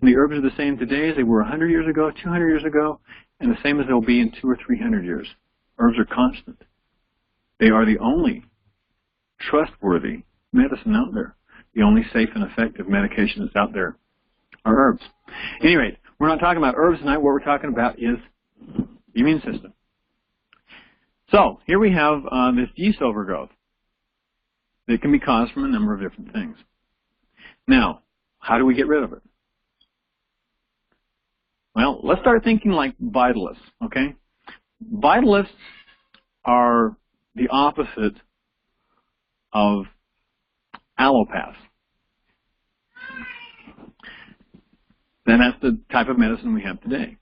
And the herbs are the same today as they were 100 years ago, 200 years ago, and the same as they'll be in 200 or 300 years. Herbs are constant. They are the only trustworthy medicine out there. The only safe and effective medication that's out there are herbs. At any rate, we're not talking about herbs tonight. What we're talking about is the immune system. So, here we have this yeast overgrowth that can be caused from a number of different things. Now, how do we get rid of it? Well, let's start thinking like vitalists, okay? vitalists are the opposite of allopaths. Then that's the type of medicine we have today.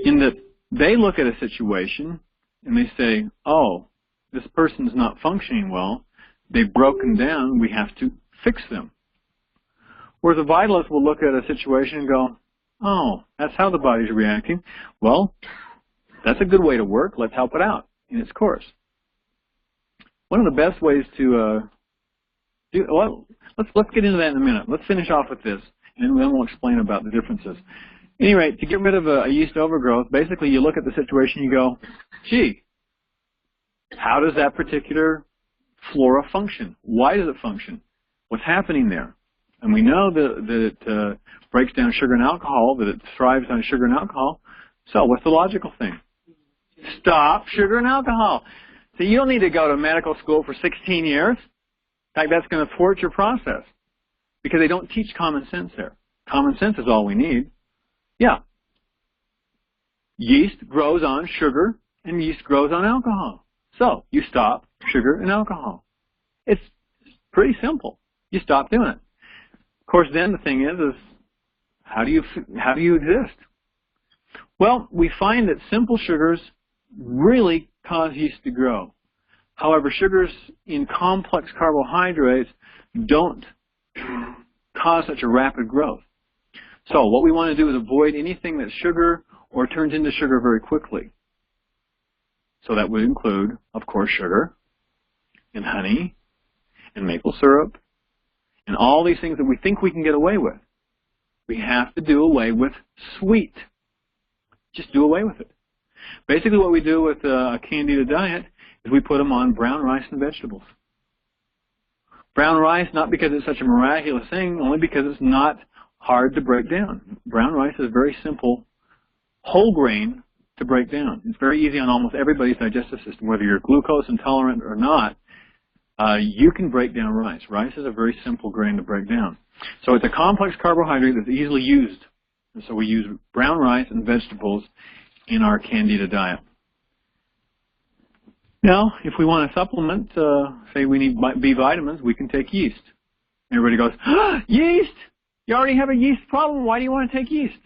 In that they look at a situation and they say, oh, this person's not functioning well, they've broken down, we have to fix them. Whereas a vitalist will look at a situation and go, oh, that's how the body's reacting. Well, that's a good way to work. Let's help it out in its course. One of the best ways to well, let's get into that in a minute. Let's finish off with this, and then we'll explain about the differences. Anyway, to get rid of a yeast overgrowth, basically you look at the situation and you go, gee, how does that particular flora function? Why does it function? What's happening there? And we know that it breaks down sugar and alcohol, that it thrives on sugar and alcohol. So what's the logical thing? Stop sugar and alcohol. So you don't need to go to medical school for 16 years. In fact, that's going to thwart your process because they don't teach common sense there. Common sense is all we need. Yeah. Yeast grows on sugar and yeast grows on alcohol. So you stop sugar and alcohol. It's pretty simple. You stop doing it. Of course, then the thing is how do you exist? Well, we find that simple sugars really cause yeast to grow. However, sugars in complex carbohydrates don't cause such a rapid growth. So what we want to do is avoid anything that's sugar or turns into sugar very quickly. So that would include, of course, sugar and honey and maple syrup and all these things that we think we can get away with. We have to do away with sweet. Just do away with it. Basically what we do with a Candida diet is we put them on brown rice and vegetables. Brown rice, not because it's such a miraculous thing, only because it's not hard to break down. Brown rice is very simple, whole grain to break down. It's very easy on almost everybody's digestive system, whether you're glucose intolerant or not. You can break down rice. Rice is a very simple grain to break down. So it's a complex carbohydrate that's easily used. And so we use brown rice and vegetables in our Candida diet. Now, if we want to supplement, say we need B vitamins, we can take yeast. Everybody goes, ah, yeast! You already have a yeast problem. Why do you want to take yeast?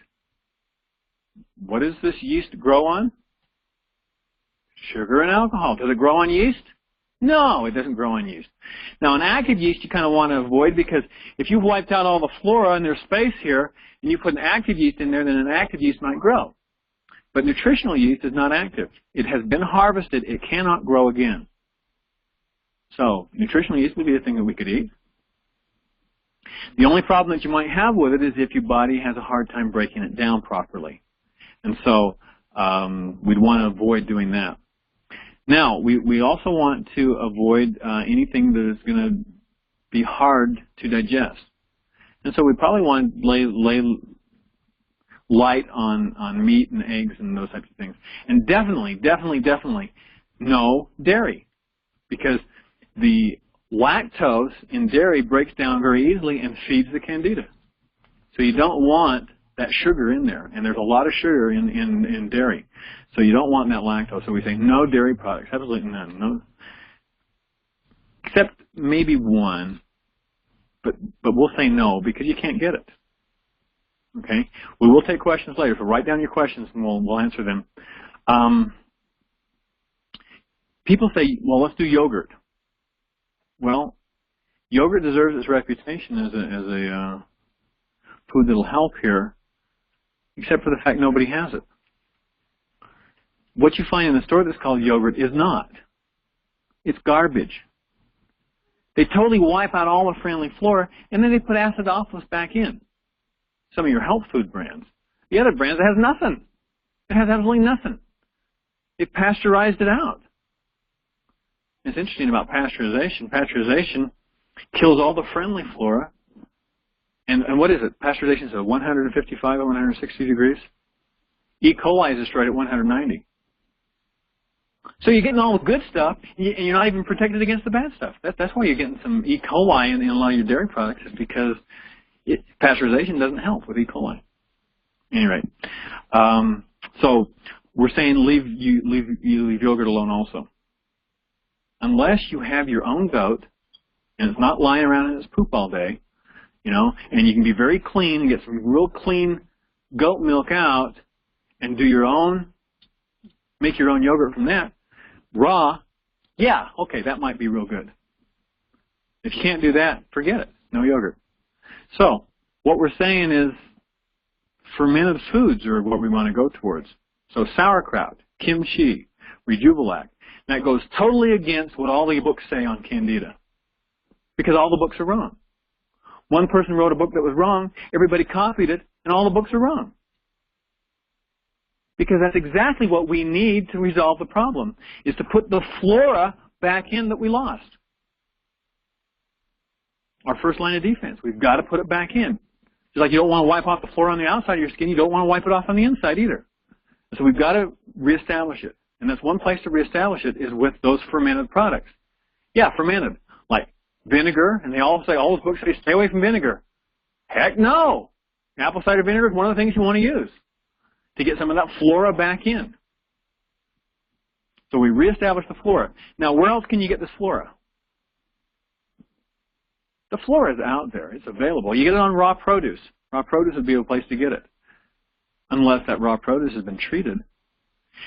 What does this yeast grow on? Sugar and alcohol. Does it grow on yeast? No, it doesn't grow on yeast. Now, an active yeast you kind of want to avoid because if you've wiped out all the flora and there's space here and you put an active yeast in there, then an active yeast might grow. But nutritional yeast is not active. It has been harvested. It cannot grow again. So nutritional yeast would be a thing that we could eat. The only problem that you might have with it is if your body has a hard time breaking it down properly. And so we'd want to avoid doing that. Now, we also want to avoid anything that is going to be hard to digest. And so we probably want to lay light on meat and eggs and those types of things. And definitely no dairy, because the lactose in dairy breaks down very easily and feeds the candida. So you don't want that sugar in there, and there's a lot of sugar in dairy. So you don't want that lactose. So we say no dairy products, absolutely none. No, except maybe one, but we'll say no because you can't get it. Okay? We will take questions later, so write down your questions and we'll answer them. People say, well, let's do yogurt. Well, yogurt deserves its reputation as a food that'll help here, except for the fact nobody has it. What you find in the store that's called yogurt is not. It's garbage. They totally wipe out all the friendly flora, and then they put acidophilus back in. Some of your health food brands. The other brands, it has nothing. It has absolutely nothing. It pasteurized it out. It's interesting about pasteurization. Pasteurization kills all the friendly flora. And what is it? Pasteurization is at 155 or 160 degrees. E. coli is destroyed at 190. So you're getting all the good stuff, and you're not even protected against the bad stuff. That's why you're getting some E. coli in a lot of your dairy products, is because pasteurization doesn't help with E. coli. Anyway, so we're saying leave yogurt alone also. Unless you have your own goat and it's not lying around in its poop all day, you know, and you can be very clean and get some real clean goat milk out and do your own, make your own yogurt from that, raw, yeah, okay, that might be real good. If you can't do that, forget it, no yogurt. So, what we're saying is fermented foods are what we want to go towards. So sauerkraut, kimchi, Rejuvilac. That goes totally against what all the books say on Candida. Because all the books are wrong. One person wrote a book that was wrong, everybody copied it, and all the books are wrong. Because that's exactly what we need to resolve the problem, is to put the flora back in that we lost. Our first line of defense. We've got to put it back in. Just like you don't want to wipe off the flora on the outside of your skin, you don't want to wipe it off on the inside either. So we've got to reestablish it. And that's one place to reestablish it is with those fermented products. Yeah, fermented. Like vinegar, and they all say, all those books say, stay away from vinegar. Heck no! Apple cider vinegar is one of the things you want to use to get some of that flora back in. So we reestablish the flora. Now, where else can you get this flora? The flora is out there. It's available. You get it on raw produce. Raw produce would be a place to get it, unless that raw produce has been treated.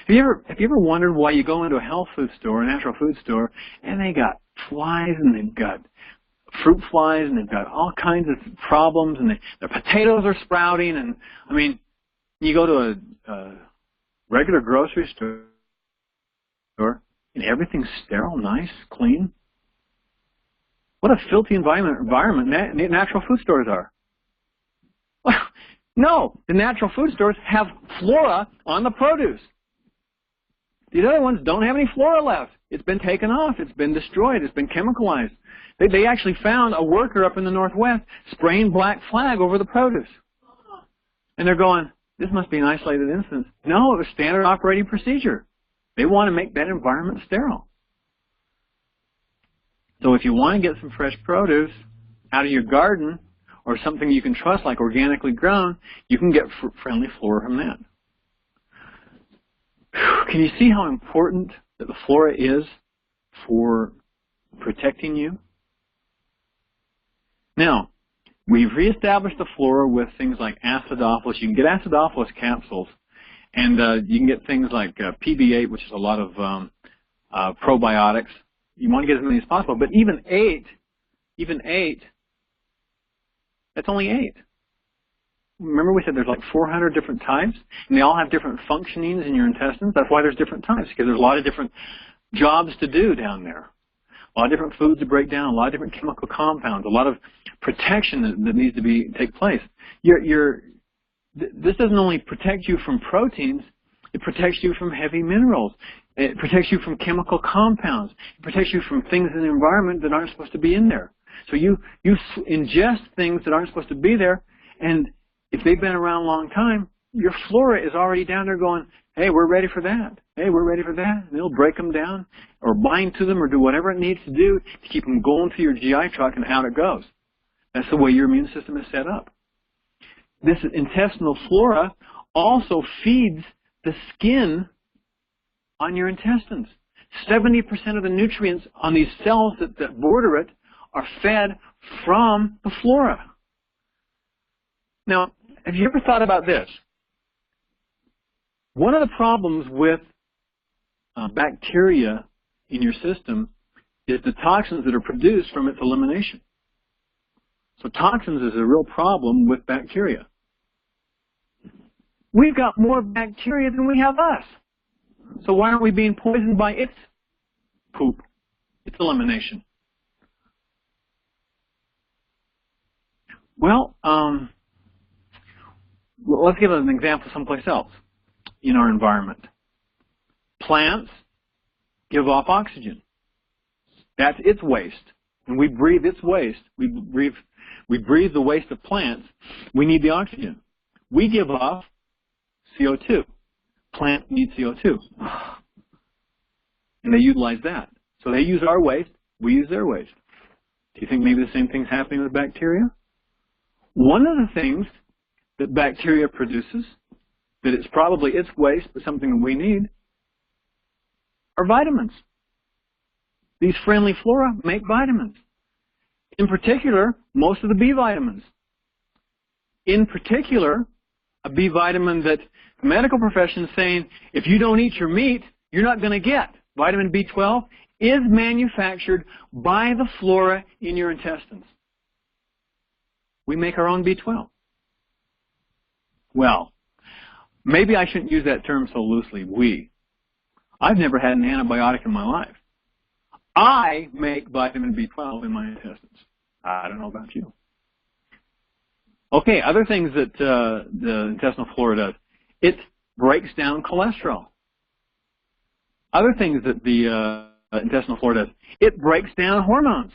Have you ever wondered why you go into a health food store, a natural food store, and they got flies and they've got fruit flies and they've got all kinds of problems and their potatoes are sprouting, and I mean, you go to a regular grocery store and everything's sterile, nice, clean. What a filthy environment natural food stores are. Well, no, the natural food stores have flora on the produce. These other ones don't have any flora left. It's been taken off. It's been destroyed. It's been chemicalized. They actually found a worker up in the Northwest spraying black flag over the produce. And they're going, this must be an isolated instance. No, it was standard operating procedure. They want to make that environment sterile. So if you want to get some fresh produce out of your garden or something you can trust like organically grown, you can get friendly flora from that. Can you see how important that the flora is for protecting you? Now, we've reestablished the flora with things like acidophilus. You can get acidophilus capsules, and you can get things like PB8, which is a lot of probiotics. You want to get as many as possible, but even eight, that's only 8. Remember we said there's like 400 different types, and they all have different functionings in your intestines. That's why there's different types, because there's a lot of different jobs to do down there. A lot of different foods to break down, a lot of different chemical compounds, a lot of protection that needs to take place. This doesn't only protect you from proteins, it protects you from heavy minerals. It protects you from chemical compounds. It protects you from things in the environment that aren't supposed to be in there. So you ingest things that aren't supposed to be there, and if they've been around a long time, your flora is already down there going, hey, we're ready for that. Hey, we're ready for that. And it'll break them down or bind to them or do whatever it needs to do to keep them going through your GI tract, and out it goes. That's the way your immune system is set up. This intestinal flora also feeds the skin on your intestines. 70% of the nutrients on these cells that border it are fed from the flora. Now, have you ever thought about this? One of the problems with bacteria in your system is the toxins that are produced from its elimination. So toxins is a real problem with bacteria. We've got more bacteria than we have us. So why aren't we being poisoned by its poop, its elimination? Well, let's give an example someplace else in our environment. Plants give off oxygen. That's its waste. When we breathe its waste, we breathe the waste of plants, we need the oxygen. We give off CO2. Plants need CO2. And they utilize that. So they use our waste, we use their waste. Do you think maybe the same thing's happening with bacteria? One of the things that bacteria produces that it's probably its waste, but something that we need, are vitamins. These friendly flora make vitamins. In particular, most of the B vitamins. In particular, a B vitamin that the medical profession is saying, if you don't eat your meat, you're not going to get. Vitamin B12 is manufactured by the flora in your intestines. We make our own B12. Well, maybe I shouldn't use that term so loosely, we. I've never had an antibiotic in my life. I make vitamin B12 in my intestines. I don't know about you. Okay, other things that the intestinal flora does. It breaks down cholesterol. Other things that the intestinal flora does. It breaks down hormones.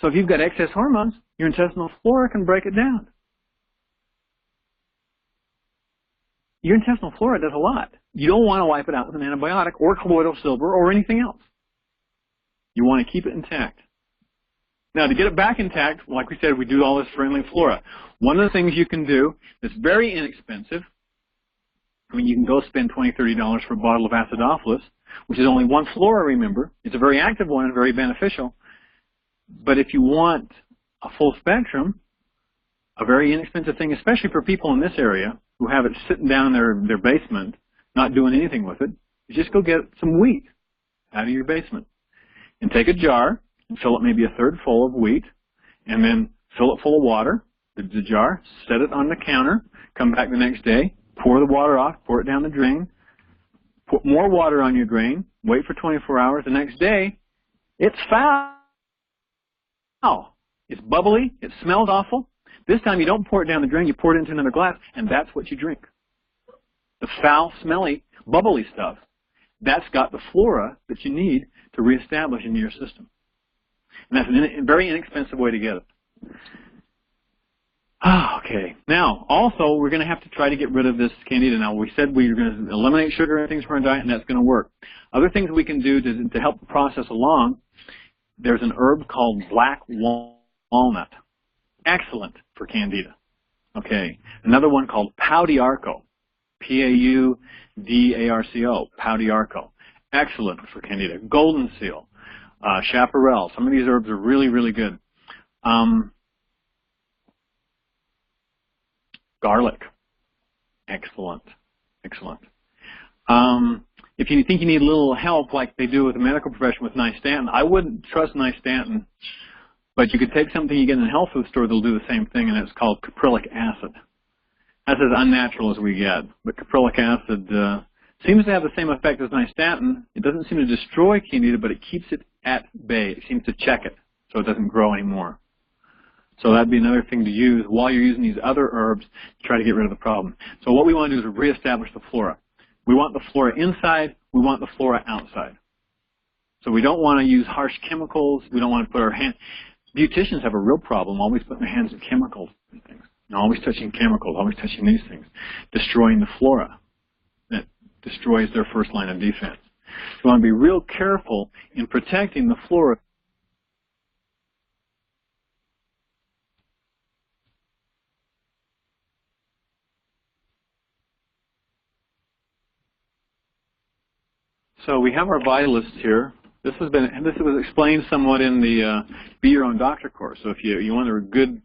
So if you've got excess hormones, your intestinal flora can break it down. Your intestinal flora does a lot. You don't want to wipe it out with an antibiotic or colloidal silver or anything else. You want to keep it intact. Now, to get it back intact, like we said, we do all this friendly flora. One of the things you can do that's very inexpensive, I mean, you can go spend $20, $30 for a bottle of acidophilus, which is only one flora, remember. It's a very active one and very beneficial. But if you want a full spectrum, a very inexpensive thing, especially for people in this area who have it sitting down in their basement, not doing anything with it, is just go get some wheat out of your basement and take a jar and fill it maybe a third full of wheat, and then fill it full of water, the jar, set it on the counter, come back the next day, pour the water off, pour it down the drain, put more water on your grain, wait for 24 hours. The next day, it's foul. It's bubbly. It smells awful. This time you don't pour it down the drain, you pour it into another glass, and that's what you drink. The foul, smelly, bubbly stuff. That's got the flora that you need to reestablish into your system. And that's a very inexpensive way to get it. Okay. Now, also, we're going to have to try to get rid of this candida. Now, we said we were going to eliminate sugar and things from our diet, and that's going to work. Other things we can do to help the process along, there's an herb called black walnut. Excellent for candida. Okay. Another one called Paudiarco. P-A-U-D-A-R-C-O. Paudiarco. Excellent for candida. Golden seal. Chaparral. Some of these herbs are really, really good. Garlic. Excellent. Excellent. If you think you need a little help, like they do with the medical profession with nystatin, I wouldn't trust nystatin, but you could take something you get in a health food store that'll do the same thing, and it's called caprylic acid. That's as unnatural as we get, but caprylic acid seems to have the same effect as nystatin. It doesn't seem to destroy candida, but it keeps it at bay. It seems to check it so it doesn't grow anymore. So that'd be another thing to use while you're using these other herbs to try to get rid of the problem. So what we want to do is reestablish the flora. We want the flora inside. We want the flora outside. So we don't want to use harsh chemicals. We don't want to put our hand. Beauticians have a real problem always putting their hands in chemicals and things. And always touching chemicals, always touching these things, destroying the flora. That destroys their first line of defense. So we want to be real careful in protecting the flora. So we have our vitalists here. This was explained somewhat in the Be Your Own Doctor course. So if you want a good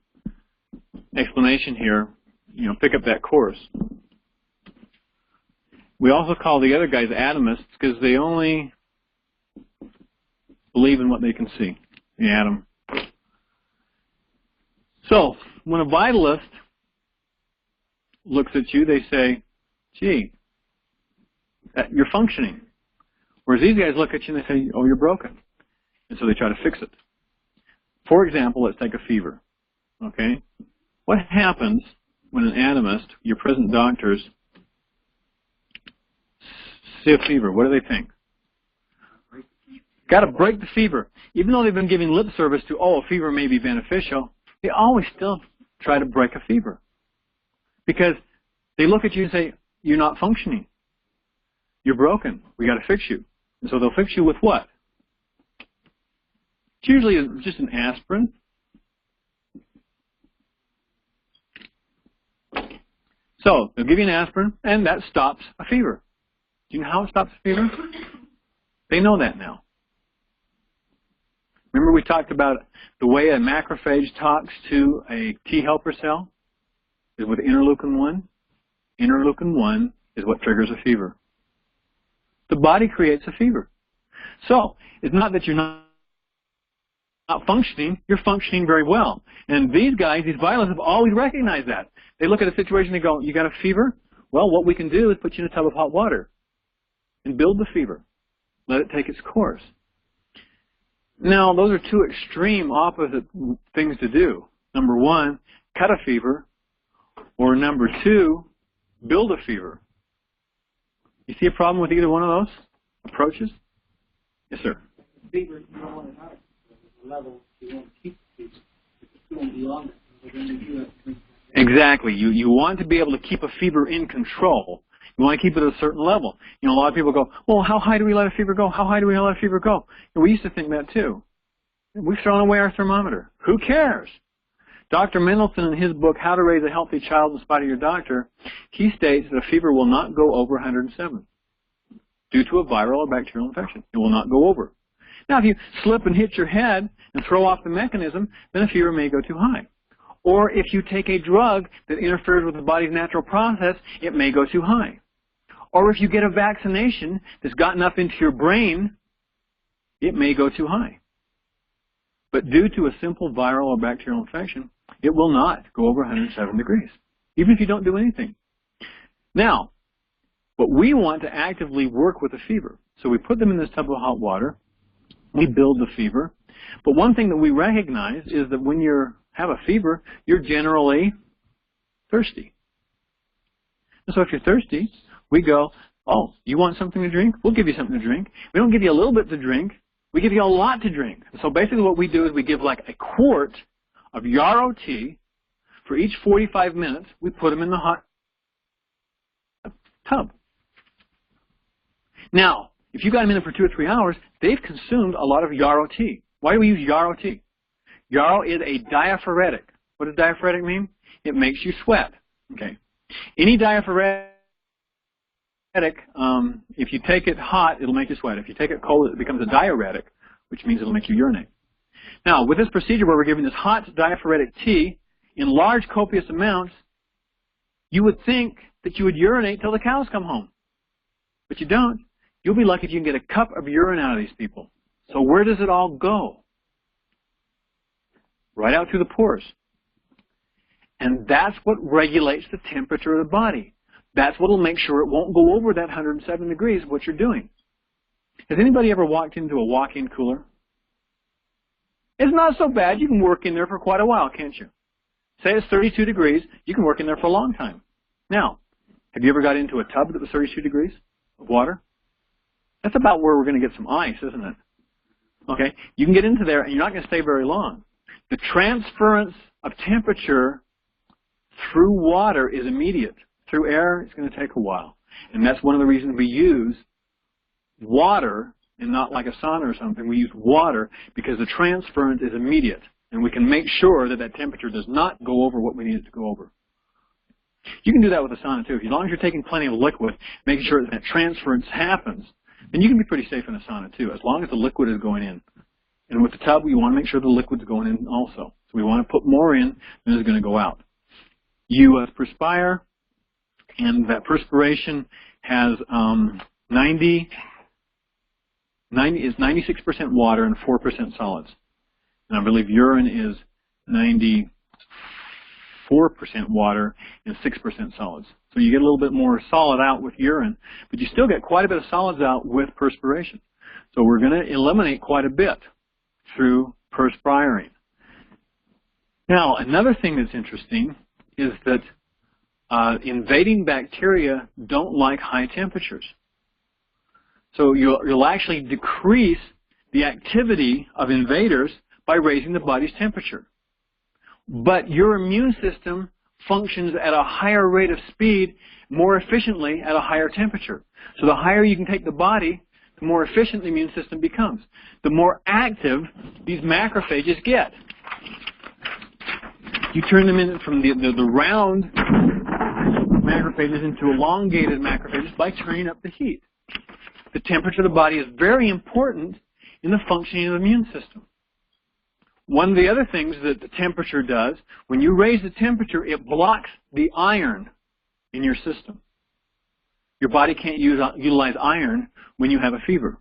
explanation here, pick up that course. We also call the other guys atomists because they only believe in what they can see, the atom. So when a vitalist looks at you, they say, gee, you're functioning. Whereas these guys look at you and they say, oh, you're broken. And so they try to fix it. For example, let's take a fever. Okay? What happens when an atomist, your present doctors, see a fever? What do they think? Got to break the fever. Even though they've been giving lip service to, a fever may be beneficial, they always still try to break a fever. Because they look at you and say, you're not functioning. You're broken. We got to fix you. And so they'll fix you with what? It's usually just an aspirin. So they'll give you an aspirin, and that stops a fever. Do you know how it stops a fever? They know that now. Remember we talked about the way a macrophage talks to a T helper cell is with interleukin-1. Interleukin-1 is what triggers a fever. The body creates a fever. So it's not that you're not functioning, you're functioning very well. And these guys, these violets, have always recognized that. They look at a situation and go, you got a fever? Well, what we can do is put you in a tub of hot water and build the fever. Let it take its course. Now, those are two extreme opposite things to do. Number one, cut a fever, or number two, build a fever. You see a problem with either one of those approaches? Yes, sir. Fever, you don't want to have the level you want to keep the fever. If it's going beyond it, then you do have to. Exactly. You want to be able to keep a fever in control. You want to keep it at a certain level. You know, a lot of people go, well, how high do we let a fever go? How high do we let a fever go? And we used to think that too. We've thrown away our thermometer. Who cares? Dr. Mendelsohn, in his book, How to Raise a Healthy Child in Spite of Your Doctor, he states that a fever will not go over 107 due to a viral or bacterial infection. It will not go over. Now, if you slip and hit your head and throw off the mechanism, then a fever may go too high. Or if you take a drug that interferes with the body's natural process, it may go too high. Or if you get a vaccination that's gotten up into your brain, it may go too high. But due to a simple viral or bacterial infection, it will not go over 107 degrees, even if you don't do anything. Now, but we want to actively work with the fever. So we put them in this tub of hot water. We build the fever. But one thing that we recognize is that when you have a fever, you're generally thirsty. And so if you're thirsty, we go, oh, you want something to drink? We'll give you something to drink. We don't give you a little bit to drink. We give you a lot to drink. And so basically what we do is we give like a quart of yarrow tea for each 45 minutes. We put them in the hot tub. Now, if you got them in there for 2 or 3 hours, they've consumed a lot of yarrow tea. Why do we use yarrow tea? Yarrow is a diaphoretic. What does diaphoretic mean? It makes you sweat. Okay. Any diaphoretic, if you take it hot, it'll make you sweat. If you take it cold, it becomes a diuretic, which means it'll make you urinate. Now, with this procedure where we're giving this hot diaphoretic tea in large, copious amounts, you would think that you would urinate till the cows come home. But you don't. You'll be lucky if you can get a cup of urine out of these people. So where does it all go? Right out through the pores. And that's what regulates the temperature of the body. That's what will make sure it won't go over that 107 degrees, what you're doing. Has anybody ever walked into a walk-in cooler? It's not so bad. You can work in there for quite a while, can't you? Say it's 32 degrees. You can work in there for a long time. Now, have you ever got into a tub that was 32 degrees of water? That's about where we're going to get some ice, isn't it? Okay? You can get into there, and you're not going to stay very long. The transference of temperature through water is immediate. Through air, it's going to take a while. And that's one of the reasons we use water and not like a sauna or something. We use water because the transference is immediate. And we can make sure that that temperature does not go over what we need it to go over. You can do that with a sauna too. As long as you're taking plenty of liquid, making sure that transference happens, then you can be pretty safe in a sauna too, as long as the liquid is going in. And with the tub, we want to make sure the liquid's going in also. So we want to put more in than is going to go out. You perspire, and that perspiration has 96% water and 4% solids. And I believe urine is 94% water and 6% solids. So you get a little bit more solid out with urine, but you still get quite a bit of solids out with perspiration. So we're going to eliminate quite a bit through perspiring. Now, another thing that's interesting is that invading bacteria don't like high temperatures. So you'll actually decrease the activity of invaders by raising the body's temperature. But your immune system functions at a higher rate of speed more efficiently at a higher temperature. So the higher you can take the body, the more efficient the immune system becomes. The more active these macrophages get. You turn them in from the round macrophages into elongated macrophages by turning up the heat. The temperature of the body is very important in the functioning of the immune system. One of the other things that the temperature does, when you raise the temperature, it blocks the iron in your system. Your body can't utilize iron when you have a fever.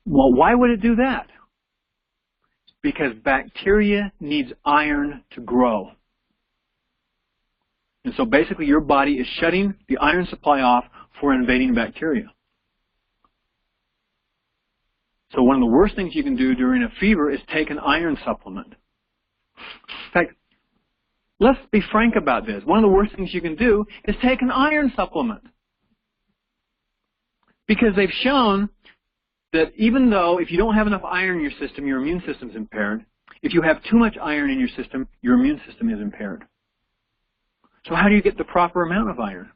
Well, why would it do that? Because bacteria needs iron to grow. And so basically your body is shutting the iron supply off for invading bacteria. So one of the worst things you can do during a fever is take an iron supplement. In fact, let's be frank about this. One of the worst things you can do is take an iron supplement. Because they've shown that even though if you don't have enough iron in your system, your immune system is impaired. If you have too much iron in your system, your immune system is impaired. So how do you get the proper amount of iron?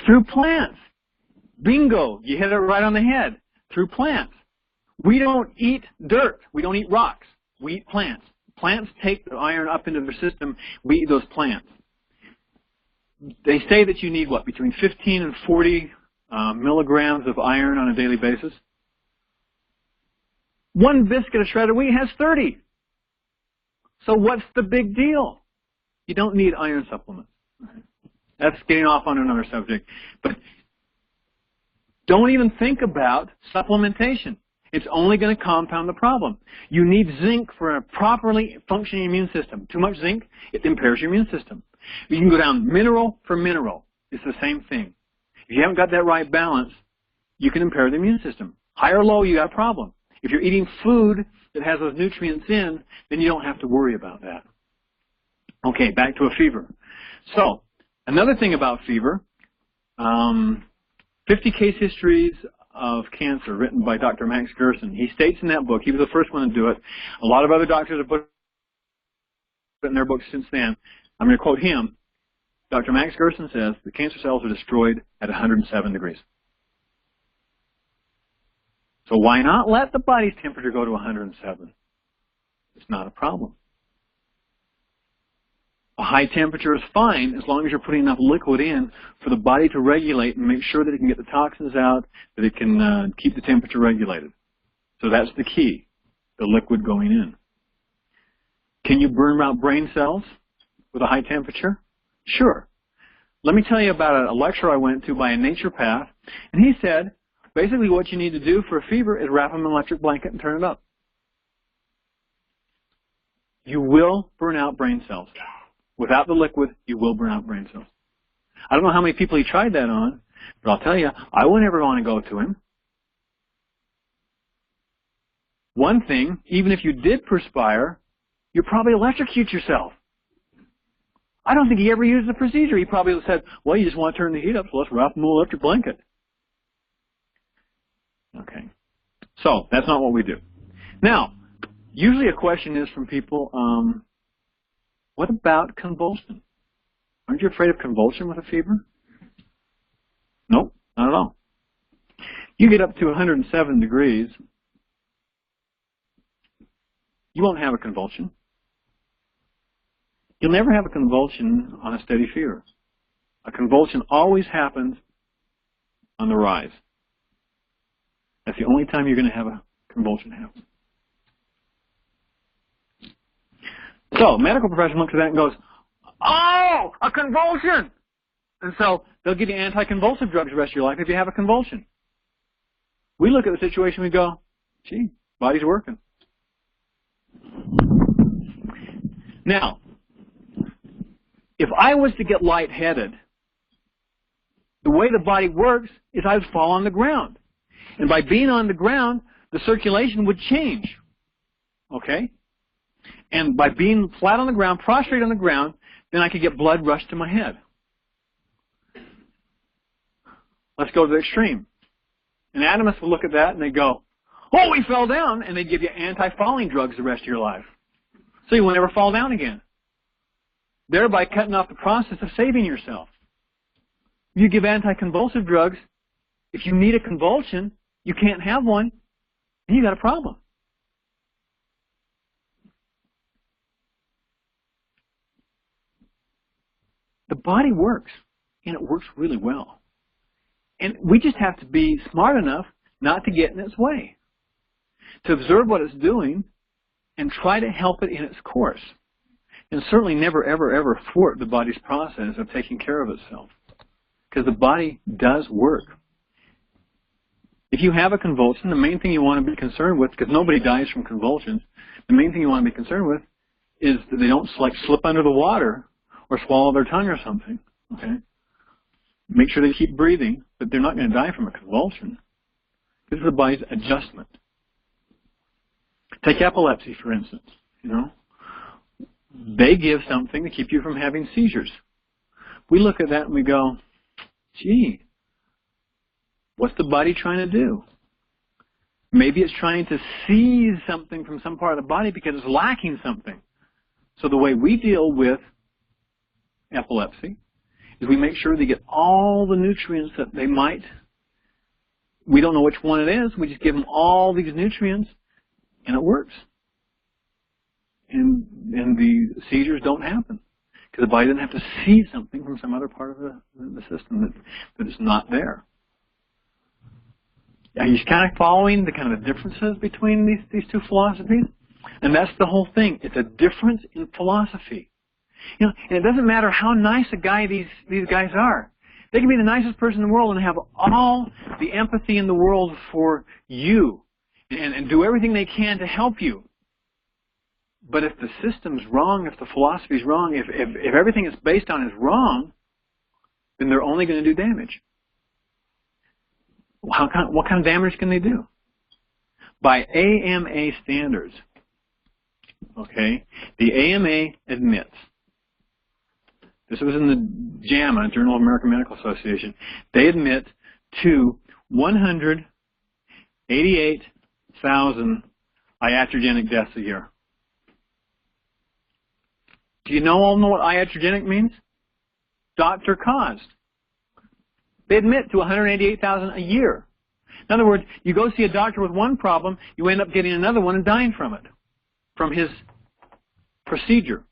Through plants. Bingo! You hit it right on the head. Through plants. We don't eat dirt. We don't eat rocks. We eat plants. Plants take the iron up into their system. We eat those plants. They say that you need, what, between 15 and 40 milligrams of iron on a daily basis. One biscuit of shredded wheat has 30. So what's the big deal? You don't need iron supplements. That's getting off on another subject. But don't even think about supplementation. It's only going to compound the problem. You need zinc for a properly functioning immune system. Too much zinc, it impairs your immune system. You can go down mineral for mineral. It's the same thing. If you haven't got that right balance, you can impair the immune system. High or low, you got a problem. If you're eating food that has those nutrients in, then you don't have to worry about that. Okay, back to a fever. So, another thing about fever, 50 case histories of cancer written by Dr. Max Gerson. He states in that book, he was the first one to do it. A lot of other doctors have put it in their books since then. I'm going to quote him. Dr. Max Gerson says, the cancer cells are destroyed at 107 degrees. So why not let the body's temperature go to 107? It's not a problem. A high temperature is fine as long as you're putting enough liquid in for the body to regulate and make sure that it can get the toxins out, that it can keep the temperature regulated. So that's the key, the liquid going in. Can you burn out brain cells with a high temperature? Sure. Let me tell you about a lecture I went to by a naturopath, and he said, basically what you need to do for a fever is wrap them in an electric blanket and turn it up. You will burn out brain cells. Without the liquid, you will burn out brain cells. I don't know how many people he tried that on, but I'll tell you, I wouldn't ever want to go to him. One thing, even if you did perspire, you'd probably electrocute yourself. I don't think he ever used the procedure. He probably said, well, you just want to turn the heat up, so let's wrap them in an electric blanket. Okay. So, that's not what we do. Now, usually a question is from people, what about convulsion? Aren't you afraid of convulsion with a fever? Nope, not at all. You get up to 107 degrees, you won't have a convulsion. You'll never have a convulsion on a steady fever. A convulsion always happens on the rise. That's the only time you're going to have a convulsion happen. So, medical professional looks at that and goes, oh, a convulsion! And so, they'll give you anticonvulsive drugs the rest of your life if you have a convulsion. We look at the situation and we go, gee, body's working. Now, if I was to get lightheaded, the way the body works is I would fall on the ground. And by being on the ground, the circulation would change. Okay? And by being flat on the ground, prostrate on the ground, then I could get blood rushed to my head. Let's go to the extreme. Anatomists will look at that and they go, oh, he fell down, and they give you anti-falling drugs the rest of your life. So you won't ever fall down again. Thereby cutting off the process of saving yourself. If you give anticonvulsive drugs, if you need a convulsion, you can't have one, and you got a problem. The body works, and it works really well. And we just have to be smart enough not to get in its way, to observe what it's doing and try to help it in its course. And certainly never, ever, ever thwart the body's process of taking care of itself, because the body does work. If you have a convulsion, the main thing you want to be concerned with, because nobody dies from convulsions, the main thing you want to be concerned with is that they don't like slip under the water or swallow their tongue or something. Okay? Make sure they keep breathing, but they're not going to die from a convulsion. This is the body's adjustment. Take epilepsy, for instance. You know, they give something to keep you from having seizures. We look at that and we go, gee, what's the body trying to do? Maybe it's trying to seize something from some part of the body because it's lacking something. So the way we deal with epilepsy is we make sure they get all the nutrients that they might. We don't know which one it is. We just give them all these nutrients, and it works. And the seizures don't happen because the body doesn't have to seize something from some other part of the system that is not there. Are you kind of following the kind of differences between these two philosophies? And that's the whole thing. It's a difference in philosophy. You know, and it doesn't matter how nice a guy these guys are. They can be the nicest person in the world and have all the empathy in the world for you and do everything they can to help you. But if the system's wrong, if the philosophy's wrong, if everything it's based on is wrong, then they're only going to do damage. What kind of damage can they do? By AMA standards, okay, the AMA admits, this was in the JAMA, Journal of American Medical Association, they admit to 188,000 iatrogenic deaths a year. Do you all know what iatrogenic means? Doctor caused. They admit to 188,000 a year. In other words, you go see a doctor with one problem, you end up getting another one and dying from it, from his procedure.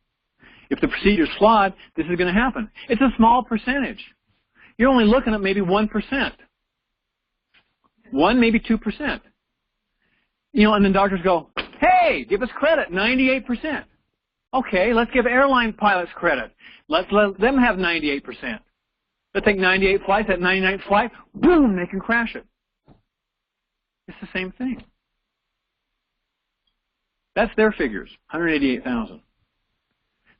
If the procedure is flawed, this is going to happen. It's a small percentage. You're only looking at maybe 1%. 1, maybe 2%. And then doctors go, hey, give us credit, 98%. Okay, let's give airline pilots credit. Let's let them have 98%. Let's take 98 flights, that 99th flight, boom, they can crash it. It's the same thing. That's their figures, 188,000.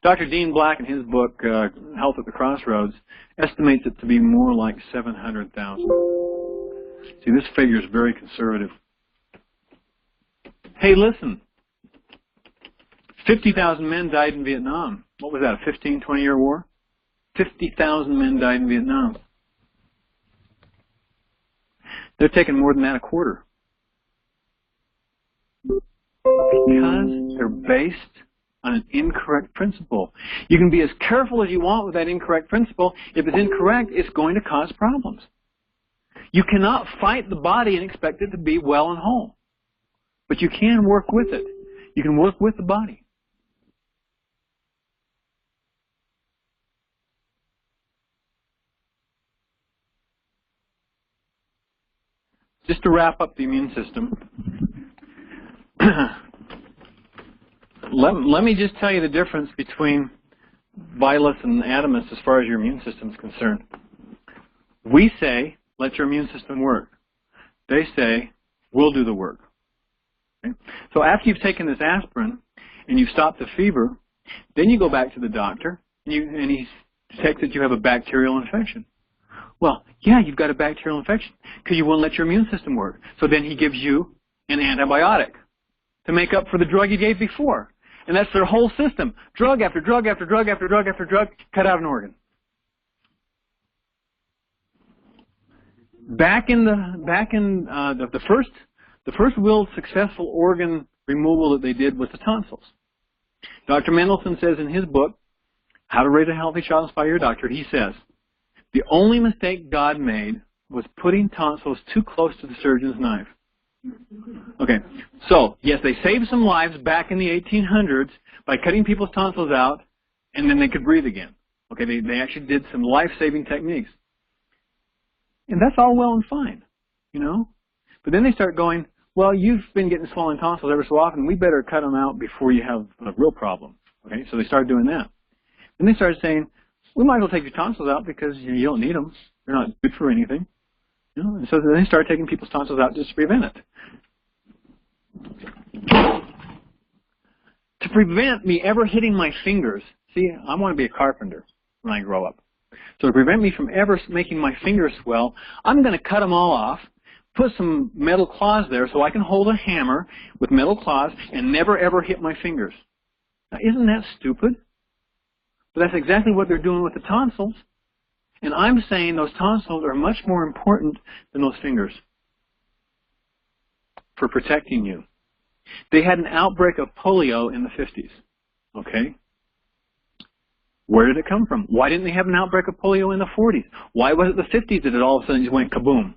Dr. Dean Black, in his book, Health at the Crossroads, estimates it to be more like 700,000. See, this figure is very conservative. Hey, listen. 50,000 men died in Vietnam. What was that, a 15, 20-year war? 50,000 men died in Vietnam. They're taking more than that a quarter. Because they're based on an incorrect principle. You can be as careful as you want with that incorrect principle. If it's incorrect, it's going to cause problems. You cannot fight the body and expect it to be well and whole. But you can work with it. You can work with the body. Just to wrap up the immune system, let me just tell you the difference between vitalists and atomists as far as your immune system is concerned. We say, let your immune system work. They say, we'll do the work. Okay? So after you've taken this aspirin and you've stopped the fever, then you go back to the doctor and he detects that you have a bacterial infection. Well, yeah, you've got a bacterial infection because you won't let your immune system work. So then he gives you an antibiotic to make up for the drug you gave before. And that's their whole system. Drug after drug after drug after drug after drug, cut out an organ. The first real successful organ removal that they did was the tonsils. Dr. Mendelsohn says in his book, How to Raise a Healthy Child Inspired Your Doctor, he says, the only mistake God made was putting tonsils too close to the surgeon's knife. Okay, so, yes, they saved some lives back in the 1800s by cutting people's tonsils out, and then they could breathe again. Okay, they actually did some life-saving techniques. And that's all well and fine, you know. But then they start going, well, you've been getting swollen tonsils ever so often. We better cut them out before you have a real problem. Okay, so they started doing that. Then they started saying, we might as well take your tonsils out because you don't need them. They're not good for anything. You know? And so then they started taking people's tonsils out just to prevent it. To prevent me ever hitting my fingers, see, I want to be a carpenter when I grow up. So to prevent me from ever making my fingers swell, I'm going to cut them all off, put some metal claws there so I can hold a hammer with metal claws and never ever hit my fingers. Now, isn't that stupid? But that's exactly what they're doing with the tonsils. And I'm saying those tonsils are much more important than those fingers for protecting you. They had an outbreak of polio in the 50s. Okay? Where did it come from? Why didn't they have an outbreak of polio in the 40s? Why was it the 50s that it all of a sudden just went kaboom?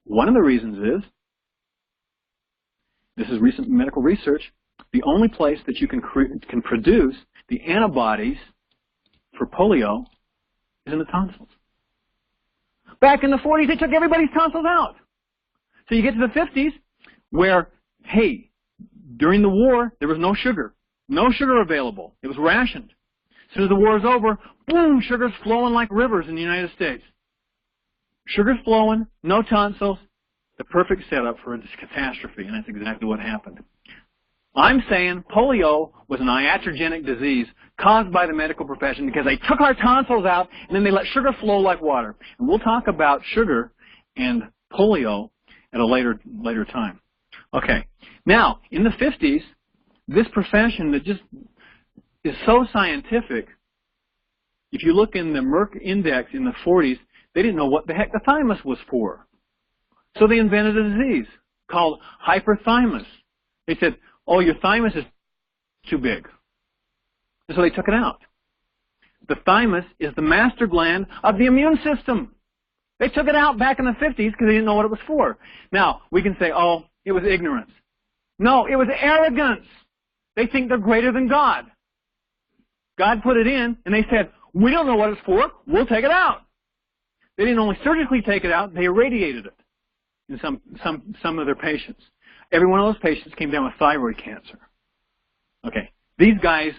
One of the reasons is, this is recent medical research, the only place that you can produce the antibodies for polio is in the tonsils. Back in the 40s, they took everybody's tonsils out. So you get to the 50s where, hey, during the war, there was no sugar. No sugar available. It was rationed. As soon as the war is over, boom, sugar's flowing like rivers in the United States. Sugar's flowing, no tonsils, the perfect setup for a catastrophe, and that's exactly what happened. I'm saying polio was an iatrogenic disease caused by the medical profession because they took our tonsils out and then they let sugar flow like water. And we'll talk about sugar and polio at a later time. Okay. Now, in the 50s, this profession that just is so scientific, if you look in the Merck Index in the 40s, they didn't know what the heck the thymus was for. So they invented a disease called hyperthymus. They said, oh, your thymus is too big. And so they took it out. The thymus is the master gland of the immune system. They took it out back in the 50s because they didn't know what it was for. Now, we can say, oh, it was ignorance. No, it was arrogance. They think they're greater than God. God put it in, and they said, we don't know what it's for. We'll take it out. They didn't only surgically take it out, they irradiated it in some of their patients. Every one of those patients came down with thyroid cancer. Okay, these guys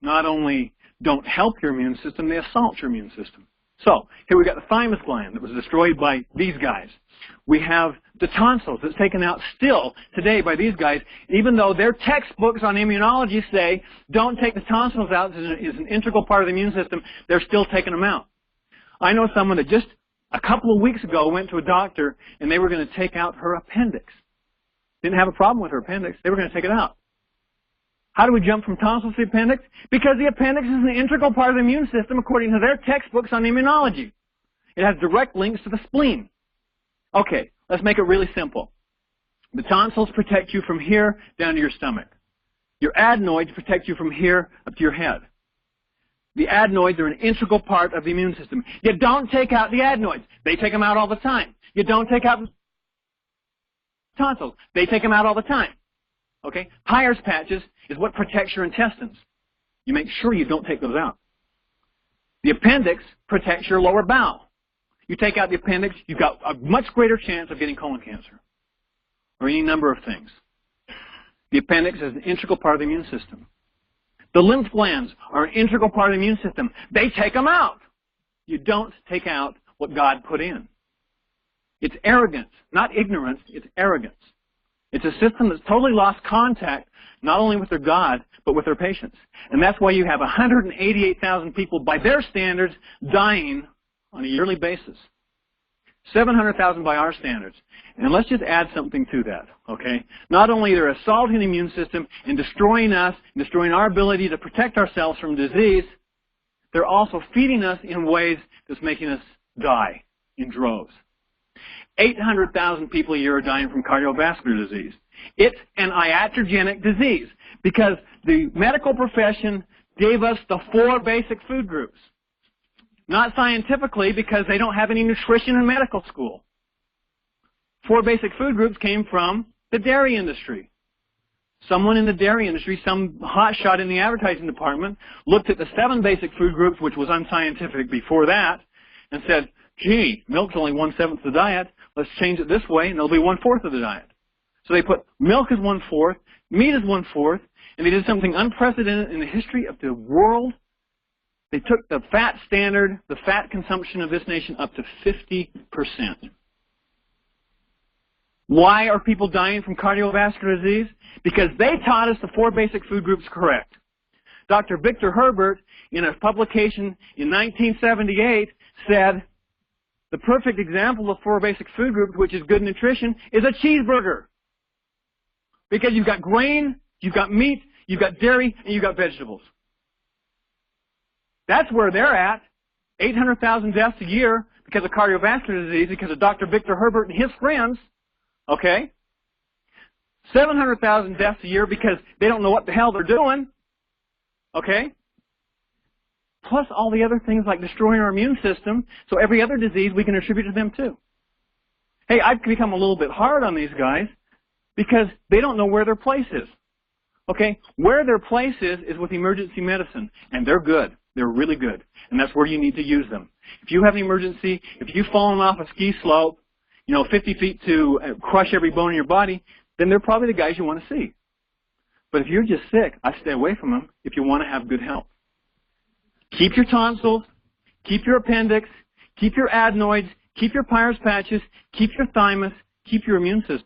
not only don't help your immune system, they assault your immune system. So, here we got the thymus gland that was destroyed by these guys. We have the tonsils that's taken out still today by these guys, even though their textbooks on immunology say don't take the tonsils out, it's an integral part of the immune system, they're still taking them out. I know someone that just a couple of weeks ago went to a doctor and they were going to take out her appendix. Didn't have a problem with her appendix, they were going to take it out. How do we jump from tonsils to the appendix? Because the appendix is an integral part of the immune system according to their textbooks on immunology. It has direct links to the spleen. Okay, let's make it really simple. The tonsils protect you from here down to your stomach. Your adenoids protect you from here up to your head. The adenoids are an integral part of the immune system. You don't take out the adenoids. They take them out all the time. You don't take out the tonsils. They take them out all the time. Okay? Peyer's patches is what protects your intestines. You make sure you don't take those out. The appendix protects your lower bowel. You take out the appendix, you've got a much greater chance of getting colon cancer or any number of things. The appendix is an integral part of the immune system. The lymph glands are an integral part of the immune system. They take them out. You don't take out what God put in. It's arrogance, not ignorance, it's arrogance. It's a system that's totally lost contact, not only with their God, but with their patients. And that's why you have 188,000 people, by their standards, dying on a yearly basis. 700,000 by our standards. And let's just add something to that, okay? Not only they're assaulting the immune system and destroying us, and destroying our ability to protect ourselves from disease, they're also feeding us in ways that's making us die in droves. 800,000 people a year are dying from cardiovascular disease. It's an iatrogenic disease because the medical profession gave us the 4 basic food groups. Not scientifically because they don't have any nutrition in medical school. 4 basic food groups came from the dairy industry. Someone in the dairy industry, some hotshot in the advertising department, looked at the 7 basic food groups, which was unscientific before that, and said, gee, milk's only 1/7 of the diet. Let's change it this way, and it'll be 1/4 of the diet. So they put milk as 1/4, meat as 1/4, and they did something unprecedented in the history of the world. They took the fat standard, the fat consumption of this nation up to 50%. Why are people dying from cardiovascular disease? Because they taught us the 4 basic food groups correct. Dr. Victor Herbert, in a publication in 1978, said the perfect example of 4 basic food groups, which is good nutrition, is a cheeseburger. Because you've got grain, you've got meat, you've got dairy, and you've got vegetables. That's where they're at. 800,000 deaths a year because of cardiovascular disease, because of Dr. Victor Herbert and his friends. Okay? 700,000 deaths a year because they don't know what the hell they're doing. Okay? Plus all the other things like destroying our immune system, so every other disease we can attribute to them too. Hey, I've become a little bit hard on these guys because they don't know where their place is. Okay? Where their place is with emergency medicine, and they're good. They're really good, and that's where you need to use them. If you have an emergency, if you've fallen off a ski slope, 50 feet to crush every bone in your body, then they're probably the guys you want to see. But if you're just sick, I stay away from them if you want to have good health. Keep your tonsils, keep your appendix, keep your adenoids, keep your Peyer's patches, keep your thymus, keep your immune system.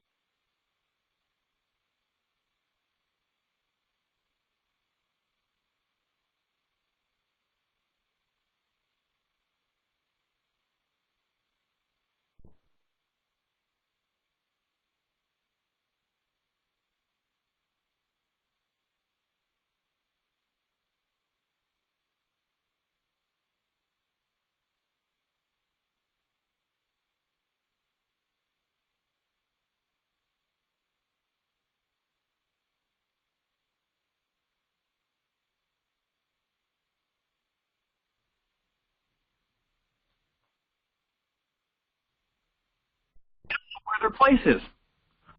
Where their place is.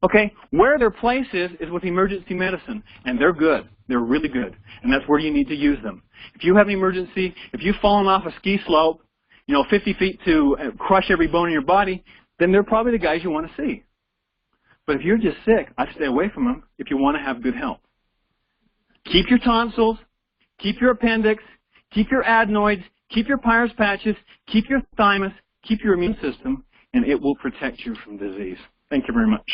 Okay? Where their place is with emergency medicine, and they're good. They're really good, and that's where you need to use them. If you have an emergency, if you've fallen off a ski slope, 50 feet to crush every bone in your body, then they're probably the guys you want to see. But if you're just sick, I stay away from them if you want to have good health. Keep your tonsils, keep your appendix, keep your adenoids, keep your Peyer's patches, keep your thymus, keep your immune system, and it will protect you from disease. Thank you very much.